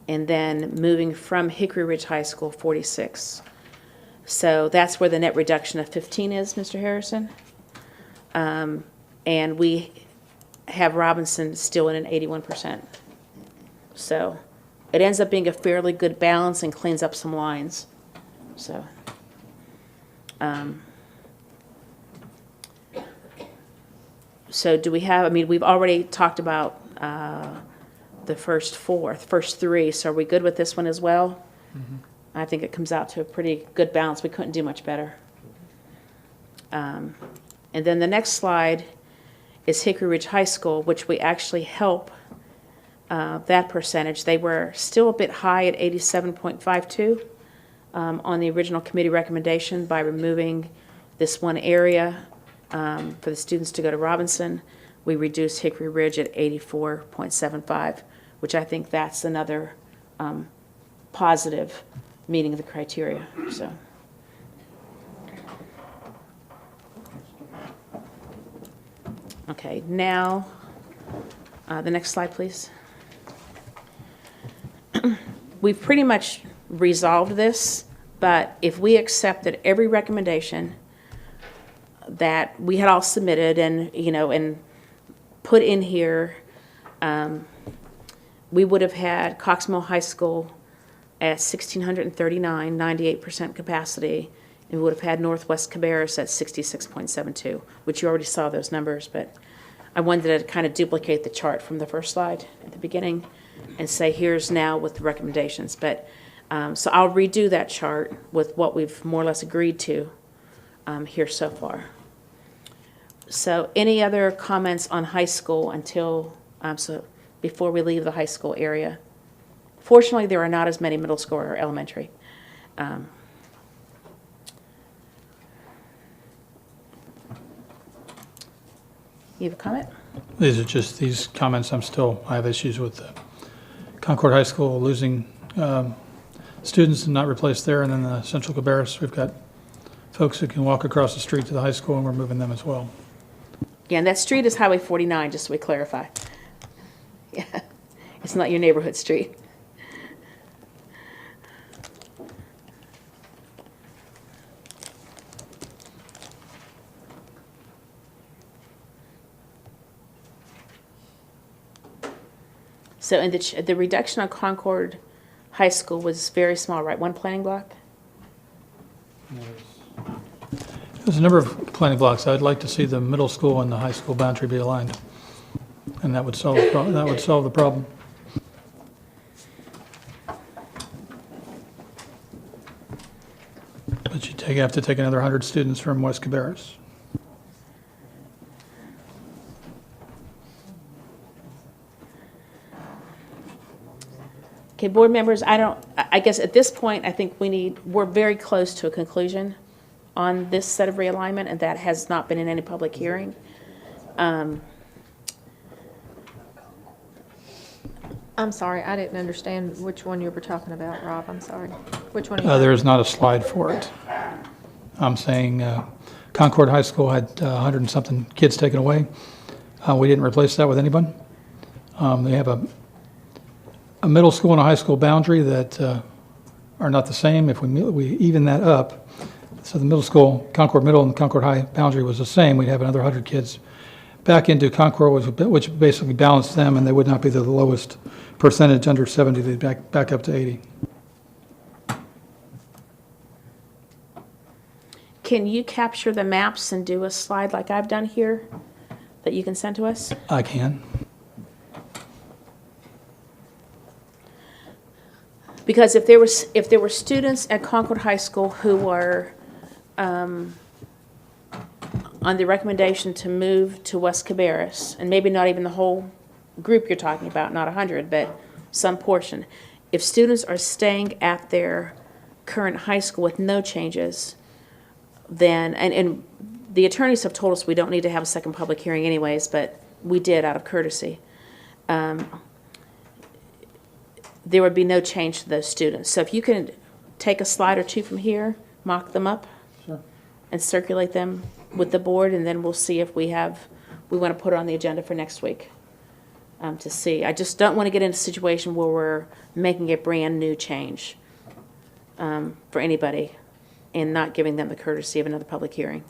and then moving from Hickory Ridge High School 46. So that's where the net reduction of 15 is, Mr. Harrison. And we have Robinson still in an 81%. So it ends up being a fairly good balance and cleans up some lines. So, so do we have, I mean, we've already talked about the first three, so are we good with this one as well? I think it comes out to a pretty good balance. We couldn't do much better. And then the next slide is Hickory Ridge High School, which we actually help that percentage. They were still a bit high at 87.52 on the original committee recommendation by removing this one area for the students to go to Robinson. We reduced Hickory Ridge at 84.75, which I think that's another positive meeting of the criteria. So. Okay, now The next slide, please. We've pretty much resolved this, but if we accepted every recommendation that we had all submitted and, and put in here, we would have had Cox Mill High School at 1,639, 98% capacity, and we would have had Northwest Cabarrus at 66.72, which you already saw those numbers, but I wanted to kind of duplicate the chart from the first slide at the beginning and say, here's now with the recommendations. But so I'll redo that chart with what we've more or less agreed to here so far. So any other comments on high school until, before we leave the high school area? Fortunately, there are not as many middle school or elementary. You have a comment? These are just these comments. I have issues with Concord High School losing students and not replaced there. And then the Central Cabarrus, we've got folks who can walk across the street to the high school, and we're moving them as well. Yeah, and that street is Highway 49, just so we clarify. Yeah, it's not your neighborhood street. So in the reduction on Concord High School was very small, right? One planning block? There's a number of planning blocks. I'd like to see the middle school and the high school boundary be aligned, and that would solve the problem. But you have to take another 100 students from West Cabarrus. Okay, board members, I guess at this point, I think we're very close to a conclusion on this set of realignment, and that has not been in any public hearing. I'm sorry, I didn't understand which one you were talking about, Rob. I'm sorry. Which one? There is not a slide for it. I'm saying Concord High School had 100 and something kids taken away. We didn't replace that with anyone. They have a middle school and a high school boundary that are not the same. If we even that up, so the middle school, Concord Middle and Concord High boundary was the same, we'd have another 100 kids back into Concord, which basically balanced them, and they would not be the lowest percentage under 70. They'd back up to 80. Can you capture the maps and do a slide like I've done here that you can send to us? I can. Because if there were students at Concord High School who were on the recommendation to move to West Cabarrus, and maybe not even the whole group you're talking about, not 100, but some portion. If students are staying at their current high school with no changes, then, and the attorneys have told us we don't need to have a second public hearing anyways, but we did out of courtesy. There would be no change to those students. So if you can take a slide or two from here, mock them up, sure, and circulate them with the board, and then we'll see if we want to put it on the agenda for next week to see. I just don't want to get into a situation where we're making a brand new change for anybody and not giving them the courtesy of another public hearing.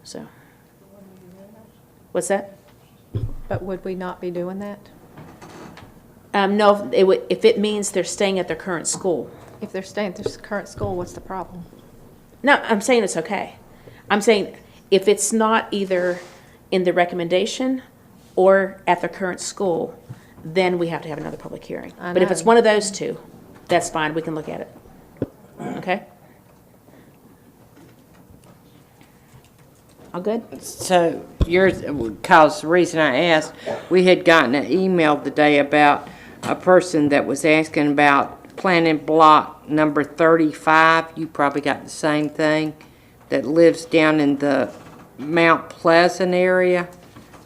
So, what's that? But would we not be doing that? No, if it means they're staying at their current school. If they're staying at their current school, what's the problem? No, I'm saying it's okay. I'm saying if it's not either in the recommendation or at their current school, then we have to have another public hearing. But if it's one of those two, that's fine. We can look at it. Okay? All good? So because the reason I asked, we had gotten an email today about a person that was asking about planning block number 35. You probably got the same thing, that lives down in the Mount Pleasant area,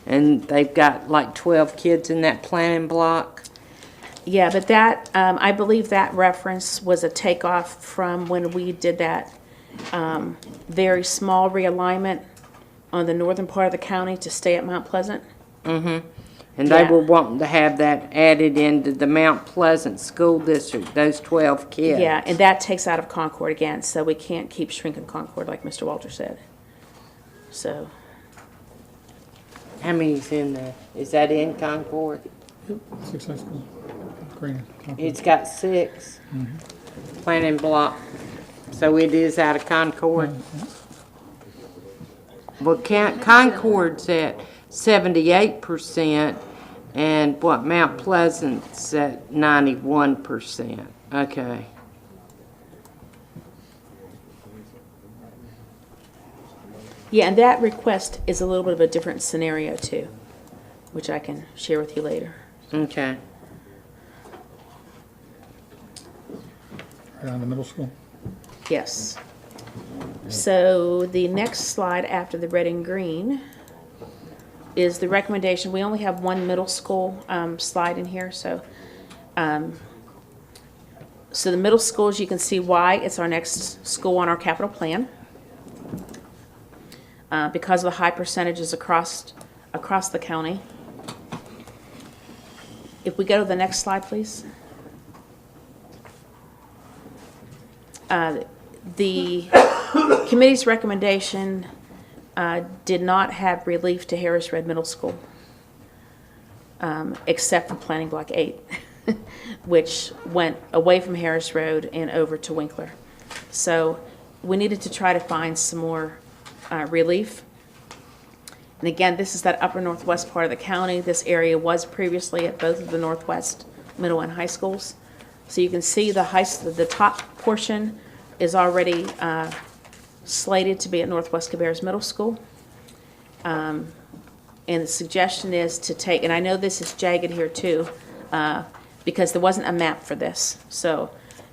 and they've got like 12 kids in that planning block. Yeah, but that, I believe that reference was a takeoff from when we did that very small realignment on the northern part of the county to stay at Mount Pleasant. Mm-hmm. And they Yeah. were wanting to have that added into the Mount Pleasant School District, those 12 kids. Yeah, and that takes out of Concord again, so we can't keep shrinking Concord like Mr. Walter said. So, How many's in there? Is that in Concord? 6 high school. Green. It's got 6. Planning block. So it is out of Concord. Well, Concord's at 78%, and what, Mount Pleasant's at 91%. Okay. yeah, and that request is a little bit of a different scenario too, which I can share with you later. Okay. Right on the middle school. Yes. So the next slide after the red and green is the recommendation. We only have one middle school slide in here, so so the middle schools, you can see why it's our next school on our capital plan. Because of the high percentages across the county. If we go to the next slide, please. The committee's recommendation did not have relief to Harris Red Middle School, except for Planning Block 8, which went away from Harris Road and over to Winkler. So we needed to try to find some more relief. And again, this is that upper northwest part of the county. This area was previously at both of the northwest middle and high schools. So you can see the top portion is already slated to be at Northwest Cabarrus Middle School. And the suggestion is to take, and I know this is jagged here too, because there wasn't a map for this. So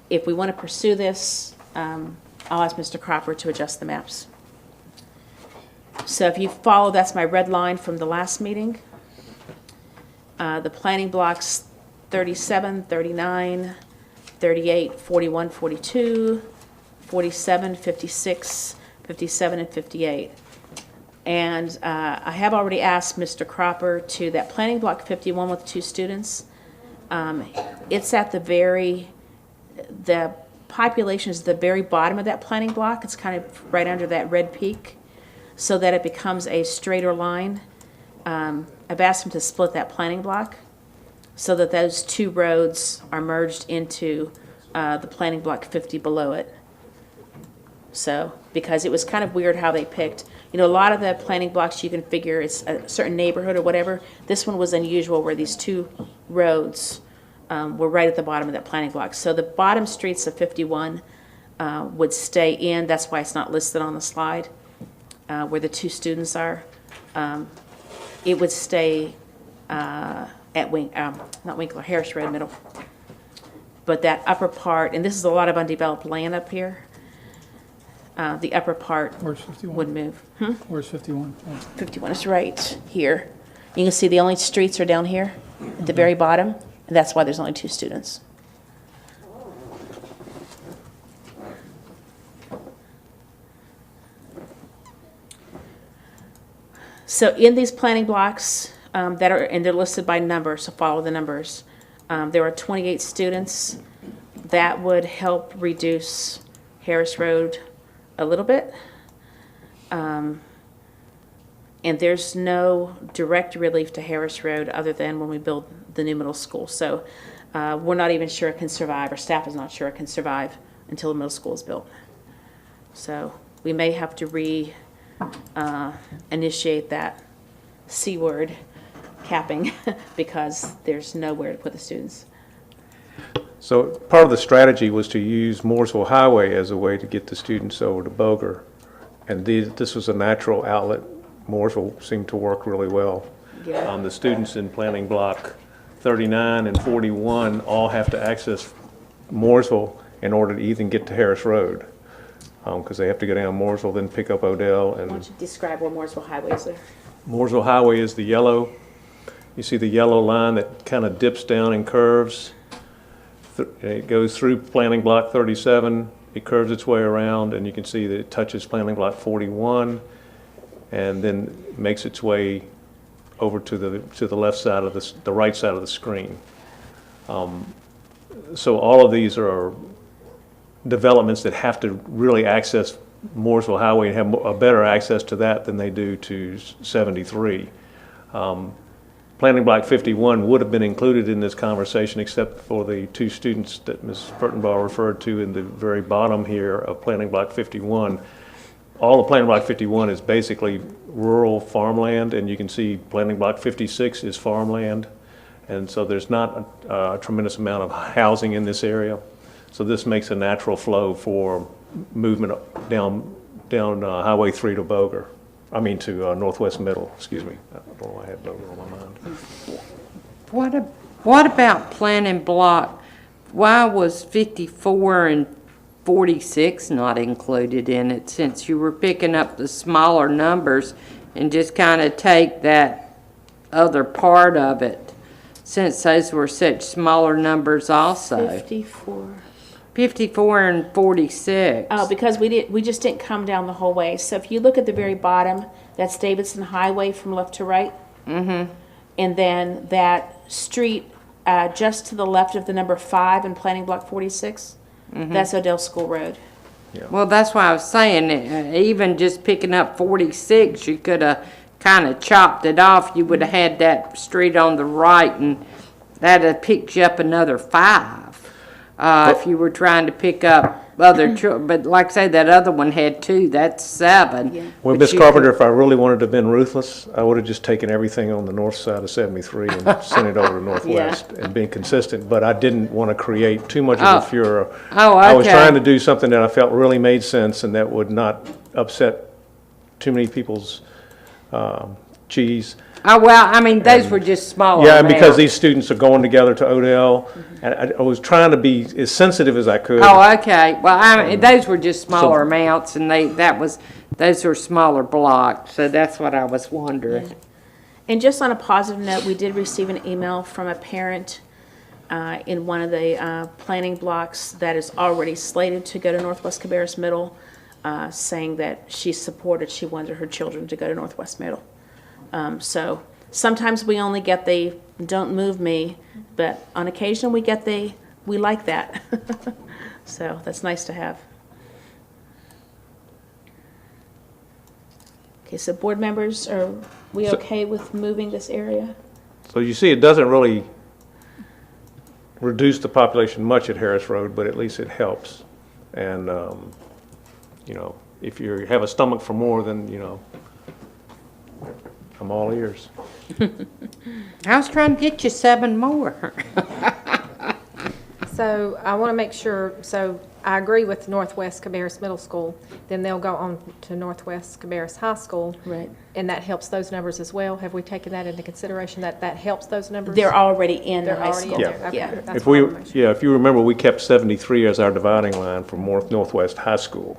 if we want to pursue this, I'll ask Mr. Cropper to adjust the maps. So if you follow, that's my red line from the last meeting. The planning blocks 37, 39, 38, 41, 42, 47, 56, 57, and 58. And I have already asked Mr. Cropper to, that planning block 51 with 2 students, it's at the population is at the very bottom of that planning block. It's kind of right under that red peak, so that it becomes a straighter line. I've asked him to split that planning block so that those 2 roads are merged into the planning block 50 below it. So, because it was kind of weird how they picked. You know, a lot of the planning blocks you can figure it's a certain neighborhood or whatever. This one was unusual where these 2 roads were right at the bottom of that planning block. So the bottom streets of 51 would stay in. That's why it's not listed on the slide. Where the 2 students are, it would stay at not Winkler, Harris Red Middle. But that upper part, and this is a lot of undeveloped land up here, the upper part Where's 51? would move. Where's 51? Oh. 51 is right here. You can see the only streets are down here at the very bottom, and that's why there's only 2 students. So in these planning blocks that are, and they're listed by number, so follow the numbers. There are 28 students. That would help reduce Harris Road a little bit. And there's no direct relief to Harris Road other than when we build the new middle school. So we're not even sure it can survive, or staff is not sure it can survive until the middle school is built. So we may have to initiate that C word capping because there's nowhere to put the students. So part of the strategy was to use Mooresville Highway as a way to get the students over to Boger. And this was a natural outlet. Mooresville seemed to work really well. Yeah. The students in planning block 39 and 41 all have to access Mooresville in order to even get to Harris Road. Because they have to go down Mooresville, then pick up Odell. And Why don't you describe where Mooresville Highway is there? Mooresville Highway is the yellow. You see the yellow line that kind of dips down and curves. It goes through planning block 37. It curves its way around, and you can see that it touches planning block 41, and then makes its way over to the left side of the right side of the screen. So all of these are developments that have to really access Mooresville Highway and have a better access to that than they do to 73. Planning Block 51 would have been included in this conversation except for the 2 students that Ms. Furtenbaugh referred to in the very bottom here of Planning Block 51. All of Planning Block 51 is basically rural farmland, and you can see Planning Block 56 is farmland. And so there's not a tremendous amount of housing in this area. So this makes a natural flow for movement down Highway 3 to Boger. I mean to Northwest Middle, excuse me. I don't know why I had Boger on my mind. What about Planning Block? Why was 54 and 46 not included in it, since you were picking up the smaller numbers and just kind of take that other part of it, since those were such smaller numbers also? 54 and 46. Oh, because we just didn't come down the whole way. So if you look at the very bottom, that's Davidson Highway from left to right. Mm-hmm. And then that street just to the left of the number 5 in Planning Block 46, that's Odell School Road. Yeah. Well, that's why I was saying, even just picking up 46, you could have kind of chopped it off. You would have had that street on the right, and that would have picked you up another 5. If you were trying to pick up other, but like I say, that other one had 2, that's 7. Yeah. Well, Ms. Carpenter, if I really wanted to have been ruthless, I would have just taken everything on the north side of 73 and sent it over to Northwest and been consistent, but I didn't want to create too much of a furor. Oh, okay. I was trying to do something that I felt really made sense and that would not upset too many people's cheese. Oh, well, I mean, those were just smaller Yeah, and because amounts. these students are going together to Odell, and I was trying to be as sensitive as I could. Oh, okay. Well, I mean, those were just smaller amounts, and those were smaller blocks, so that's what I was wondering. And just on a positive note, we did receive an email from a parent in one of the planning blocks that is already slated to go to Northwest Cabarrus Middle, saying that she wanted her children to go to Northwest Middle. So sometimes we only get the "don't move me," but on occasion we get we like that. So that's nice to have. Okay, so board members, are we okay with moving this area? So you see, it doesn't really reduce the population much at Harris Road, but at least it helps. And, you know, if you have a stomach for more, then, you know, I'm all ears. I was trying to get you 7 more. So I want to make sure, so I agree with Northwest Cabarrus Middle School, then they'll go on to Northwest Cabarrus High School. Right. And that helps those numbers as well. Have we taken that into consideration, that helps those numbers? They're already in the They're high already school. in there. Okay, Yeah. that's If what I we, wanna make sure. yeah, if you remember, we kept 73 as our dividing line for Northwest High School.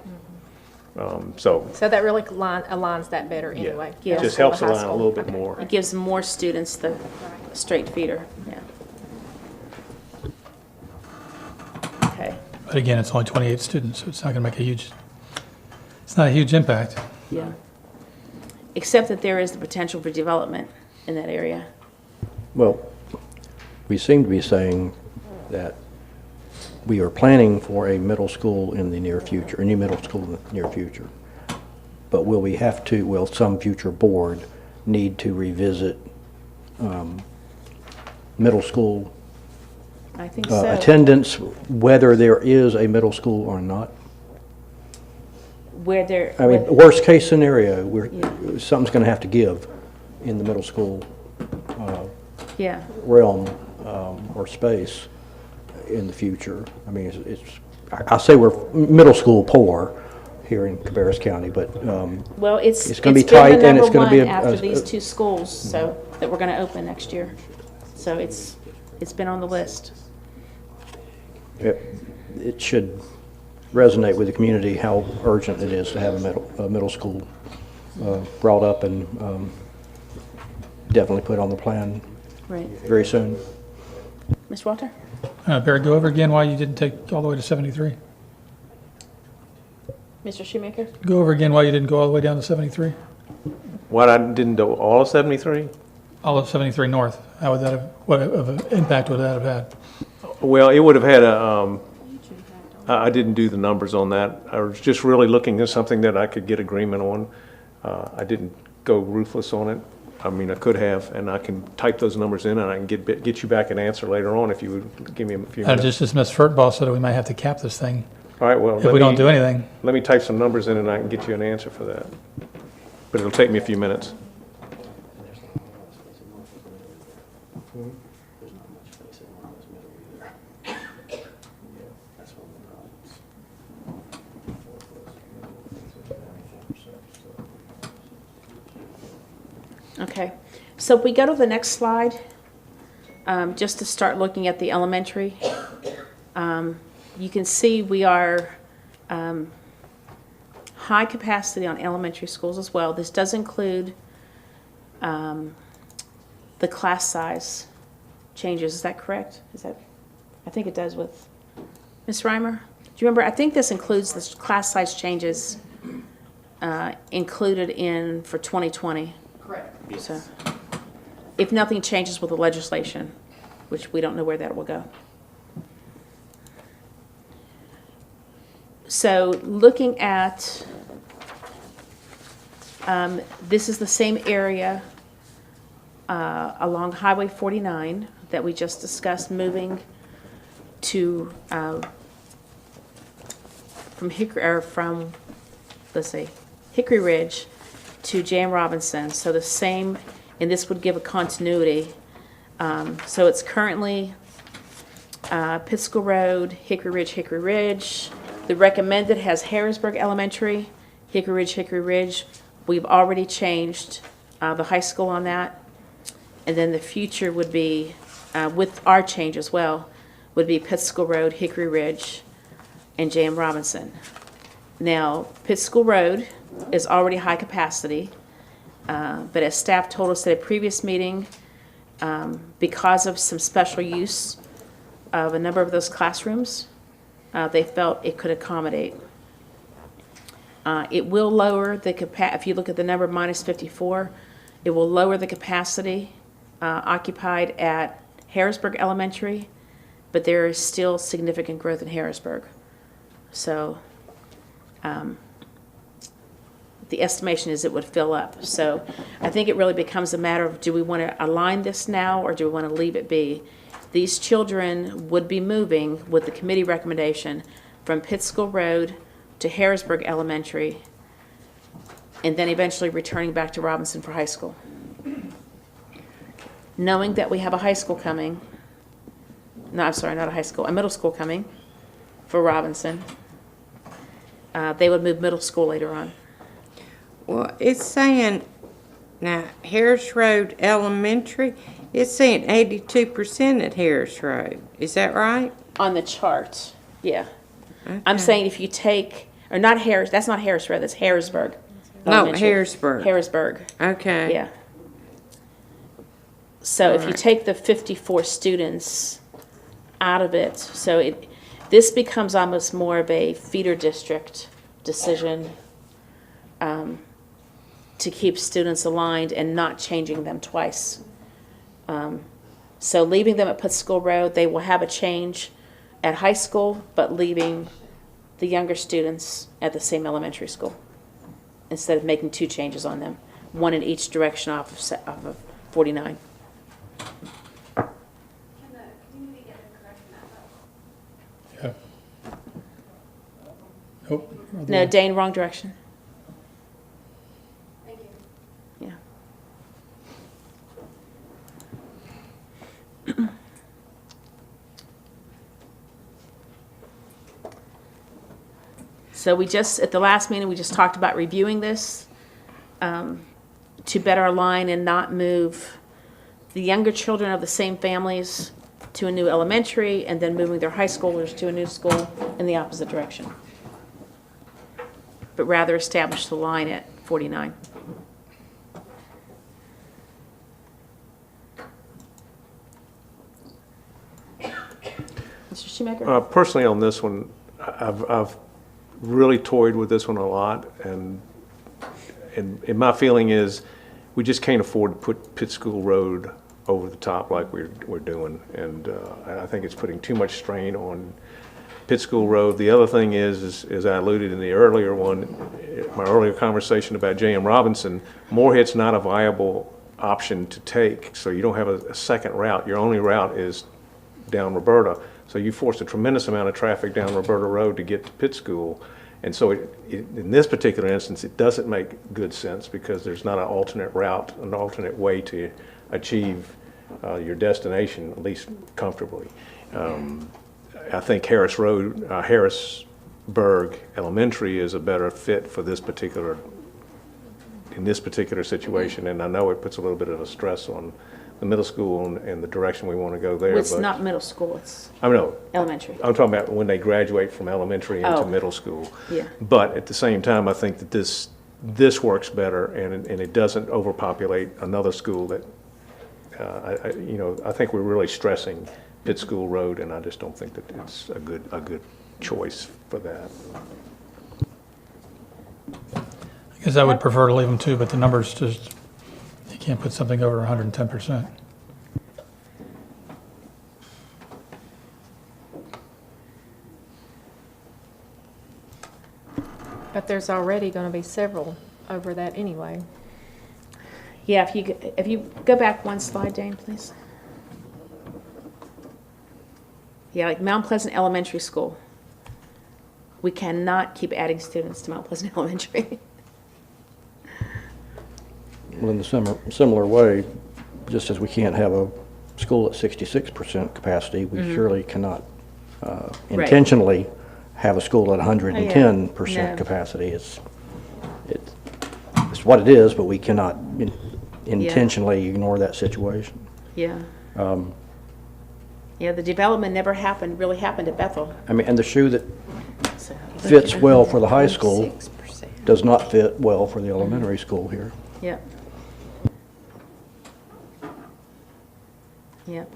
So So that really aligns that better anyway. Yeah. it just Middle helps school to high align a school. little bit Okay. more. It gives more students the straight feeder, yeah. Okay, But again, it's only 28 students, so it's not going to make it's not a huge impact. yeah. Except that there is the potential for development in that area. Well, we seem to be saying that we are planning for a middle school in the near future, a new middle school in the near future. But will some future board need to revisit middle school I think so. attendance, whether there is a middle school or not? Where there. I mean, worst case scenario, something's going to have to give in the middle school Yeah. realm or space in the future. I mean, I say we're middle school poor here in Cabarrus County, but Well, it's going to be been tight the and it's number going to be one after these 2 schools, so, that we're going to open next year. So it's been on the list. it should resonate with the community how urgent it is to have a middle school brought up and definitely put on the plan Right. very soon. Ms. Walter? Barry, go over again why you didn't take all the way to 73. Mr. Shoemaker? Go over again why you didn't go all the way down to 73. What, I didn't do all of 73? all of 73 North? How would that have, what of an impact would that have had? Well, it would have had I didn't do the numbers on that. I was just really looking at something that I could get agreement on. I didn't go ruthless on it. I mean, I could have, and I can type those numbers in, and I can get you back an answer later on if you would give me a few I minutes. just dismissed Furtball so that we might have to cap this thing All right, well, if we don't do anything. Let me type some numbers in, and I can get you an answer for that. But it'll take me a few minutes. Okay, so if we go to the next slide, just to start looking at the elementary, you can see we are high capacity on elementary schools as well. This does include the class size changes. Is that correct? I think it does with Ms. Rhymer. Do you remember? I think this includes the class size changes included in for 2020. Correct. So, if nothing changes with the legislation, which we don't know where that will go. So, looking at, this is the same area along Highway 49 that we just discussed, moving to from Hickory Ridge to J.M. Robinson. So the same, and this would give a continuity. So it's currently Pittsville Road, Hickory Ridge. The recommended has Harrisburg Elementary, Hickory Ridge. We've already changed the high school on that. And then the future would be, with our change as well, would be Pittsville Road, Hickory Ridge, and J.M. Robinson. Now, Pittsville Road is already high capacity, but as staff told us at a previous meeting, because of some special use of a number of those classrooms, they felt it could accommodate. It will lower the capacity, if you look at the number minus 54, it will lower the capacity occupied at Harrisburg Elementary, but there is still significant growth in Harrisburg. So the estimation is it would fill up. So I think it really becomes a matter of, do we want to align this now or do we want to leave it be? These children would be moving, with the committee recommendation, from Pittsville Road to Harrisburg Elementary, and then eventually returning back to Robinson for high school. Knowing that we have a high school coming, no, I'm sorry, not a high school, a middle school coming for Robinson, they would move middle school later on. Well, it's saying, now, Harris Road Elementary, it's saying 82% at Harris Road. Is that right? On the chart, yeah. Okay. I'm saying if you take, or not Harris, that's not Harris Road, that's Harrisburg. No, Elementary. Harrisburg. Harrisburg. Okay. Yeah. So if you Alright. take the 54 students out of it, so this becomes almost more of a feeder district decision to keep students aligned and not changing them twice. So leaving them at Pittsville Road, they will have a change at high school, but leaving the younger students at the same elementary school instead of making two changes on them, one in each direction off of 49. Yeah. Nope. No, Dane, wrong direction. Thank you. Yeah. So we just, at the last meeting, we just talked about reviewing this to better align and not move the younger children of the same families to a new elementary and then moving their high schoolers to a new school in the opposite direction. But rather establish the line at 49. Mr. Shoemaker? Personally, on this one, I've really toyed with this one a lot, and my feeling is we just can't afford to put Pitt School Road over the top like we're doing. And I think it's putting too much strain on Pitt School Road. The other thing is, as I alluded in the earlier one, my earlier conversation about J.M. Robinson, Moorhead's not a viable option to take. So you don't have a second route. Your only route is down Roberta. So you forced a tremendous amount of traffic down Roberta Road to get to Pitt School. And so in this particular instance, it doesn't make good sense because there's not an alternate route, an alternate way to achieve your destination, at least comfortably. I think Harrisburg Elementary is a better fit for this particular, in this particular situation. And I know it puts a little bit of a stress on the middle school and the direction we want to go there. It's but not middle school, it's I know. elementary. I'm talking about when they graduate from elementary into Oh. middle school. Yeah. But at the same time, I think that this works better and it doesn't overpopulate another school that, I think we're really stressing Pitt School Road, and I just don't think that it's a good choice for that. I guess I would prefer to leave them too, but the numbers just, you can't put something over 110%. But there's already going to be several over that anyway. Yeah, if you go back one slide, Dane, please. Yeah, like Mount Pleasant Elementary School. We cannot keep adding students to Mount Pleasant Elementary. Well, in the similar way, just as we can't have a school at 66% capacity, we surely cannot intentionally have a school at 110% No. capacity. It's what it is, but we cannot intentionally ignore that situation. Yeah. Yeah, the development never really happened at Bethel. I mean, and the shoe that So, fits well for the high school does not fit well for the elementary school here. Yep. Yep.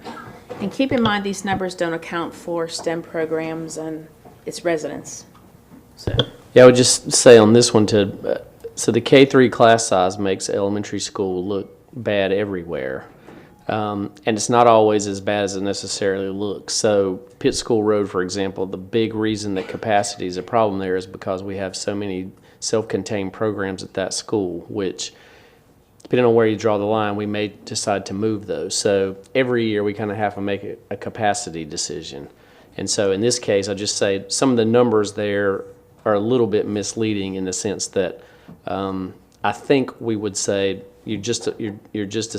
And keep in mind, these numbers don't account for STEM programs and its residents. So, Yeah, I would just say on this one so the K-3 class size makes elementary school look bad everywhere. And it's not always as bad as it necessarily looks. So Pitt School Road, for example, the big reason that capacity is a problem there is because we have so many self-contained programs at that school, which, depending on where you draw the line, we may decide to move those. So every year we kind of have to make a capacity decision. And so in this case, I just say some of the numbers there are a little bit misleading in the sense that I think we would say you're just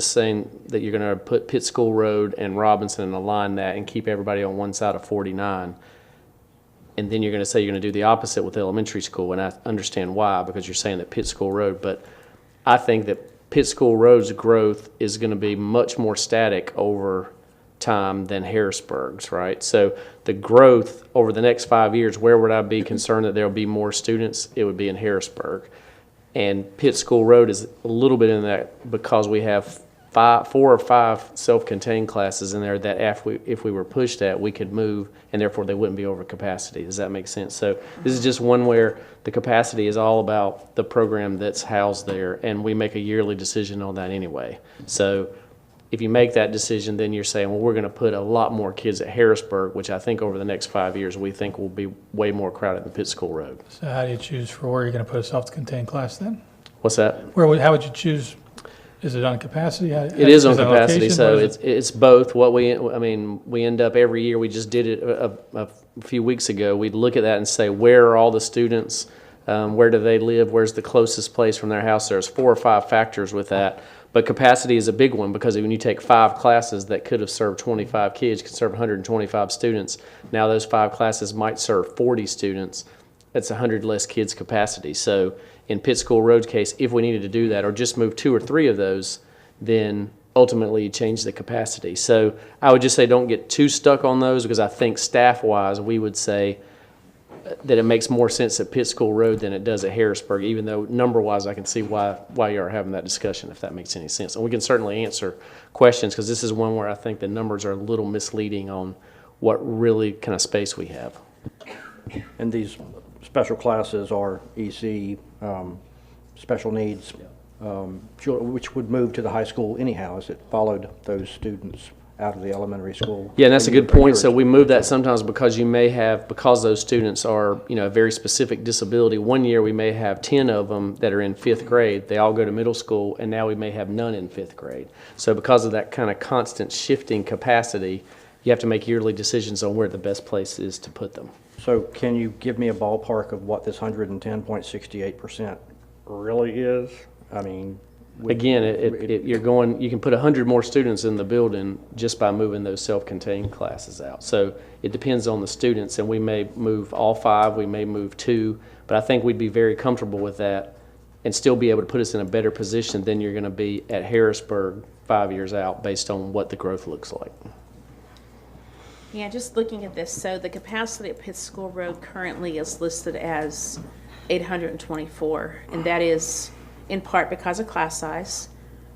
saying that you're going to put Pitt School Road and Robinson and align that and keep everybody on one side of 49. And then you're going to say you're going to do the opposite with elementary school. And I understand why, because you're saying that Pitt School Road. But I think that Pitt School Road's growth is going to be much more static over time than Harrisburg's, right? So the growth over the next 5 years, where would I be concerned that there'll be more students? It would be in Harrisburg. And Pitt School Road is a little bit in that because we have 4 or 5 self-contained classes in there that if we were pushed at, we could move, and therefore they wouldn't be over capacity. Does that make sense? So this is just one where the capacity is all about the program that's housed there, and we make a yearly decision on that anyway. So if you make that decision, then you're saying, well, we're going to put a lot more kids at Harrisburg, which I think over the next 5 years we think will be way more crowded than Pitt School Road. So how do you choose for where you're going to put a self-contained class then? What's that? How would you choose? Is it on capacity? It is on it capacity, location? so What is it's both. We end up every year, we just did it a few weeks ago, we'd look at that and say, where are all the students? Where do they live? Where's the closest place from their house? There's 4 or 5 factors with that. But capacity is a big one because when you take 5 classes that could have served 25 kids, could serve 125 students, now those 5 classes might serve 40 students. That's 100 less kids capacity. So in Pitt School Road's case, if we needed to do that or just move 2 or 3 of those, then ultimately you change the capacity. So I would just say don't get too stuck on those because I think staff-wise we would say that it makes more sense at Pitt School Road than it does at Harrisburg, even though number-wise I can see why you are having that discussion, if that makes any sense. And we can certainly answer questions because this is one where I think the numbers are a little misleading on what really kind of space we have. And these special classes are EC, special needs which would move to the high school anyhow, as it followed those students out of the elementary school. Yeah, and that's a good year point. So or we move that sometimes because you may have, because those students are, a very specific disability. One year we may have 10 of them that are in 5th grade. They all go to middle school, and now we may have none in 5th grade. So because of that kind of constant shifting capacity, you have to make yearly decisions on where the best place is to put them. So can you give me a ballpark of what this 110.68% really is? I mean, Again, you can put 100 more students in the building just by moving those self-contained classes out. So it depends on the students, and we may move all 5, we may move 2, but I think we'd be very comfortable with that and still be able to put us in a better position than you're going to be at Harrisburg 5 years out based on what the growth looks like. Yeah, just looking at this, so the capacity at Pitt School Road currently is listed as 824, and that is in part because of class size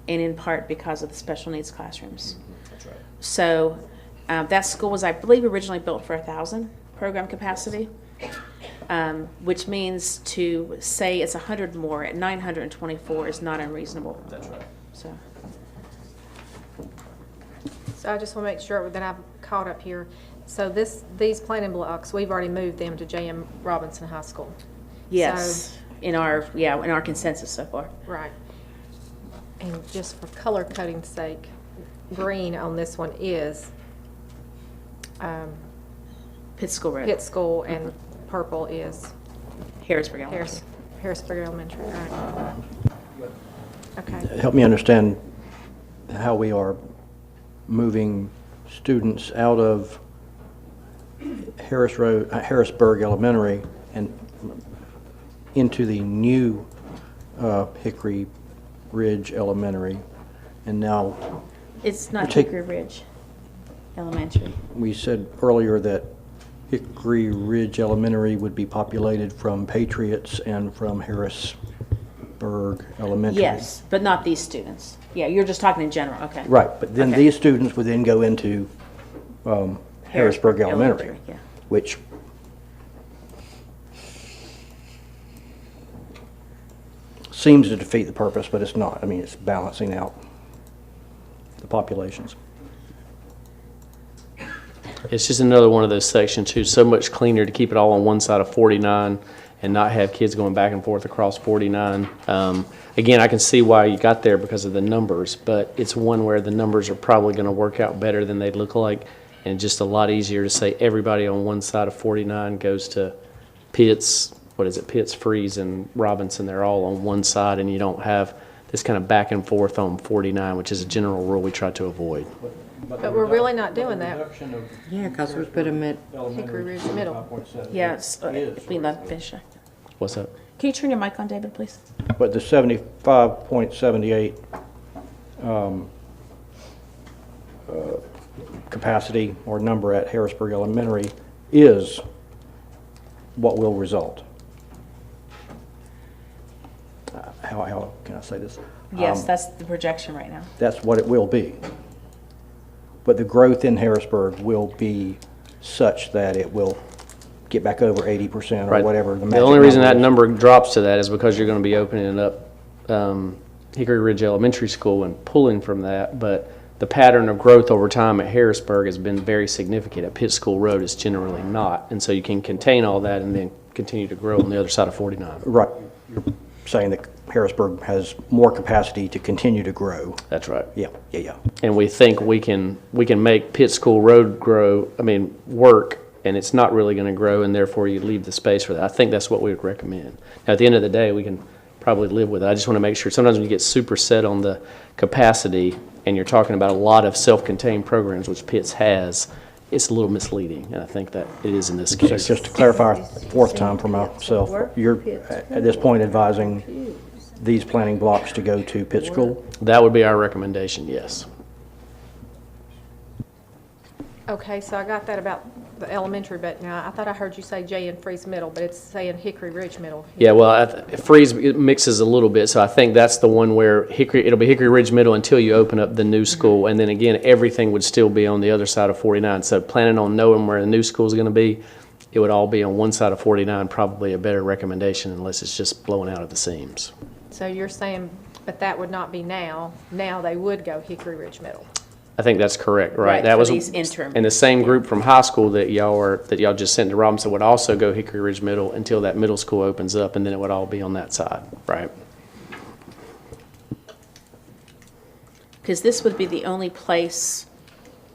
and in part because of the special needs classrooms. That's right. So that school was, I believe, originally built for 1,000 program capacity, which means to say it's 100 more at 924 is not unreasonable. That's right. So I just want to make sure that I'm caught up here. So these planning blocks, we've already moved them to J.M. Robinson High School. yes, in our consensus so far. Right. And just for color coding's sake, green on this one is Pitt School Road. Pitt School, and purple is Harrisburg Elementary. Harrisburg Elementary, right. Okay. help me understand how we are moving students out of Harrisburg Elementary and into the new Hickory Ridge Elementary, and now It's not Hickory Ridge Elementary. we said earlier that Hickory Ridge Elementary would be populated from Patriots and from Harrisburg Elementary. Yes, but not these students. Yeah, you're just talking in general, okay. Right, but then Okay. these students would then go into Harrisburg Elementary, yeah. which seems to defeat the purpose, but it's not. I mean, it's balancing out the populations. It's just another one of those sections too, so much cleaner to keep it all on one side of 49 and not have kids going back and forth across 49. Again, I can see why you got there because of the numbers, but it's one where the numbers are probably going to work out better than they'd look like, and just a lot easier to say everybody on one side of 49 goes to Pitts, Pitts, Freeze, and Robinson. They're all on one side, and you don't have this kind of back and forth on 49, which is a general rule we try to avoid. But we're really not doing that. Yeah, because we put them at Hickory Ridge Middle. Yes, we love Bishop. What's up? Can you turn your mic on, David, please? But the 75.78 capacity or number at Harrisburg Elementary is what will result. How can I say this? Yes, that's the projection right now. That's what it will be. But the growth in Harrisburg will be such that it will get back over 80% or Right. whatever. The only reason that number drops to that is because you're going to be opening up Hickory Ridge Elementary School and pulling from that. But the pattern of growth over time at Harrisburg has been very significant. At Pitt School Road, it's generally not. And so you can contain all that and then continue to grow on the other side of 49. Right. You're saying that Harrisburg has more capacity to continue to grow. That's right. Yeah. And we think we can make Pitt School Road work, and it's not really going to grow, and therefore you leave the space for that. I think that's what we would recommend. Now, at the end of the day, we can probably live with it. I just want to make sure, sometimes when you get super set on the capacity, and you're talking about a lot of self-contained programs, which Pitts has, it's a little misleading, and I think that it is in this So case. just to clarify a fourth time for myself, you're at this point advising these planning blocks to go to Pitt School? That would be our recommendation, yes. Okay, so I got that about the elementary, but now I thought I heard you say J and Freeze Middle, but it's saying Hickory Ridge Middle. Yeah, well, Freeze it mixes a little bit, so I think that's the one where it'll be Hickory Ridge Middle until you open up the new school, and then again, everything would still be on the other side of 49. So planning on knowing where the new school is going to be, it would all be on one side of 49, probably a better recommendation unless it's just blowing out at the seams. So you're saying but that would not be now. Now they would go Hickory Ridge Middle. I think that's correct, right? Right, That for was these interim. And the same group from high school that y'all just sent to Robinson would also go Hickory Ridge Middle until that middle school opens up, and then it would all be on that side, right? Because this would be the only place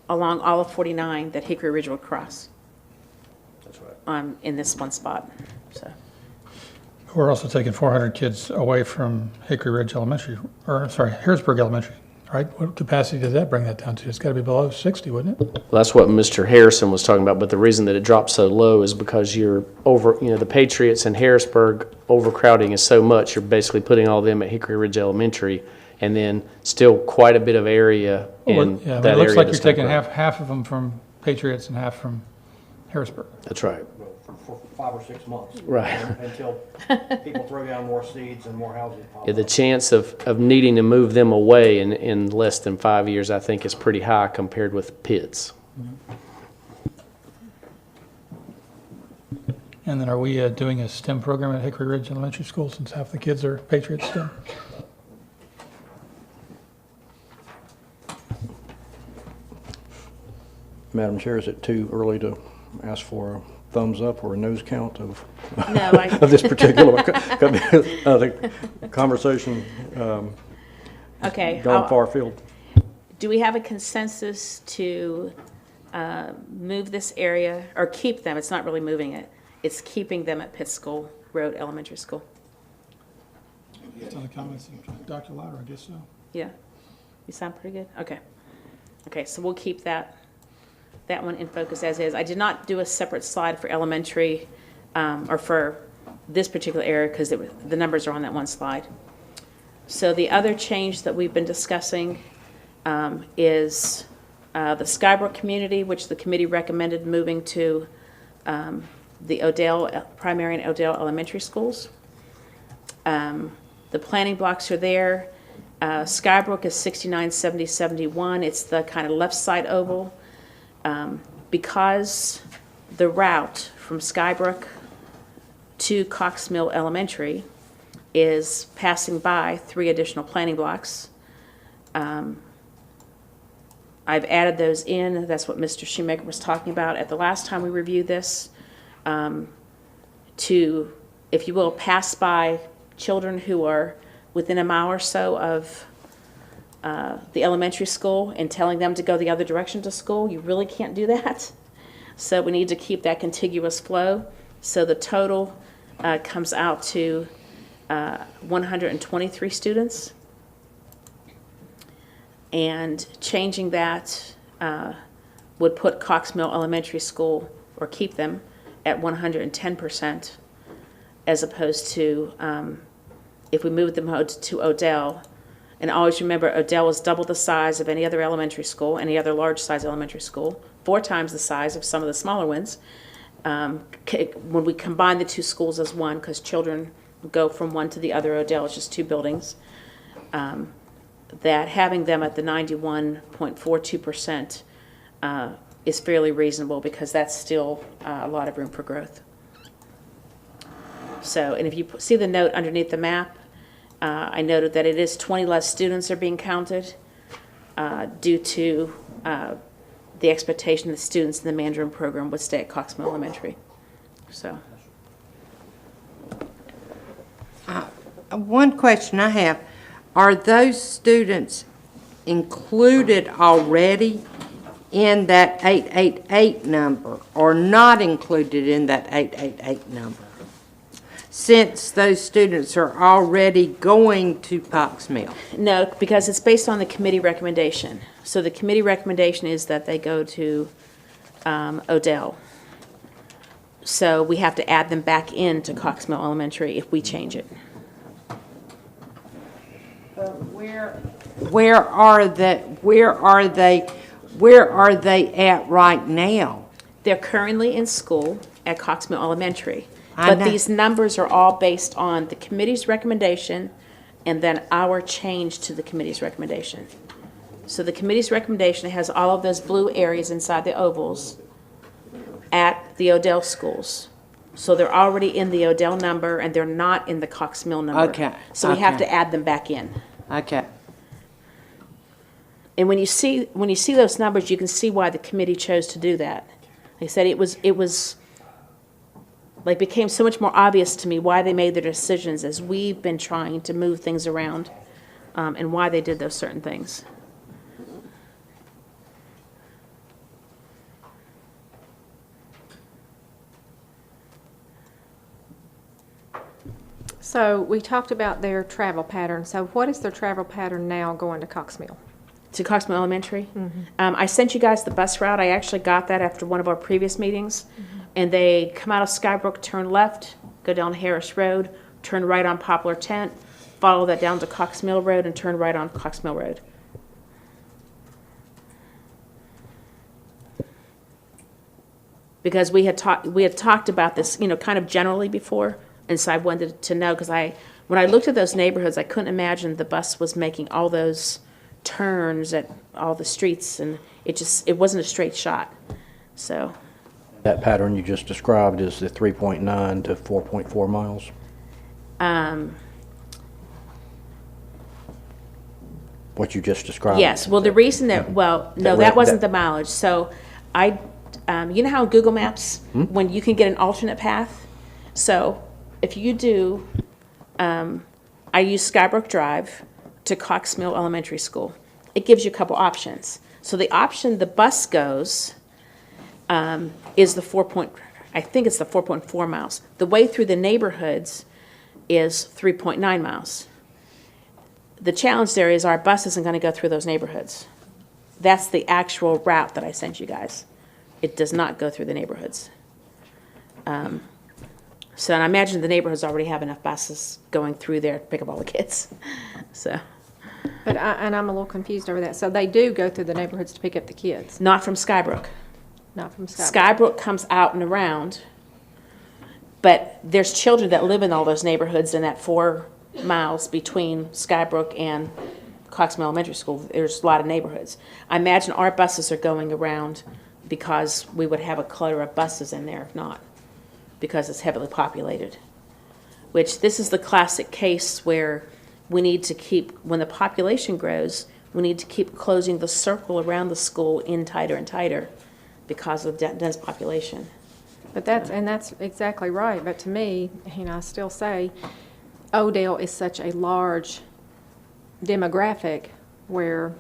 along all of 49 that Hickory Ridge would cross. That's right. In this one spot, so. We're also taking 400 kids away from Hickory Ridge Elementary, or sorry, Harrisburg Elementary, right? What capacity does that bring that down to? It's got to be below 60, wouldn't it? Well, that's what Mr. Harrison was talking about, but the reason that it dropped so low is because you're the Patriots and Harrisburg overcrowding is so much, you're basically putting all of them at Hickory Ridge Elementary, and then still quite a bit of area in Yeah, I mean, that it looks area like to you're taking Snake Road. half of them from Patriots and half from Harrisburg. That's right. For 5 or 6 months. Right. Until people throw down more seeds and more houses pop Yeah, the up. chance of needing to move them away in less than 5 years, I think, is pretty high compared with Pitts. And then are we doing a STEM program at Hickory Ridge Elementary School since half the kids are Patriots STEM? Madam Chair, is it too early to ask for a thumbs up or a nose count of, No, of this particular the conversation Okay. gone far afield? Do we have a consensus to move this area, or keep them? It's not really moving it. It's keeping them at Pitt School Road Elementary School. Based on the comments of Dr. Lauder, I guess so. Yeah? You sound pretty good? Okay. Okay, so we'll keep that one in focus as is. I did not do a separate slide for elementary, or for this particular area, because the numbers are on that one slide. So the other change that we've been discussing is the Skybrook community, which the committee recommended moving to the Odell primary and Odell elementary schools. The planning blocks are there. Skybrook is 69, 70, 71. It's the kind of left side oval. Because the route from Skybrook to Cox Mill Elementary is passing by 3 additional planning blocks. I've added those in. That's what Mr. Shoemaker was talking about at the last time we reviewed this. To, if you will, pass by children who are within a mile or so of the elementary school and telling them to go the other direction to school. You really can't do that. So we need to keep that contiguous flow. So the total comes out to 123 students. And changing that would put Cox Mill Elementary School, or keep them, at 110%, as opposed to if we move them to Odell. And always remember, Odell is double the size of any other elementary school, any other large size elementary school, 4 times the size of some of the smaller ones. When we combine the 2 schools as one, because children go from one to the other, Odell is just 2 buildings, that having them at the 91.42% is fairly reasonable, because that's still a lot of room for growth. So, and if you see the note underneath the map, I noted that it is 20 less students are being counted due to the expectation that students in the Mandarin program would stay at Cox Mill Elementary. So, one question I have, are those students included already in that 888 number, or not included in that 888 number? Since those students are already going to Cox Mill? no, because it's based on the committee recommendation. So the committee recommendation is that they go to Odell. So we have to add them back into Cox Mill Elementary if we change it. Where are they at right now? They're currently in school at Cox Mill Elementary. I But know. these numbers are all based on the committee's recommendation and then our change to the committee's recommendation. So the committee's recommendation has all of those blue areas inside the ovals at the Odell schools. So they're already in the Odell number, and they're not in the Cox Mill number. Okay, So we have okay. to add them back in. Okay. And when you see those numbers, you can see why the committee chose to do that. Like I said, it was like became so much more obvious to me why they made their decisions as we've been trying to move things around, and why they did those certain things. So we talked about their travel pattern. So what is their travel pattern now going to Cox Mill? To Cox Mill Elementary. I sent you guys the bus route. I actually got that after one of our previous meetings. And they come out of Skybrook, turn left, go down Harris Road, turn right on Poplar Tent, follow that down to Cox Mill Road, and turn right on Cox Mill Road. Because we had talked about this, kind of generally before, and so I wanted to know, because when I looked at those neighborhoods, I couldn't imagine the bus was making all those turns at all the streets, and it wasn't a straight shot. So That pattern you just described is the 3.9 to 4.4 miles? What you just described? Yes. Well, the reason that, that wasn't the mileage. So you know how Google Maps, when you can get an alternate path? So if you do, I use Skybrook Drive to Cox Mill Elementary School. It gives you a couple options. So the option the bus goes is the 4.4 miles. The way through the neighborhoods is 3.9 miles. The challenge there is our bus isn't going to go through those neighborhoods. That's the actual route that I sent you guys. It does not go through the neighborhoods. And I imagine the neighborhoods already have enough buses going through there to pick up all the kids. So. But I'm a little confused over that. So they do go through the neighborhoods to pick up the kids? Not from Skybrook. Not from Skybrook. Skybrook comes out and around, but there's children that live in all those neighborhoods in that 4 miles between Skybrook and Cox Mill Elementary School. There's a lot of neighborhoods. I imagine our buses are going around because we would have a clutter of buses in there if not, because it's heavily populated. Which this is the classic case where we need to keep, when the population grows, we need to keep closing the circle around the school in tighter and tighter because of dense population. But that's exactly right. But to me, I still say Odell is such a large demographic where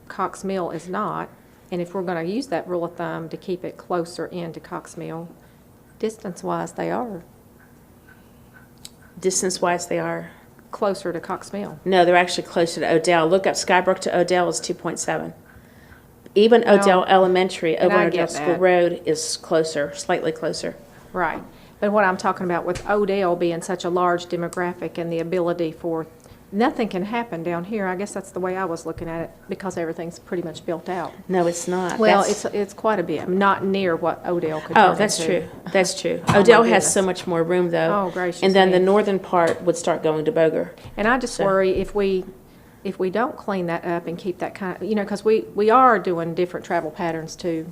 Cox Mill is not. And if we're going to use that rule of thumb to keep it closer into Cox Mill, distance-wise, they are. Distance-wise, they are? Closer to Cox Mill. No, they're actually closer to Odell. Look up Skybrook to Odell is 2.7. Even Odell Elementary over on Odell School Road is closer, slightly closer. Right. But what I'm talking about with Odell being such a large demographic and the ability for, nothing can happen down here. I guess that's the way I was looking at it because everything's pretty much built out. No, it's not. Well, it's quite a bit. Not near what Odell could turn that's into. True. That's true. Odell has so much more room, though. Oh, gracious And then me. the northern part would start going to Boger. And I just worry if we don't clean that up and keep that kind of, because we are doing different travel patterns too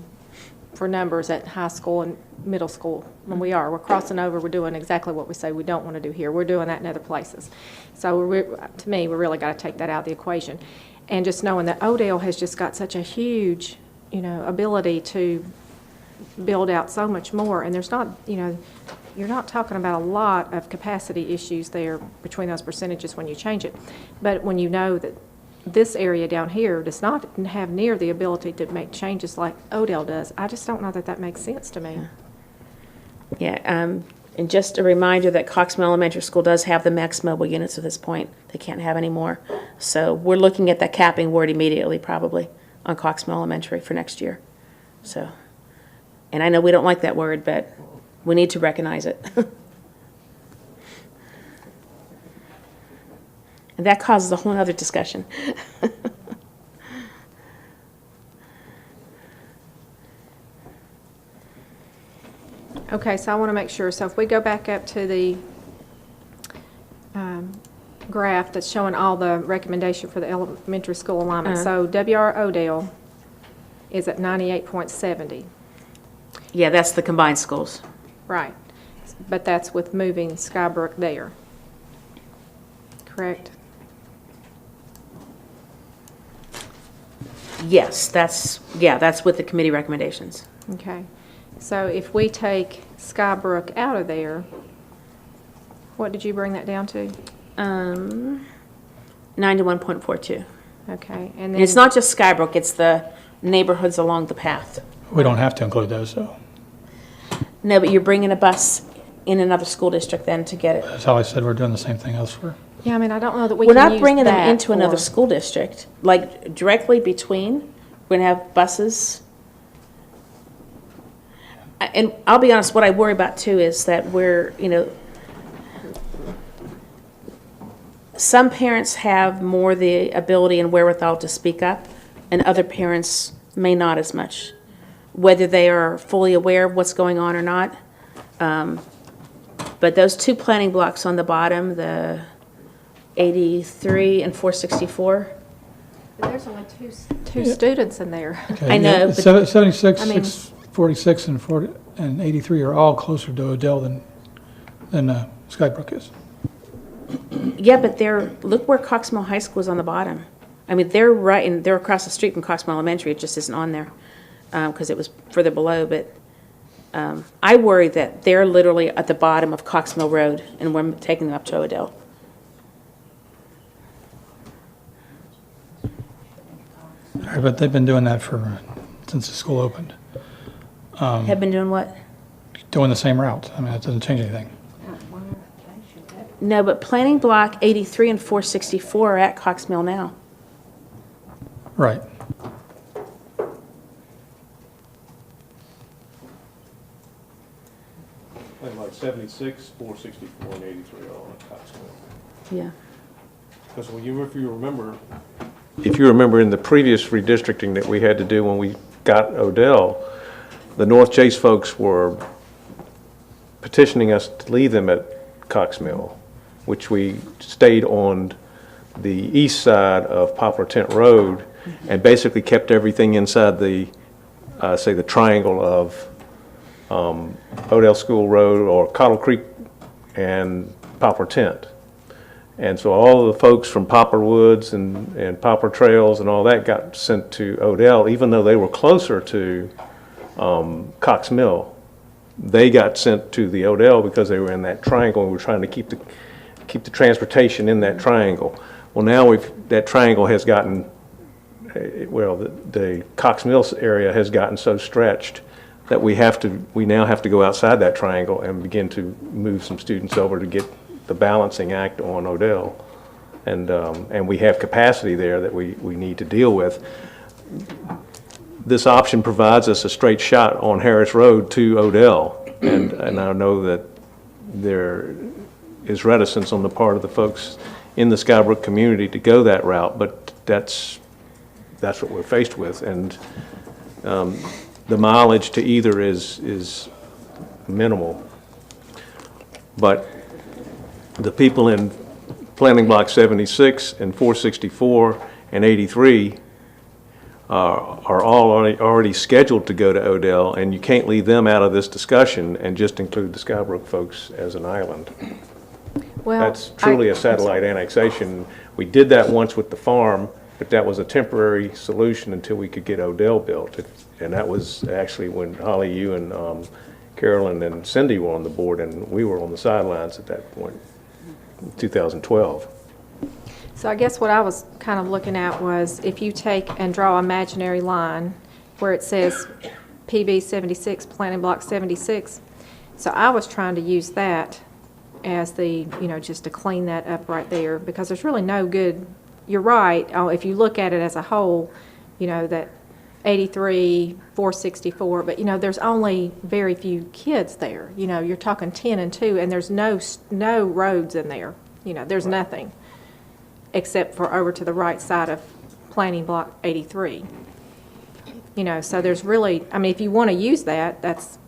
for numbers at high school and middle school. When we're crossing over, we're doing exactly what we say we don't want to do here. We're doing that in other places. So to me, we really got to take that out of the equation. And just knowing that Odell has just got such a huge, ability to build out so much more. And there's not, you're not talking about a lot of capacity issues there between those percentages when you change it. But when you know that this area down here does not have near the ability to make changes like Odell does, I just don't know that that makes sense to me. Yeah, and just a reminder that Cox Mill Elementary School does have the max mobile units at this point. They can't have any more. So we're looking at that capping word immediately, probably, on Cox Mill Elementary for next year. So, and I know we don't like that word, but we need to recognize it. And that causes a whole other discussion. Okay, so I want to make sure. So if we go back up to the graph that's showing all the recommendation for the elementary school alignment. So WR Odell is at 98.70. Yeah, that's the combined schools. Right. But that's with moving Skybrook there. Correct? Yes, that's with the committee recommendations. Okay. So if we take Skybrook out of there, what did you bring that down to? 91.42. Okay, and And then. it's not just Skybrook, it's the neighborhoods along the path. We don't have to include those, though. No, but you're bringing a bus in another school district then to get it. That's how I said we're doing the same thing elsewhere. Yeah, I mean, I don't know that we We're can not use bringing them that into another for- school district, like directly between. We're gonna have buses. And I'll be honest, what I worry about too is that some parents have more the ability and wherewithal to speak up, and other parents may not as much, whether they are fully aware of what's going on or not. But those two planning blocks on the bottom, the 83 and 464. But there's only two students in there. Okay, I know, yeah, but- 76, I mean- 646, and 40, and 83 are all closer to Odell than Skybrook is. Yeah, but look where Cox Mill High School is on the bottom. I mean, they're across the street from Cox Mill Elementary. It just isn't on there because it was further below. But I worry that they're literally at the bottom of Cox Mill Road, and we're taking them up to Odell. All right, but they've been doing that since the school opened. Have been doing what? Doing the same route. I mean, that doesn't change anything. No, but planning block 83 and 464 are at Cox Mill now. Right. Like 76, 464, and 83 are all in Cox Mill. Yeah. Because if you remember in the previous redistricting that we had to do when we got Odell, the North Chase folks were petitioning us to leave them at Cox Mill, which we stayed on the east side of Poplar Tent Road and basically kept everything inside the, say, the triangle of Odell School Road or Cottle Creek and Poplar Tent. And so all of the folks from Poplar Woods and Poplar Trails and all that got sent to Odell, even though they were closer to Cox Mill. They got sent to the Odell because they were in that triangle, and we were trying to keep the transportation in that triangle. Well, now that triangle has gotten, the Cox Mill area has gotten so stretched that we now have to go outside that triangle and begin to move some students over to get the balancing act on Odell. And we have capacity there that we need to deal with. This option provides us a straight shot on Harris Road to Odell. And I know that there is reticence on the part of the folks in the Skybrook community to go that route, but that's what we're faced with. And the mileage to either is minimal. But the people in planning block 76 and 464 and 83 are all already scheduled to go to Odell, and you can't leave them out of this discussion and just include the Skybrook folks as an island. Well, That's truly a satellite annexation. We did that once with the farm, but that was a temporary solution until we could get Odell built. And that was actually when Holly, you and Carolyn and Cindy were on the board, and we were on the sidelines at that point, 2012. So I guess what I was kind of looking at was if you take and draw an imaginary line where it says PB 76, planning block 76. So I was trying to use that as just to clean that up right there, because there's really no good, you're right, if you look at it as a whole, that 83, 464, but there's only very few kids there. You're talking 10 and 2, and there's no roads in there. There's nothing except for over to the right side of planning block 83. So there's really, if you want to use that, that's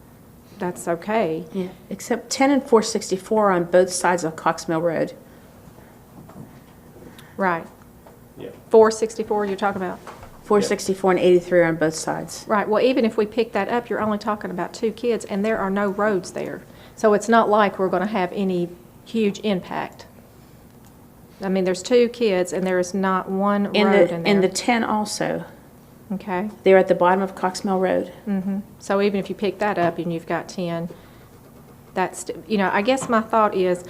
okay. Yeah, except 10 and 464 on both sides of Cox Mill Road. Right. Yeah. 464 you're talking about? 464 and 83 are on both sides. Right. Well, even if we pick that up, you're only talking about 2 kids, and there are no roads there. So it's not like we're going to have any huge impact. There's 2 kids, and there is not one road in there. And the 10 also. Okay. They're at the bottom of Cox Mill Road. So even if you pick that up and you've got 10, that's, I guess my thought is,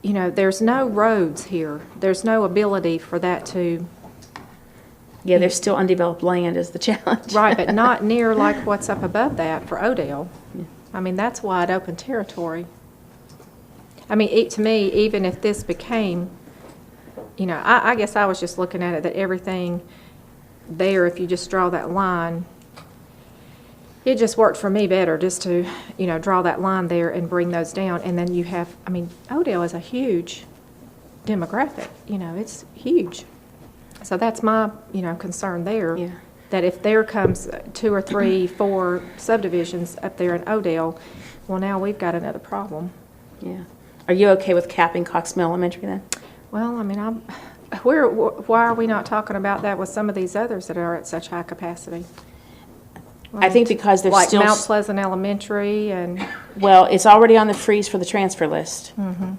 there's no roads here. There's no ability for that to. Yeah, there's still undeveloped land is the challenge. Right, but not near like what's up above that for Odell. I mean, that's wide open territory. I mean, to me, even if this became, I guess I was just looking at it that everything there, if you just draw that line, it just worked for me better just to, draw that line there and bring those down. And then you have, I mean, Odell is a huge demographic, it's huge. So that's my, concern there. Yeah. That if there comes 2 or 3, 4 subdivisions up there in Odell, well, now we've got another problem. Yeah. Are you okay with capping Cox Mill Elementary then? Well, I mean, why are we not talking about that with some of these others that are at such high capacity? I think because there's like still Mount Pleasant Elementary and. Well, it's already on the freeze for the transfer list. Mm-hmm.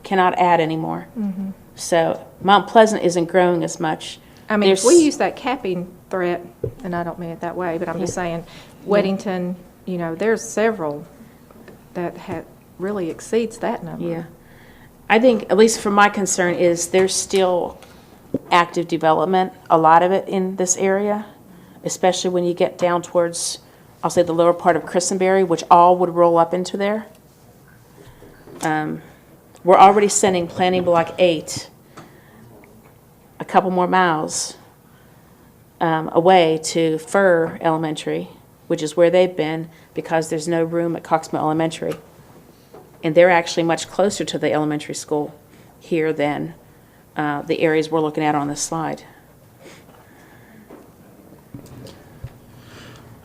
Cannot add anymore. Mm-hmm. So Mount Pleasant isn't growing as much. I mean, if we use that capping threat, and I don't mean it that way, but I'm just saying, Weddington, there's several that really exceeds that number. Yeah. I think, at least from my concern, is there's still active development, a lot of it in this area, especially when you get down towards, I'll say, the lower part of Christenberry, which all would roll up into there. We're already sending Planning Block 8 a couple more miles away to Fur Elementary, which is where they've been, because there's no room at Cox Mill Elementary. And they're actually much closer to the elementary school here than the areas we're looking at on this slide.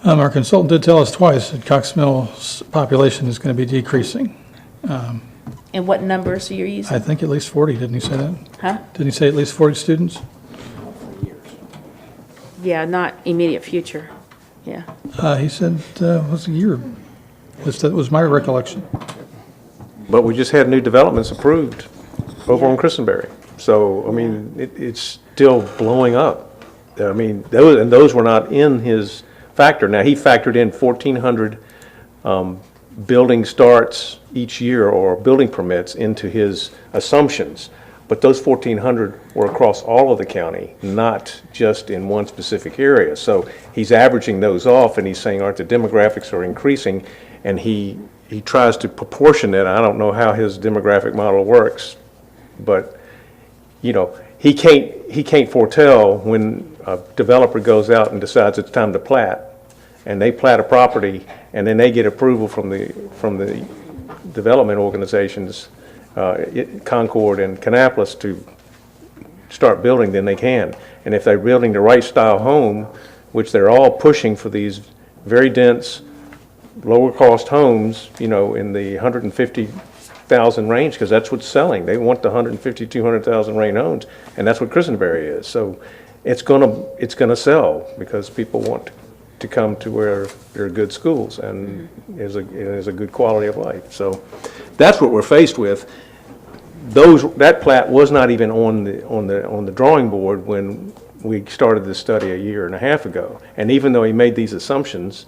Our consultant did tell us twice that Cox Mill's population is going to be decreasing. And what numbers are you using? I think at least 40, didn't he say that? Huh? Didn't he say at least 40 students? Yeah, not immediate future. Yeah. He said it was a year. That was my recollection. But we just had new developments approved over on Christenberry. So, I mean, it's still blowing up. I mean, those were not in his factor. Now, he factored in 1,400 building starts each year or building permits into his assumptions. But those 1,400 were across all of the county, not just in one specific area. So he's averaging those off, and he's saying, the demographics are increasing, and he tries to proportion it. I don't know how his demographic model works, but he can't foretell when a developer goes out and decides it's time to plat, and they plat a property, and then they get approval from the development organizations, Concord and Kannapolis, to start building, then they can. And if they're building the right style home, which they're all pushing for these very dense, lower cost homes, in the 150,000 range, because that's what's selling. They want the 150, 200,000 range homes, and that's what Christenberry is. So it's gonna sell because people want to come to where there are good schools and is a good quality of life. So that's what we're faced with. That plat was not even on the drawing board when we started this study a year and a half ago. And even though he made these assumptions,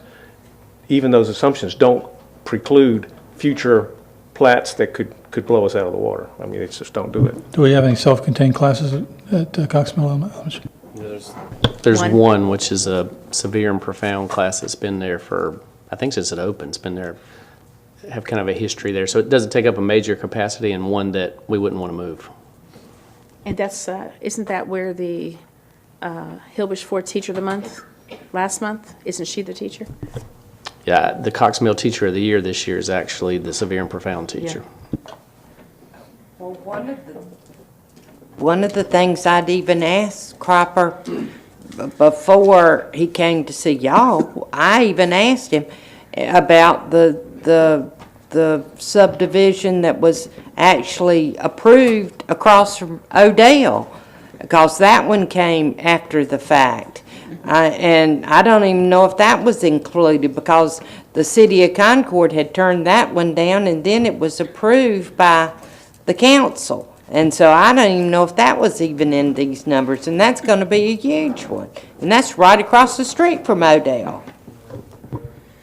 even those assumptions don't preclude future plats that could blow us out of the water. I mean, it's just don't do it. Do we have any self-contained classes at Cox Mill Elementary? There's one, which is a severe and profound class that's been there for, I think since it opened, it's been there, have kind of a history there. So it doesn't take up a major capacity, and one that we wouldn't want to move. And that's, isn't that where the Hilbush Ford Teacher of the Month, last month, isn't she the teacher? Yeah, the Cox Mill Teacher of the Year this year is actually the severe and profound teacher. Yeah. Well, one of the things I'd even asked Cropper before he came to see y'all, I even asked him about the subdivision that was actually approved across from Odell, because that one came after the fact. And I don't even know if that was included, because the city of Concord had turned that one down, and then it was approved by the council. And so I don't even know if that was even in these numbers, and that's gonna be a huge one. And that's right across the street from Odell.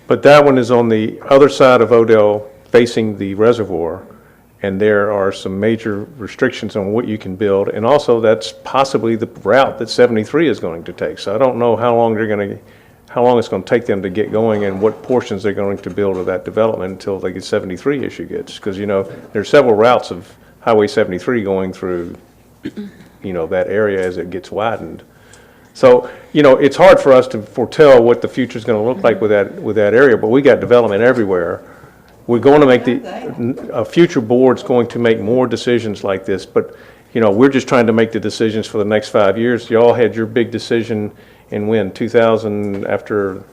But that one is on the other side of Odell, facing the reservoir, and there are some major restrictions on what you can build, and also that's possibly the route that 73 is going to take. So I don't know how long it's going to take them to get going and what portions they're going to build of that development until the 73 issue gets, because, you know, there's several routes of Highway 73 going through, you know, that area as it gets widened. So, you know, it's hard for us to foretell what the future is going to look like with that area, but we got development everywhere. We're going to make a future board's going to make more decisions like this, but, you know, we're just trying to make the decisions for the next 5 years. Y'all had your big decision in when, 2000, after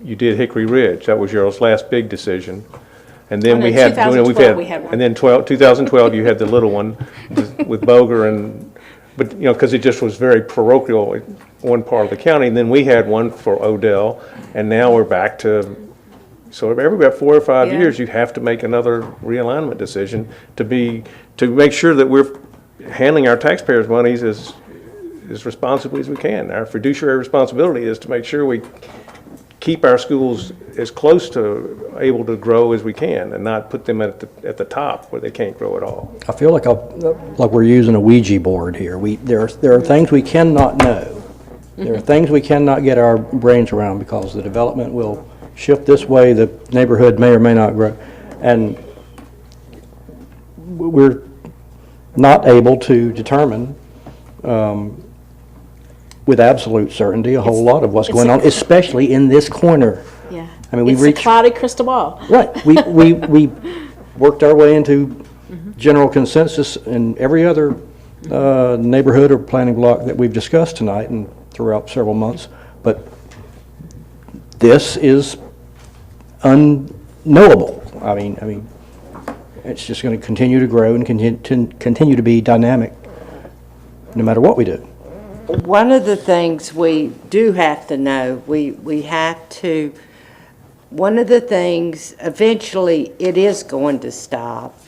you did Hickory Ridge. That was your last big decision. And then we had, you know, we've had, and then 2012, you had the little one with Boger and, but, you know, because it just was very parochial in one part of the county. And then we had one for Odell, and now we're back to, so every about 4 or 5 years, you have to make another realignment decision to make sure that we're handling our taxpayers' monies as responsibly as we can. Our fiduciary responsibility is to make sure we keep our schools as close to able to grow as we can and not put them at the top where they can't grow at all. I feel like we're using a Ouija board here. There are things we cannot know. There are things we cannot get our brains around because the development will shift this way, the neighborhood may or may not grow. And we're not able to determine with absolute certainty a whole lot of what's going on, especially in this corner. Yeah. I mean, It's a cloudy crystal ball. Right. We worked our way into general consensus in every other neighborhood or planning block that we've discussed tonight and throughout several months. But this is unknowable. I mean, it's just going to continue to grow and continue to be dynamic no matter what we do. One of the things we do have to know, we have to, one of the things, eventually it is going to stop,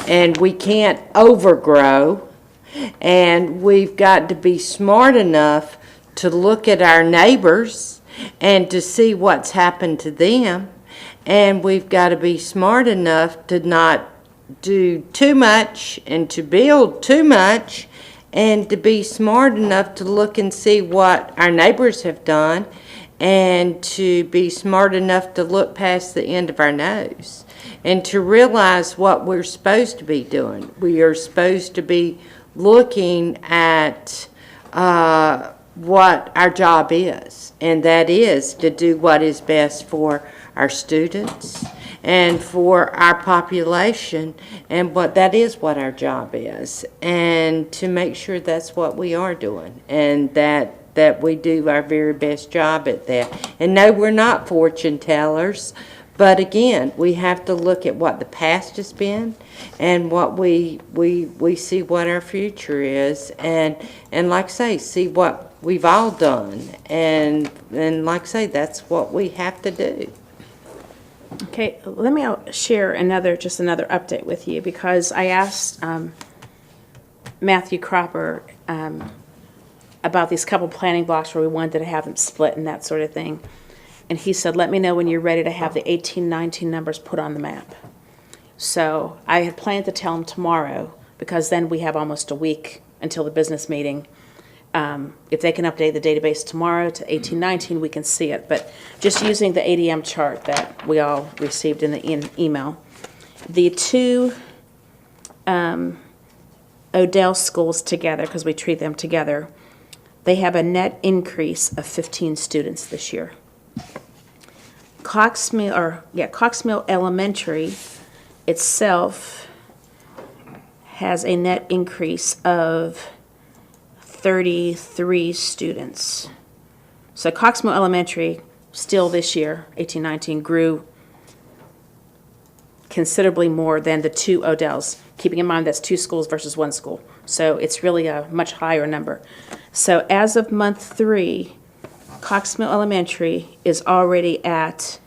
and we can't overgrow, and we've got to be smart enough to look at our neighbors and to see what's happened to them, and we've got to be smart enough to not do too much and to build too much, and to be smart enough to look and see what our neighbors have done, and to be smart enough to look past the end of our nose, and to realize what we're supposed to be doing. We are supposed to be looking at what our job is, and that is to do what is best for our students and for our population, and what our job is, and to make sure that's what we are doing, and that we do our very best job at that. And no, we're not fortune tellers, but again, we have to look at what the past has been and what we see what our future is, and like I say, see what we've all done, and like I say, that's what we have to do. Okay, let me share another update with you, because I asked Matthew Cropper about these couple planning blocks where we wanted to have them split and that sort of thing. And he said, let me know when you're ready to have the 18-19 numbers put on the map. So I had planned to tell him tomorrow, because then we have almost a week until the business meeting. If they can update the database tomorrow to 18-19, we can see it. But just using the ADM chart that we all received in the email, the two Odell schools together, because we treat them together, they have a net increase of 15 students this year. Coxmill Elementary itself has a net increase of 33 students. So Coxmill Elementary still this year, 18-19, grew considerably more than the two Odells, keeping in mind that's two schools versus one school. So it's really a much higher number. So as of month 3, Coxmill Elementary is already at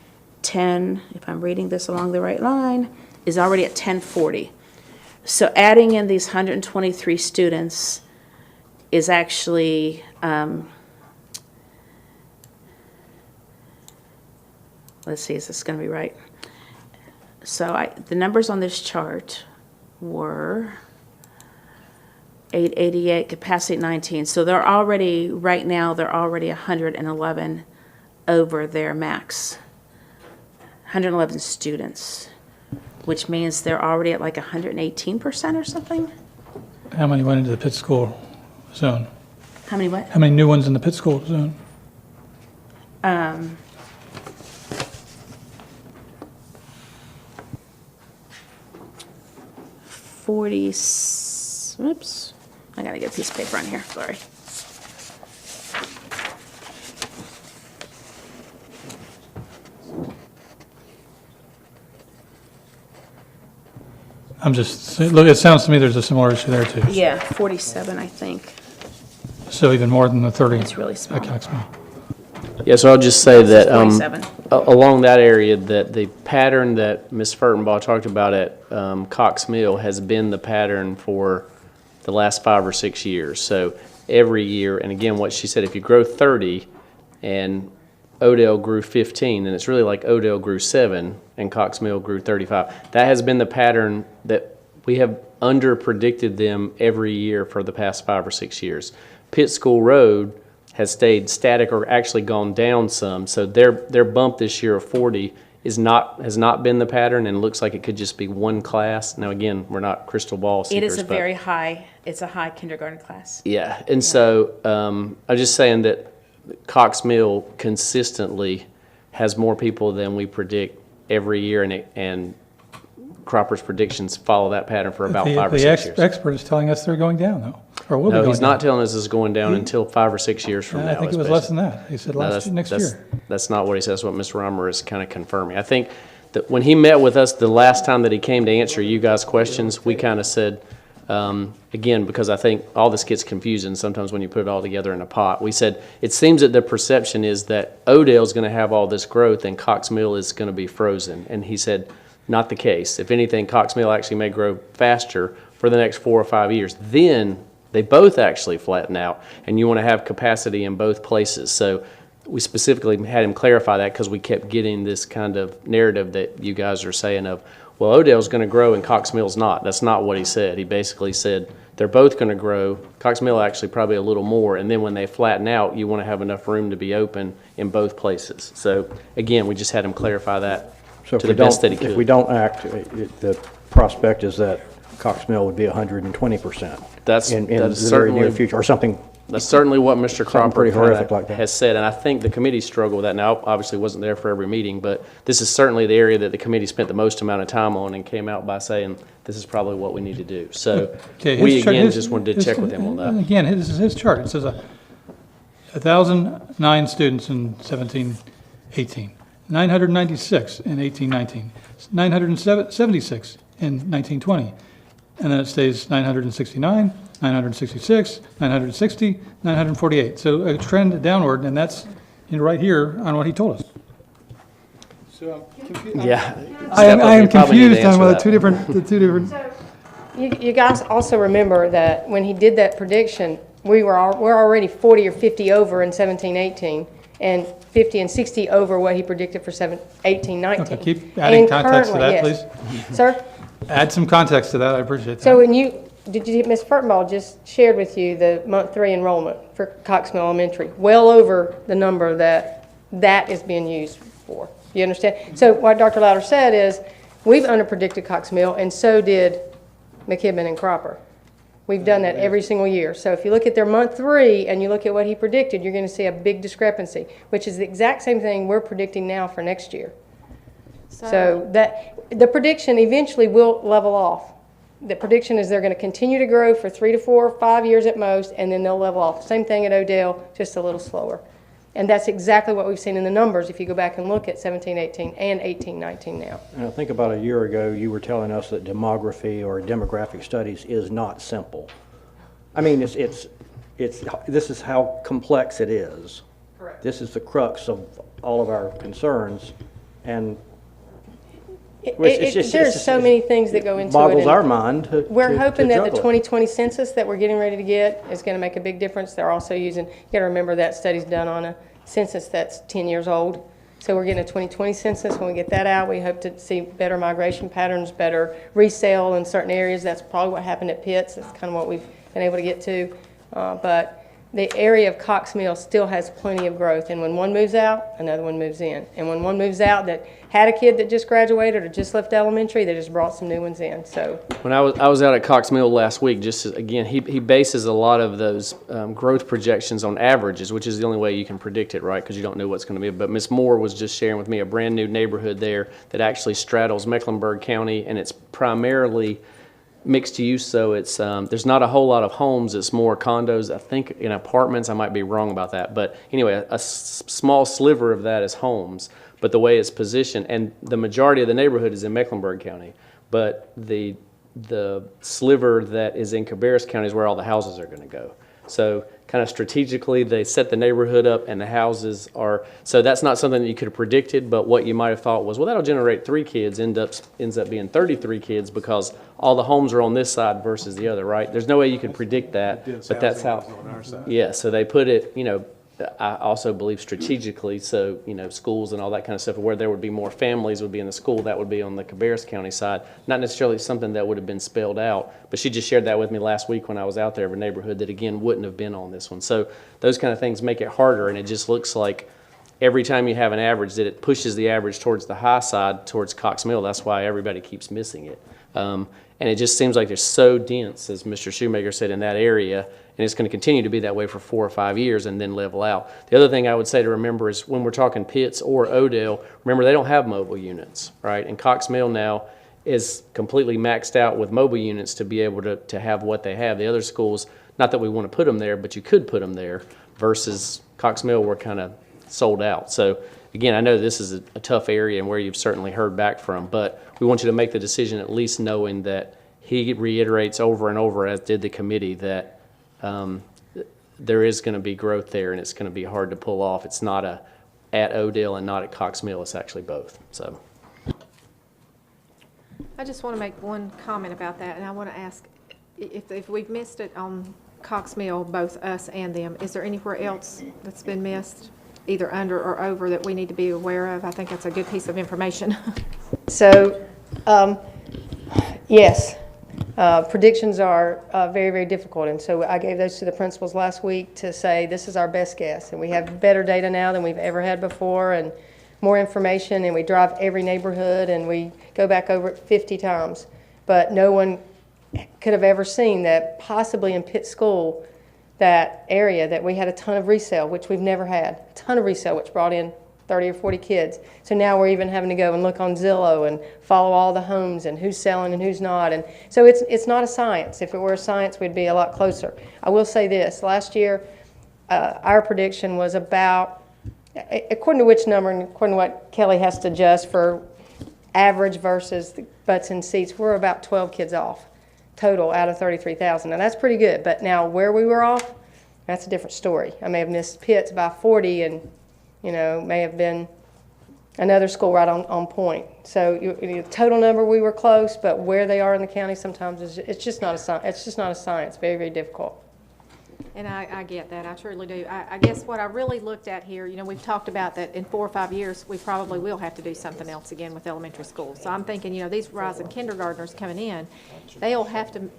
10, if I'm reading this along the right line, is already at 1040. So adding in these 123 students is actually, let's see, is this going to be right? So the numbers on this chart were 888, capacity 19. So they're already, right now, they're already 111 over their max. 111 students, which means they're already at like 118% or something? How many went into the Pitt School zone? How many what? How many new ones in the Pitt School zone? 40, oops, I gotta get a piece of paper on here, sorry. I'm just, look, it sounds to me there's a similar issue there too. Yeah, 47, I think. So even more than the 30. It's really small. At Coxmill. Yeah, so I'll just say that 47. along that area, that the pattern that Ms. Furtenbaugh talked about at Cox Mill has been the pattern for the last 5 or 6 years. So every year, and again, what she said, if you grow 30 and Odell grew 15, then it's really like Odell grew 7 and Cox Mill grew 35. That has been the pattern that we have under-predicted them every year for the past 5 or 6 years. Pitt School Road has stayed static or actually gone down some. So their bump this year of 40 has not been the pattern, and it looks like it could just be one class. Now, again, we're not crystal ball seekers. It is a very high, it's a high kindergarten class. Yeah, and so I'm just saying that Cox Mill consistently has more people than we predict every year, and Cropper's predictions follow that pattern for about 5 or 6 years. The expert is telling us they're going down, though, or will be No, going he's down. not telling us it's going down until 5 or 6 years from now. I think it was less than that. He said next year. That's not what he says. What Ms. Rhymer is kind of confirming. I think that when he met with us the last time that he came to answer you guys' questions, we kind of said, again, because I think all this gets confusing sometimes when you put it all together in a pot. We said, it seems that the perception is that Odell's going to have all this growth and Cox Mill is going to be frozen. And he said, not the case. If anything, Cox Mill actually may grow faster for the next 4 or 5 years. Then they both actually flatten out, and you want to have capacity in both places. So we specifically had him clarify that because we kept getting this kind of narrative that you guys are saying of, well, Odell's going to grow and Cox Mill's not. That's not what he said. He basically said they're both going to grow. Cox Mill actually probably a little more, and then when they flatten out, you want to have enough room to be open in both places. So again, we just had him clarify that So to the best that he could. if we don't act, the prospect is that Cox Mill would be 120% That's in the very certainly near future, or something. That's certainly what Mr. Cropper pretty horrific kinda like that. has said, and I think the committee struggled with that. Now, obviously wasn't there for every meeting, but this is certainly the area that the committee spent the most amount of time on and came out by saying, this is probably what we need to do. So Okay, we, his chart- again, his- just wanted to his- check with him on that. Again, this is his chart. It says 1,009 students in 17-18, 996 in 18-19, 976 in 19-20, and then it stays 969, 966, 960, 948. So a trend downward, and that's right here on what he told us. So I'm confused. Yeah. I am You probably need to confused on answer the that two one. different. You guys also remember that when he did that prediction, we're already 40 or 50 over in 17-18, and 50 and 60 over what he predicted for 18-19. Okay, keep adding And context to currently, that, yes. please. Sir? Add some context to that. I appreciate that. So when Ms. Furtenbaugh just shared with you the month 3 enrollment for Cox Mill Elementary, well over the number that is being used for. You understand? So what Dr. Louder said is, we've underpredicted Cox Mill, and so did McKibben and Cropper. We've done that every single year. So if you look at their month 3 and you look at what he predicted, you're going to see a big discrepancy, which is the exact same thing we're predicting now for next year. So that the prediction eventually will level off. The prediction is they're going to continue to grow for 3 to 4 or 5 years at most, and then they'll level off. Same thing at Odell, just a little slower. And that's exactly what we've seen in the numbers if you go back and look at 17-18 and 18-19 now. And I think about a year ago, you were telling us that demography or demographic studies is not simple. I mean, this is how complex it is. Correct. This is the crux of all of our concerns, and There's so many things that go into it. Boggles and our mind We're hoping that the juggle it. 2020 census that we're getting ready to get is going to make a big difference. They're also using, you got to remember that study's done on a census that's 10 years old. So we're getting a 2020 census. When we get that out, we hope to see better migration patterns, better resale in certain areas. That's probably what happened at Pitts. That's kind of what we've been able to get to. But the area of Cox Mill still has plenty of growth. And when one moves out, another one moves in. And when one moves out that had a kid that just graduated or just left elementary, they just brought some new ones in. So When I was out at Cox Mill last week, just again, he bases a lot of those growth projections on averages, which is the only way you can predict it, right? Because you don't know what's going to be. But Ms. Moore was just sharing with me a brand new neighborhood there that actually straddles Mecklenburg County, and it's primarily mixed use, so it's there's not a whole lot of homes. It's more condos, I think, in apartments. I might be wrong about that, but anyway, a small sliver of that is homes. But the way it's positioned, and the majority of the neighborhood is in Mecklenburg County, but the sliver that is in Cabarrus County is where all the houses are going to go. So kind of strategically, they set the neighborhood up, and the houses are, so that's not something that you could have predicted, but what you might have thought was, well, that'll generate 3 kids, ends up being 33 kids because all the homes are on this side versus the other, right? There's no way you could predict that, but that's how, on our side. yeah, so they put it, I also believe strategically, so, schools and all that kind of stuff, where there would be more families would be in the school, that would be on the Cabarrus County side. Not necessarily something that would have been spelled out, but she just shared that with me last week when I was out there of a neighborhood that, again, wouldn't have been on this one. So those kind of things make it harder, and it just looks like every time you have an average that it pushes the average towards the high side, towards Cox Mill. That's why everybody keeps missing it. And it just seems like they're so dense, as Mr. Shoemaker said, in that area, and it's going to continue to be that way for 4 or 5 years and then level out. The other thing I would say to remember is when we're talking Pitts or Odell, remember they don't have mobile units, right? And Cox Mill now is completely maxed out with mobile units to be able to have what they have. The other schools, not that we want to put them there, but you could put them there, versus Cox Mill were kind of sold out. So again, I know this is a tough area and where you've certainly heard back from, but we want you to make the decision at least knowing that he reiterates over and over, as did the committee, that there is going to be growth there, and it's going to be hard to pull off. It's not at Odell and not at Cox Mill. It's actually both. So I just want to make one comment about that, and I want to ask if we've missed it on Cox Mill, both us and them, is there anywhere else that's been missed, either under or over, that we need to be aware of? I think that's a good piece of information. So, yes, predictions are very, very difficult. And so I gave those to the principals last week to say this is our best guess. And we have better data now than we've ever had before, and more information, and we drive every neighborhood, and we go back over it 50 times. But no one could have ever seen that possibly in Pitt School, that area, that we had a ton of resale, which we've never had. A ton of resale, which brought in 30 or 40 kids. So now we're even having to go and look on Zillow and follow all the homes and who's selling and who's not. And so it's not a science. If it were a science, we'd be a lot closer. I will say this. Last year, our prediction was about, according to which number and according to what Kelly has to adjust for average versus the butts and seats, we're about 12 kids off total out of 33,000. Now that's pretty good, but now where we were off, that's a different story. I may have missed Pitts by 40, and may have been another school right on point. So total number we were close, but where they are in the county sometimes it's just not a science. It's just not a science. Very, very difficult. And I get that. I truly do. I guess what I really looked at here, we've talked about that in 4 or 5 years, we probably will have to do something else again with elementary schools. So I'm thinking, these rising kindergartners coming in, they'll have to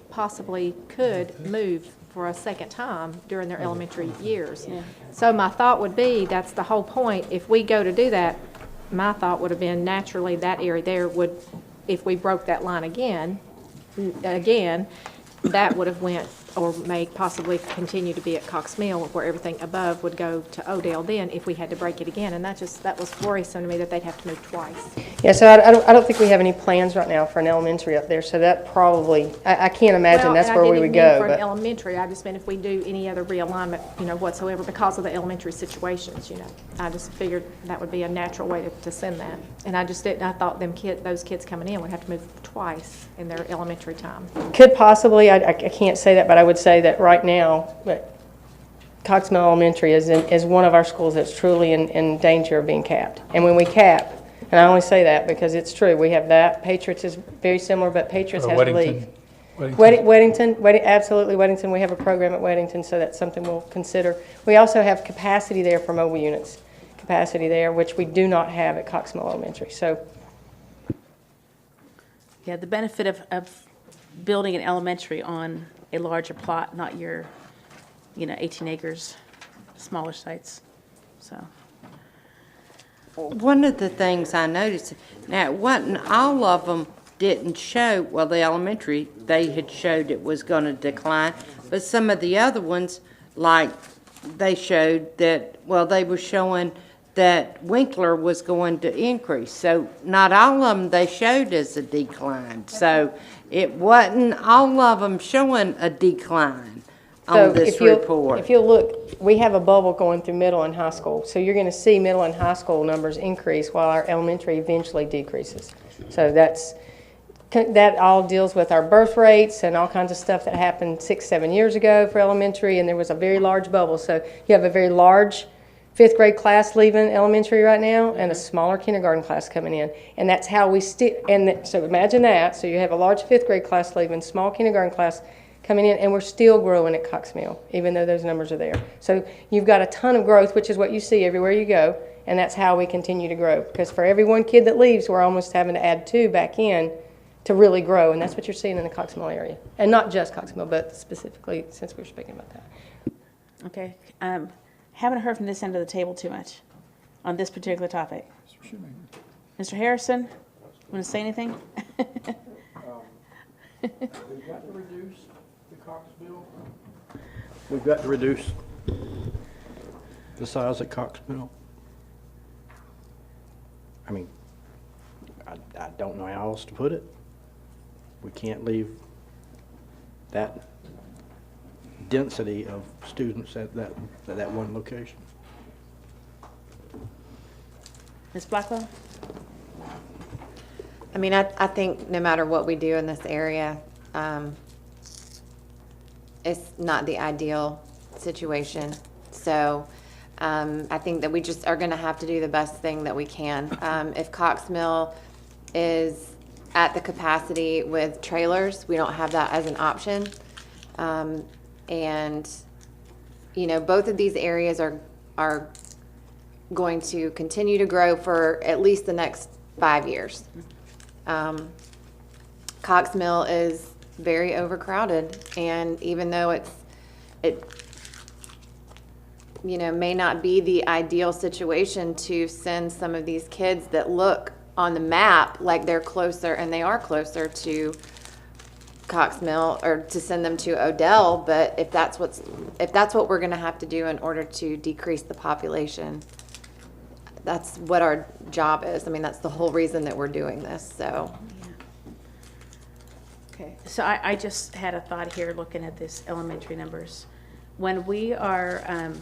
could move for a second time during their elementary years. Yeah. So my thought would be, that's the whole point. If we go to do that, my thought would have been naturally that area there would, if we broke that line again, that would have went or may possibly continue to be at Cox Mill, where everything above would go to Odell then if we had to break it again. And that was worrisome to me that they'd have to move twice. Yeah, so I don't think we have any plans right now for an elementary up there. So that probably, I can't imagine that's where we would go. For an elementary, I just meant if we do any other realignment, whatsoever, because of the elementary situations, I just figured that would be a natural way to send that. And I thought those kids coming in would have to move twice in their elementary time. Could possibly, I can't say that, but I would say that right now, Cox Mill Elementary is one of our schools that's truly in danger of being capped. And when we cap, And I only say that because it's true. We have that. Patriots is very similar, but Patriots has a league. Absolutely, Weddington. We have a program at Weddington, so that's something we'll consider. We also have capacity there for mobile units, capacity there, which we do not have at Cox Mill Elementary. So, Yeah, the benefit of building an elementary on a larger plot, not your, 18 acres, smaller sites, so. One of the things I noticed, now, it wasn't all of them didn't show, well, the elementary, they had showed it was going to decline, but some of the other ones, like, they showed that, well, they were showing that Winkler was going to increase. So not all of them they showed as a decline. So it wasn't all of them showing a decline on this report. If you'll look, we have a bubble going through middle and high school. So you're going to see middle and high school numbers increase while our elementary eventually decreases. So that all deals with our birth rates and all kinds of stuff that happened 6-7 years ago for elementary, and there was a very large bubble. So you have a very large 5th grade class leaving elementary right now and a smaller kindergarten class coming in. And that's how we so imagine that. So you have a large 5th grade class leaving, small kindergarten class coming in, and we're still growing at Cox Mill, even though those numbers are there. So you've got a ton of growth, which is what you see everywhere you go, and that's how we continue to grow. Because for every one kid that leaves, we're almost having to add 2 back in to really grow, and that's what you're seeing in the Cox Mill area. And not just Cox Mill, but specifically since we were speaking about that. Okay. Haven't heard from this end of the table too much on this particular topic. Mr. Harrison, want to say anything? We've got to reduce the Cox Mill. We've got to reduce the size at Cox Mill. I mean, I don't know how else to put it. We can't leave that density of students at that one location. Ms. Blackwell? I mean, I think no matter what we do in this area, it's not the ideal situation. So I think that we just are going to have to do the best thing that we can. If Cox Mill is at the capacity with trailers, we don't have that as an option. And, both of these areas are going to continue to grow for at least the next 5 years. Cox Mill is very overcrowded, and even though it may not be the ideal situation to send some of these kids that look on the map like they're closer, and they are closer to Cox Mill, or to send them to Odell, but if that's what we're going to have to do in order to decrease the population, that's what our job is. I mean, that's the whole reason that we're doing this. So, Okay. So I just had a thought here looking at this elementary numbers. When we are,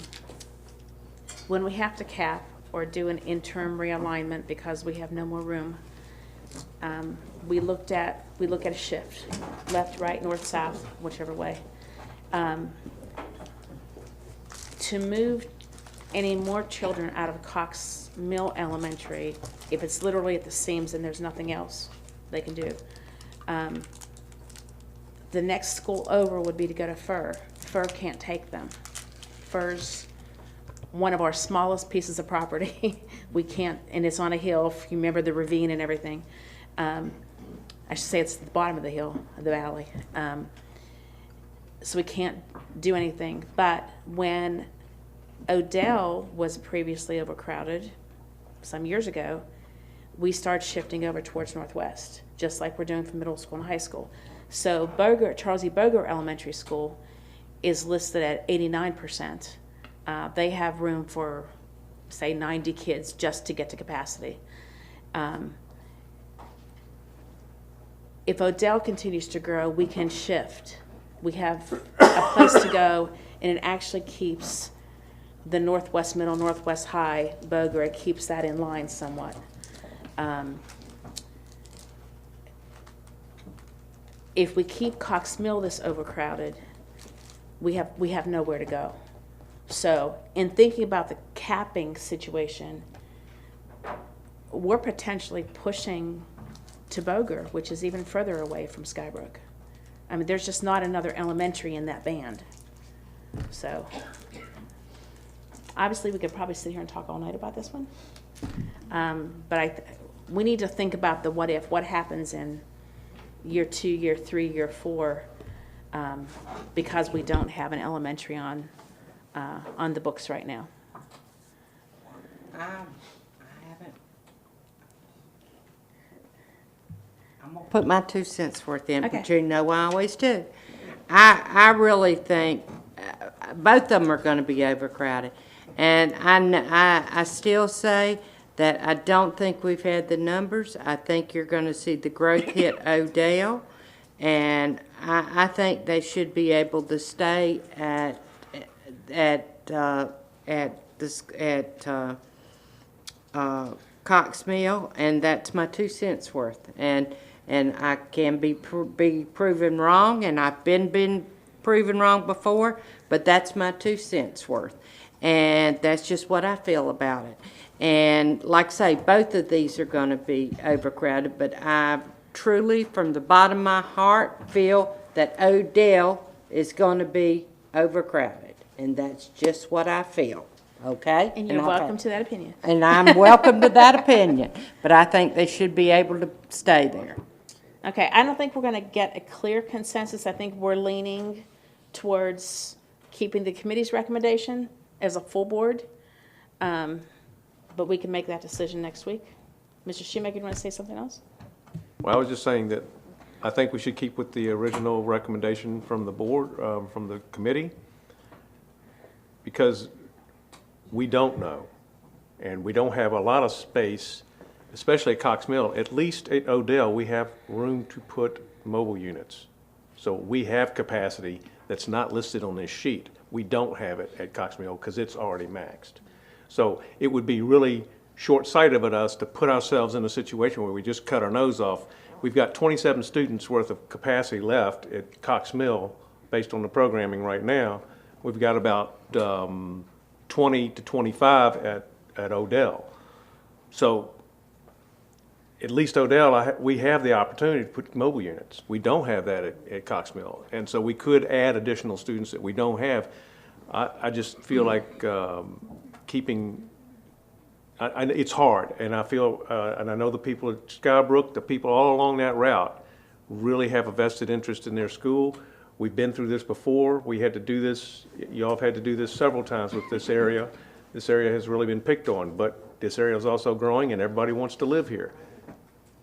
when we have to cap or do an interim realignment because we have no more room, we look at a shift, left, right, north, south, whichever way. To move any more children out of Cox Mill Elementary, if it's literally at the seams and there's nothing else they can do, the next school over would be to go to Fur. Fur can't take them. Fur's one of our smallest pieces of property. We can't, and it's on a hill. If you remember the ravine and everything. I should say it's the bottom of the hill, of the valley. So we can't do anything. But when Odell was previously overcrowded some years ago, we started shifting over towards Northwest, just like we're doing for middle school and high school. So Charles E. Boger Elementary School is listed at 89%. They have room for, say, 90 kids just to get to capacity. If Odell continues to grow, we can shift. We have a place to go, and it actually keeps the Northwest Middle, Northwest High, Boger, it keeps that in line somewhat. If we keep Cox Mill this overcrowded, we have nowhere to go. So in thinking about the capping situation, we're potentially pushing to Boger, which is even further away from Skybrook. I mean, there's just not another elementary in that band. So, obviously, we could probably sit here and talk all night about this one. But we need to think about the what if, what happens in year 2, year 3, year 4, because we don't have an elementary on the books right now. I haven't. I'm gonna put my 2 cents worth in, Okay. but you know I always do. I really think both of them are going to be overcrowded, and I still say that I don't think we've had the numbers. I think you're going to see the growth hit Odell, and I think they should be able to stay at Cox Mill, and that's my 2 cents worth. And I can be proven wrong, and I've been proven wrong before, but that's my 2 cents worth. And that's just what I feel about it. And like I say, both of these are going to be overcrowded, but I truly, from the bottom of my heart, feel that Odell is going to be overcrowded. And that's just what I feel, okay? And you're welcome to that opinion. And I'm welcome to that opinion, but I think they should be able to stay there. Okay, I don't think we're going to get a clear consensus. I think we're leaning towards keeping the committee's recommendation as a full board, but we can make that decision next week. Mr. Shoemaker, you want to say something else? Well, I was just saying that I think we should keep with the original recommendation from the board, from the committee, because we don't know, and we don't have a lot of space, especially at Cox Mill. At least at Odell, we have room to put mobile units. So we have capacity that's not listed on this sheet. We don't have it at Cox Mill because it's already maxed. So it would be really short-sighted of us to put ourselves in a situation where we just cut our nose off. We've got 27 students worth of capacity left at Cox Mill based on the programming right now. We've got about 20 to 25 at Odell. So at least Odell, we have the opportunity to put mobile units. We don't have that at Cox Mill. And so we could add additional students that we don't have. I just feel like keeping, it's hard. And I feel, and I know the people at Skybrook, the people all along that route really have a vested interest in their school. We've been through this before. We had to do this, y'all have had to do this several times with this area. This area has really been picked on, but this area is also growing and everybody wants to live here.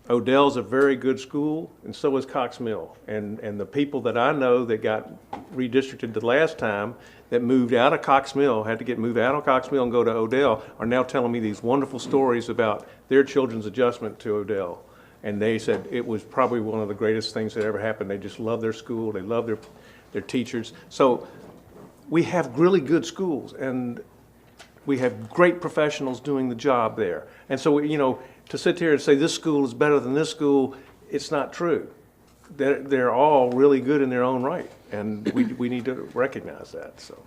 Odell's a very good school, and so is Cox Mill. And the people that I know that got redistricted the last time, that moved out of Cox Mill, had to get moved out of Cox Mill and go to Odell, are now telling me these wonderful stories about their children's adjustment to Odell. And they said it was probably one of the greatest things that ever happened. They just love their school, they love their teachers. So we have really good schools, and we have great professionals doing the job there. And so, you know, to sit here and say this school is better than this school, it's not true. They're all really good in their own right, and we need to recognize that. So.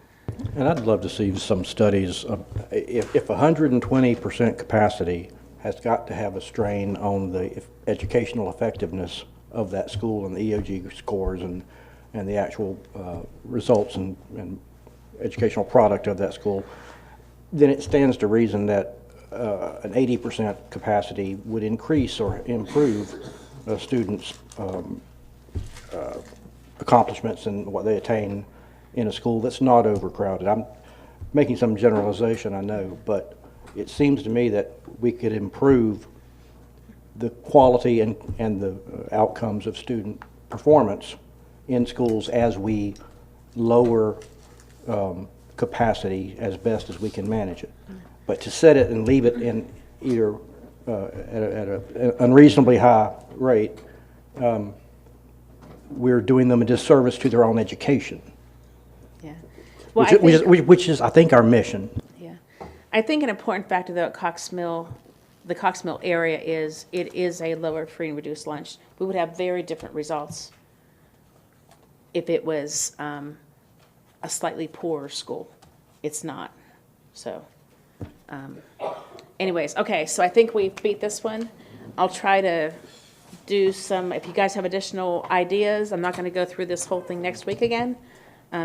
And I'd love to see some studies of if 120% capacity has got to have a strain on the educational effectiveness of that school and the EOG scores and the actual results and educational product of that school, then it stands to reason that an 80% capacity would increase or improve students' accomplishments and what they attain in a school that's not overcrowded. I'm making some generalization, I know, but it seems to me that we could improve the quality and the outcomes of student performance in schools as we lower capacity as best as we can manage it. But to set it and leave it in either at an unreasonably high rate, we're doing them a disservice to their own education. Yeah. Well, which is, I think, our mission. Yeah. I think an important factor, though, at Cox Mill, the Cox Mill area is it is a lower free and reduced lunch. We would have very different results if it was a slightly poorer school. It's not. So anyways, okay, so I think we've beat this one. I'll try to do some, if you guys have additional ideas, I'm not going to go through this whole thing next week again,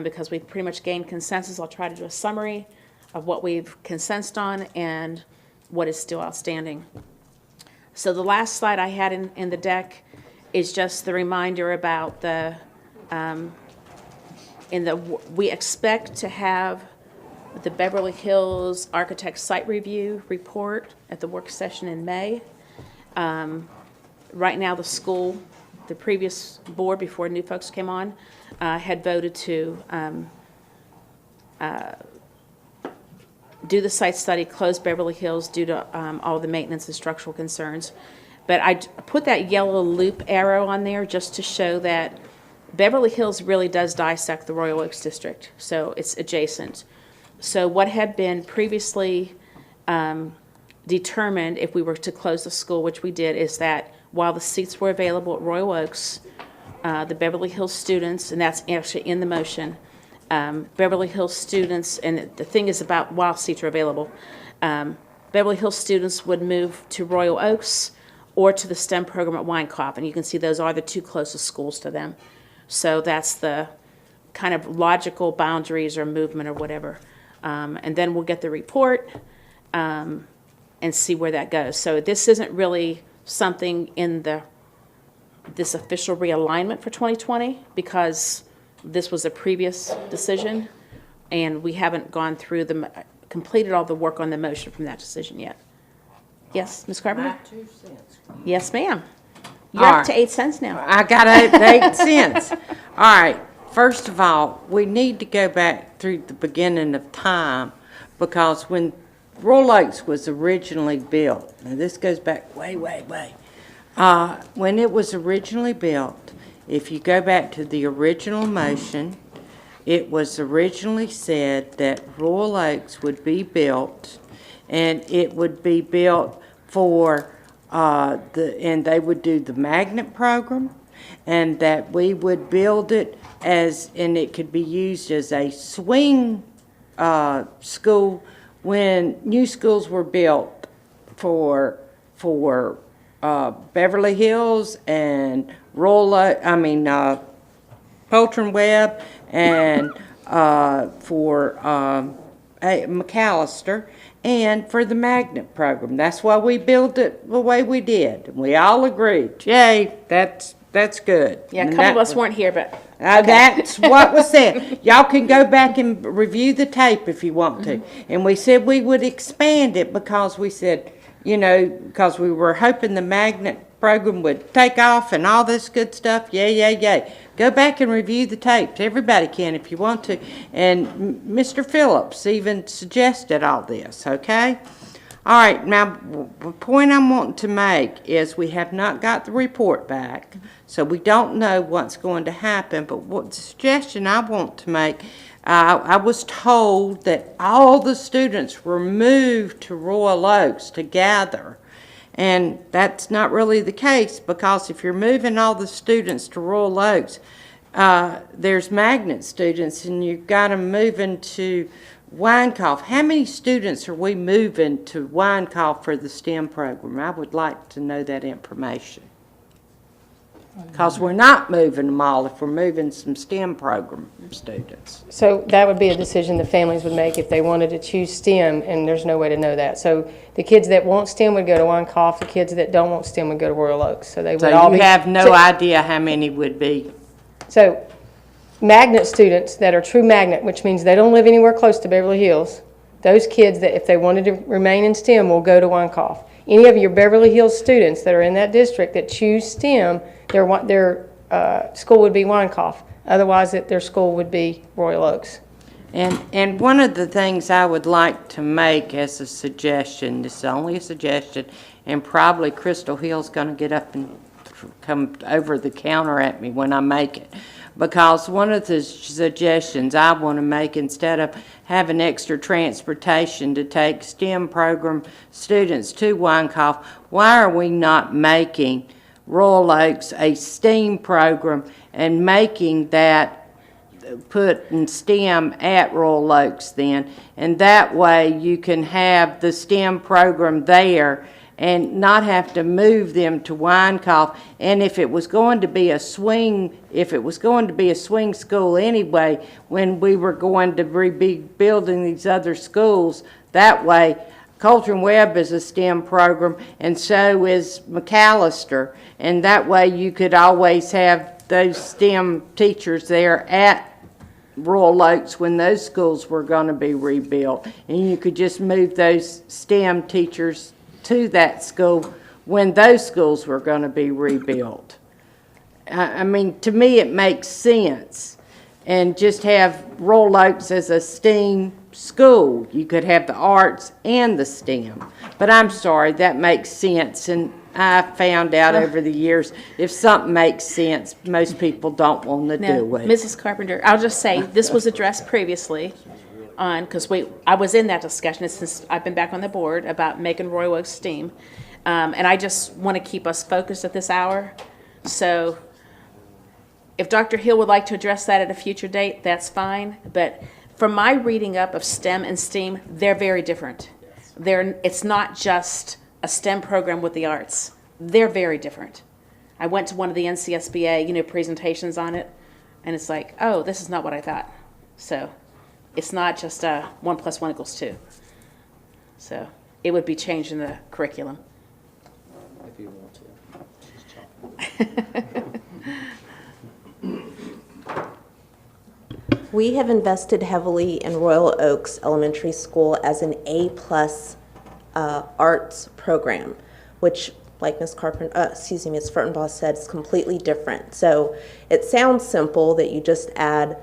because we've pretty much gained consensus. I'll try to do a summary of what we've consensused on and what is still outstanding. So the last slide I had in the deck is just the reminder about the, we expect to have the Beverly Hills Architect Site Review report at the work session in May. Right now, the school, the previous board, before new folks came on, had voted to do the site study, close Beverly Hills due to all the maintenance and structural concerns. But I put that yellow loop arrow on there just to show that Beverly Hills really does dissect the Royal Oaks district, so it's adjacent. So what had been previously determined if we were to close the school, which we did, is that while the seats were available at Royal Oaks, the Beverly Hills students, and that's actually in the motion, Beverly Hills students, and the thing is about while seats are available, Beverly Hills students would move to Royal Oaks or to the STEM program at Weinkauf, and you can see those are the two closest schools to them. So that's the kind of logical boundaries or movement or whatever. And then we'll get the report and see where that goes. So this isn't really something in this official realignment for 2020 because this was a previous decision and we haven't gone through completed all the work on the motion from that decision yet. Yes, Ms. Carpenter? My 2 cents. Yes, ma'am. You're All up right. to 8 cents now. I got 8 cents. All right. First of all, we need to go back through the beginning of time because when Royal Oaks was originally built, now this goes back way, way, way. When it was originally built, if you go back to the original motion, it was originally said that Royal Oaks would be built and it would be built for and they would do the magnet program and that we would build it and it could be used as a swing school when new schools were built for Beverly Hills and Poltron Webb and for McAllister and for the magnet program. That's why we built it the way we did. We all agreed. Yay, that's good. Yeah, a And couple that of us was- weren't here, but That's what was said. Y'all can go back and review the tape if you want to. And we said we would expand it because we said, because we were hoping the magnet program would take off and all this good stuff. Yay. Go back and review the tapes. Everybody can if you want to. And Mr. Phillips even suggested all this, okay? All right, now, the point I'm wanting to make is we have not got the report back, so we don't know what's going to happen, but what the suggestion I want to make, I was told that all the students were moved to Royal Oaks to gather, and that's not really the case, because if you're moving all the students to Royal Oaks, there's magnet students, and you've got them moving to Weinkauf. How many students are we moving to Weinkauf for the STEM program? I would like to know that information. Because we're not moving them all if we're moving some STEM program students. So that would be a decision the families would make if they wanted to choose STEM, and there's no way to know that. So the kids that want STEM would go to Weinkauf, the kids that don't want STEM would go to Royal Oaks. So they would all be. So you have no idea how many would be? So magnet students that are true magnet, which means they don't live anywhere close to Beverly Hills, those kids that if they wanted to remain in STEM will go to Weinkauf. Any of your Beverly Hills students that are in that district that choose STEM, their school would be Weinkauf. Otherwise, their school would be Royal Oaks. And one of the things I would like to make as a suggestion, this is only a suggestion, and probably Crystal Hill's going to get up and come over the counter at me when I make it. Because one of the suggestions I want to make, instead of having extra transportation to take STEM program students to Weinkauf, why are we not making Royal Oaks a STEAM program and making that putting STEM at Royal Oaks then, and that way you can have the STEM program there and not have to move them to Winecoff. And if it was going to be a swing school anyway, when we were going to be building these other schools, that way, Coltrane Webb is a STEM program, and so is McAllister, and that way you could always have those STEM teachers there at Royal Oaks when those schools were going to be rebuilt, and you could just move those STEM teachers to that school when those schools were going to be rebuilt. I mean, to me, it makes sense. And just have Royal Oaks as a STEAM school. You could have the arts and the STEM. But I'm sorry, that makes sense. And I found out over the years, if something makes sense, most people don't want to do it. Mrs. Carpenter, I'll just say, this was addressed previously because I was in that discussion since I've been back on the board about making Royal Oaks STEAM. And I just want to keep us focused at this hour. So if Dr. Hill would like to address that at a future date, that's fine. But from my reading up of STEM and STEAM, they're very different. It's not just a STEM program with the arts. They're very different. I went to one of the NCSBA, presentations on it, and it's like, oh, this is not what I thought. So it's not just 1 + 1 = 2. So it would be changing the curriculum. If you want to. We have invested heavily in Royal Oaks Elementary School as an A+ arts program, which, like Ms. Furtenbaugh said, is completely different. So it sounds simple that you just add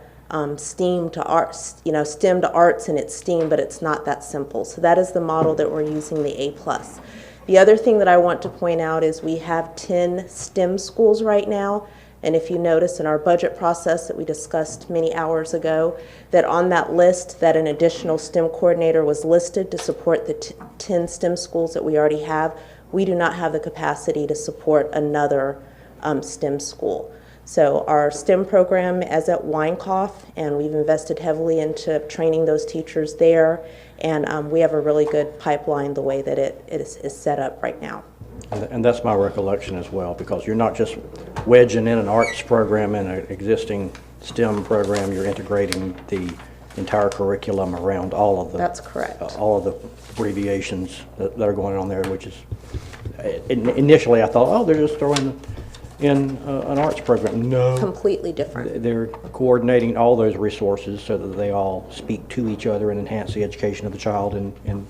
STEAM to arts, STEM to arts and it's STEAM, but it's not that simple. So that is the model that we're using, the A+. The other thing that I want to point out is we have 10 STEM schools right now. And if you notice in our budget process that we discussed many hours ago, that on that list that an additional STEM coordinator was listed to support the 10 STEM schools that we already have, we do not have the capacity to support another STEM school. So our STEM program is at Winecoff, and we've invested heavily into training those teachers there, and we have a really good pipeline the way that it is set up right now. And that's my recollection as well, because you're not just wedging in an arts program in an existing STEM program, you're integrating the entire curriculum around all of the... That's correct. All of the abbreviations that are going on there, which is... Initially I thought, oh, they're just throwing in an arts program. No. Completely different. They're coordinating all those resources so that they all speak to each other and enhance the education of the child in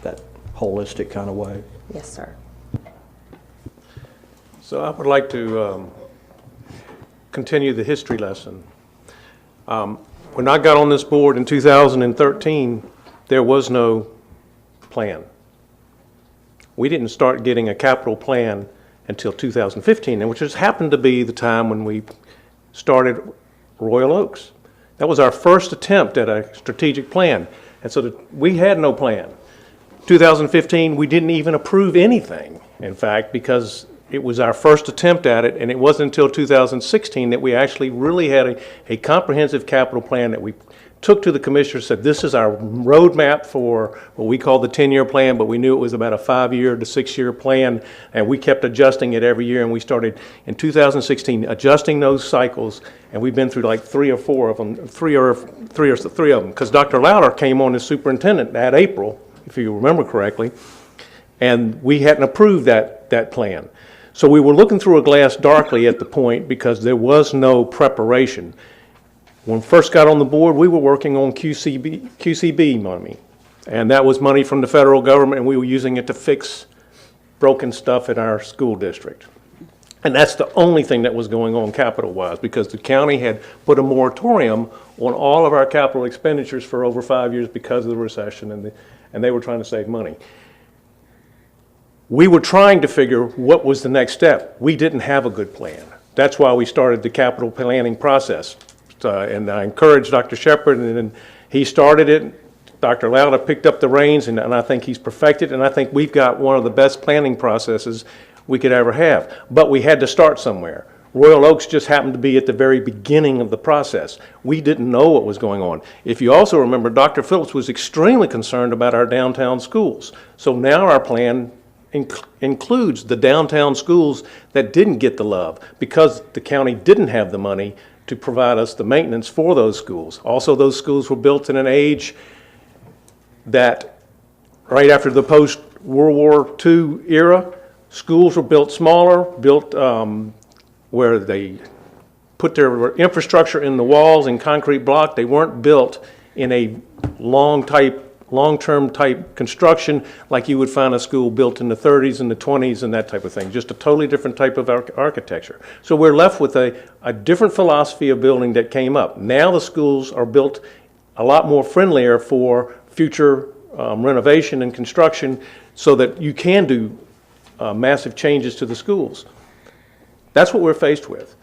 that holistic kind of way. Yes, sir. So I would like to continue the history lesson. When I got on this board in 2013, there was no plan. We didn't start getting a capital plan until 2015, which just happened to be the time when we started Royal Oaks. That was our first attempt at a strategic plan, and so we had no plan. 2015, we didn't even approve anything, in fact, because it was our first attempt at it, and it wasn't until 2016 that we actually really had a comprehensive capital plan that we took to the commissioners, said this is our roadmap for what we call the 10-year plan, but we knew it was about a 5-year to 6-year plan, and we kept adjusting it every year, and we started in 2016 adjusting those cycles, and we've been through like three of them, because Dr. Lauder came on as superintendent that April, if you remember correctly, and we hadn't approved that plan. So we were looking through a glass darkly at the point because there was no preparation. When we first got on the board, we were working on QCB money, and that was money from the federal government, and we were using it to fix broken stuff in our school district. And that's the only thing that was going on capital-wise, because the county had put a moratorium on all of our capital expenditures for over 5 years because of the recession, and they were trying to save money. We were trying to figure what was the next step. We didn't have a good plan. That's why we started the capital planning process. And I encouraged Dr. Shepard, and then he started it. Dr. Lauder picked up the reins, and I think he's perfected, and I think we've got one of the best planning processes we could ever have. But we had to start somewhere. Royal Oaks just happened to be at the very beginning of the process. We didn't know what was going on. If you also remember, Dr. Phillips was extremely concerned about our downtown schools. So now our plan includes the downtown schools that didn't get the love because the county didn't have the money to provide us the maintenance for those schools. Also, those schools were built in an age that right after the post-World War II era, schools were built smaller, built where they put their infrastructure in the walls in concrete block. They weren't built in a long-term type construction like you would find a school built in the 30s and the 20s and that type of thing. Just a totally different type of architecture. So we're left with a different philosophy of building that came up. Now the schools are built a lot more friendlier for future renovation and construction so that you can do massive changes to the schools. That's what we're faced with.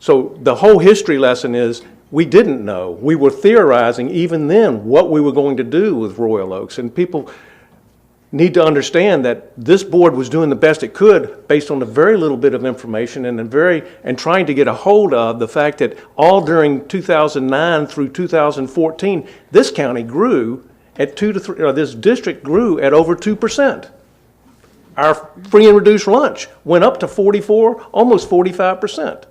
So the whole history lesson is we didn't know. We were theorizing even then what we were going to do with Royal Oaks. And people need to understand that this board was doing the best it could based on the very little bit of information and trying to get a hold of the fact that all during 2009 through 2014, this county grew at this district grew at over 2%. Our free and reduced lunch went up to 44, almost 45%.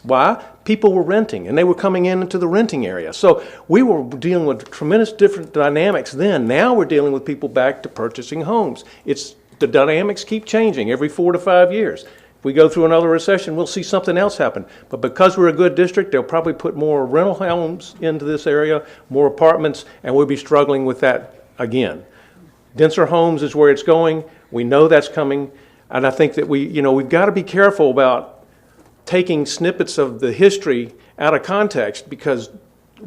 Why? People were renting, and they were coming into the renting area. So we were dealing with tremendous different dynamics then. Now we're dealing with people back to purchasing homes. The dynamics keep changing every 4 to 5 years. If we go through another recession, we'll see something else happen. But because we're a good district, they'll probably put more rental homes into this area, more apartments, and we'll be struggling with that again. Denser homes is where it's going. We know that's coming, and I think that we've got to be careful about taking snippets of the history out of context because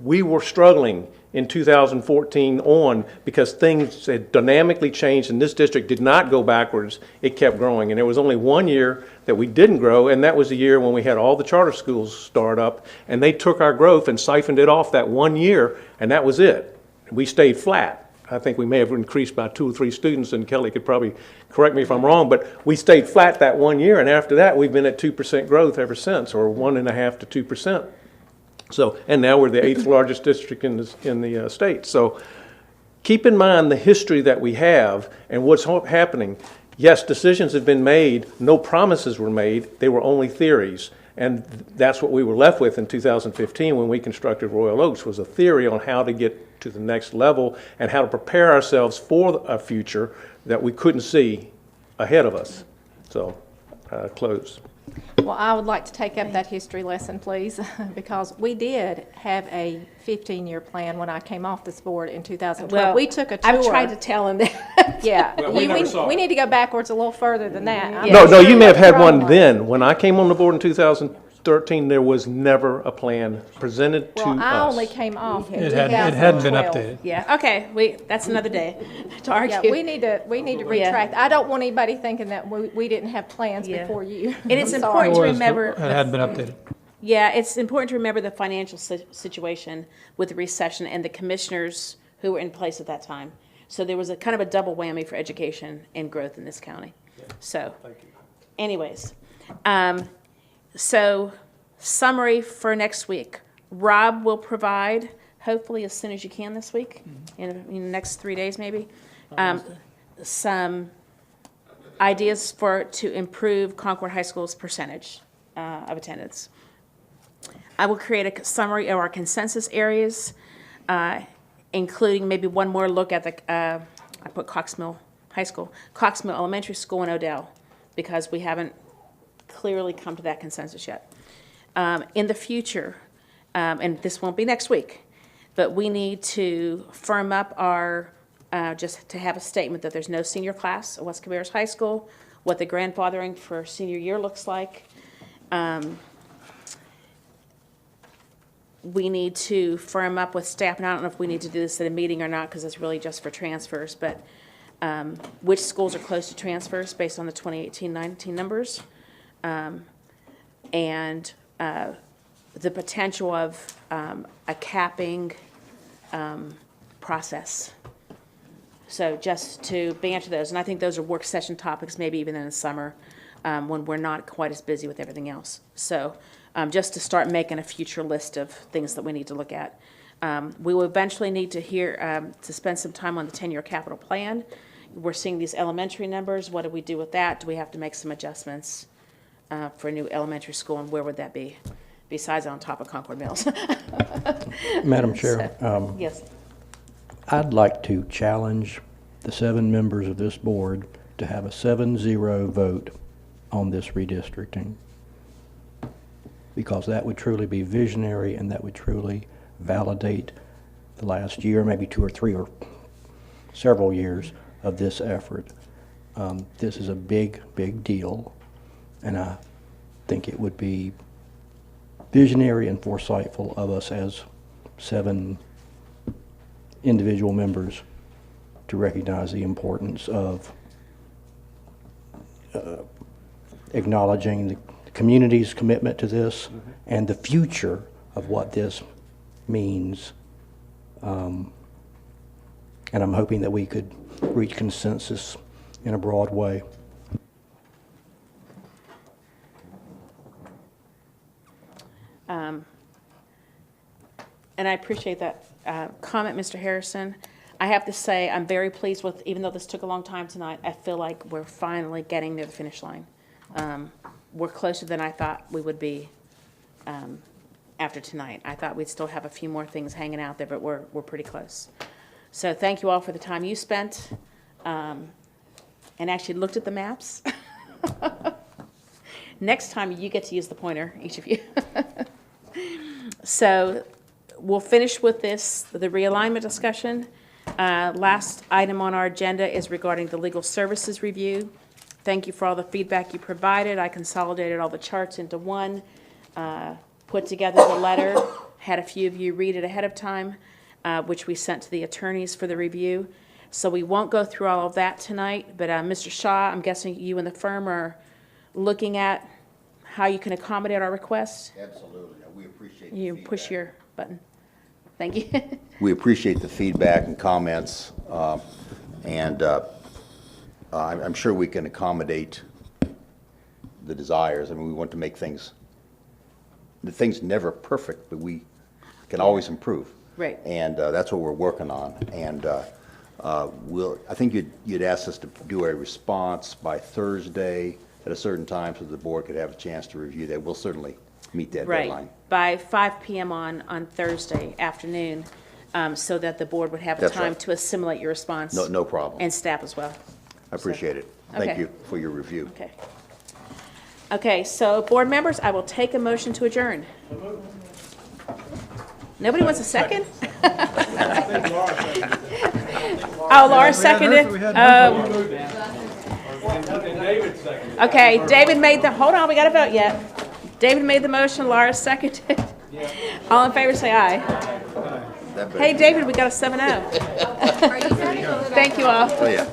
we were struggling in 2014 on because things had dynamically changed and this district did not go backwards, it kept growing. And there was only 1 year that we didn't grow, and that was the year when we had all the charter schools start up, and they took our growth and siphoned it off that 1 year, and that was it. We stayed flat. I think we may have increased by 2 or 3 students, and Kelly could probably correct me if I'm wrong, but we stayed flat that 1 year, and after that, we've been at 2% growth ever since, or 1.5% to 2%. So, and now we're the 8th largest district in the state. So, keep in mind the history that we have and what's happening. Yes, decisions have been made. No promises were made. They were only theories. And that's what we were left with in 2015 when we constructed Royal Oaks, was a theory on how to get to the next level and how to prepare ourselves for a future that we couldn't see ahead of us. So, close. Well, I would like to take up that history lesson, please, because we did have a 15-year plan when I came off this board in 2012. Well, we took a tour. I've tried to tell him that. Yeah, Well, we never saw we it. need to go backwards a little further than that. No, you may have had one then. When I came on the board in 2013, there was never a plan presented to us. Well, I only came off in It hadn't been 2012. updated. Yeah, okay, that's another day to argue. Yeah, we need to retract. I don't want anybody thinking that we didn't have plans Yeah. before you. And it's I'm important to sorry. remember. It hadn't been updated. Yeah, it's important to remember the financial situation with the recession and the commissioners who were in place at that time. So there was a kind of a double whammy for education and growth in this county. So, anyways, so summary for next week. Rob will provide, hopefully as soon as you can this week, in the next 3 days maybe, some ideas to improve Concord High School's percentage of attendance. I will create a summary of our consensus areas, including maybe one more look at I put Coxmill High School, Coxmill Elementary School in Odell, because we haven't clearly come to that consensus yet. In the future, and this won't be next week, but we need to firm up our, just to have a statement that there's no senior class at West Cabarrus High School, what the grandfathering for senior year looks like. We need to firm up with staff, and I don't know if we need to do this at a meeting or not because it's really just for transfers, but which schools are close to transfers based on the 2018-19 numbers, and the potential of a capping process. So just to banter those, and I think those are work session topics, maybe even in the summer, when we're not quite as busy with everything else. So just to start making a future list of things that we need to look at. We will eventually need to to spend some time on the 10-year capital plan. We're seeing these elementary numbers. What do we do with that? Do we have to make some adjustments for a new elementary school, and where would that be? Besides on top of Concord Mills. Madam Chair, yes. I'd like to challenge the 7 members of this board to have a 7-0 vote on this redistricting, because that would truly be visionary, and that would truly validate the last year, maybe 2 or 3 or several years of this effort. This is a big, big deal, and I think it would be visionary and foresightful of us as 7 individual members to recognize the importance of acknowledging the community's commitment to this and the future of what this means. And I'm hoping that we could reach consensus in a broad way. And I appreciate that comment, Mr. Harrison. I have to say, I'm very pleased with, even though this took a long time tonight, I feel like we're finally getting near the finish line. We're closer than I thought we would be after tonight. I thought we'd still have a few more things hanging out there, but we're pretty close. So thank you all for the time you spent and actually looked at the maps. Next time you get to use the pointer, each of you. So we'll finish with this, the realignment discussion. Last item on our agenda is regarding the legal services review. Thank you for all the feedback you provided. I consolidated all the charts into one, put together the letter, had a few of you read it ahead of time, which we sent to the attorneys for the review. So we won't go through all of that tonight, but Mr. Shaw, I'm guessing you and the firm are looking at how you can accommodate our requests? Absolutely. We appreciate You the push feedback. your button. Thank you. We appreciate the feedback and comments, and I'm sure we can accommodate the desires. I mean, we want to make the things never perfect, but we can always improve. Right. And that's what we're working on. And I think you'd asked us to do a response by Thursday at a certain time so the board could have a chance to review that. We'll certainly meet that Right. deadline. By 5 p.m. on Thursday afternoon, so that the board would have That's time right. to assimilate your response. No problem. And staff as well. I appreciate it. Okay. Thank you for your review. Okay. Okay, so board members, I will take a motion to adjourn. Nobody wants a second? Oh, Laura seconded. Okay, David made hold on, we got to vote yet. David made the motion, Laura seconded. All in favor, say aye. Hey, David, we got a 7-0. Thank you all. Oh, yeah.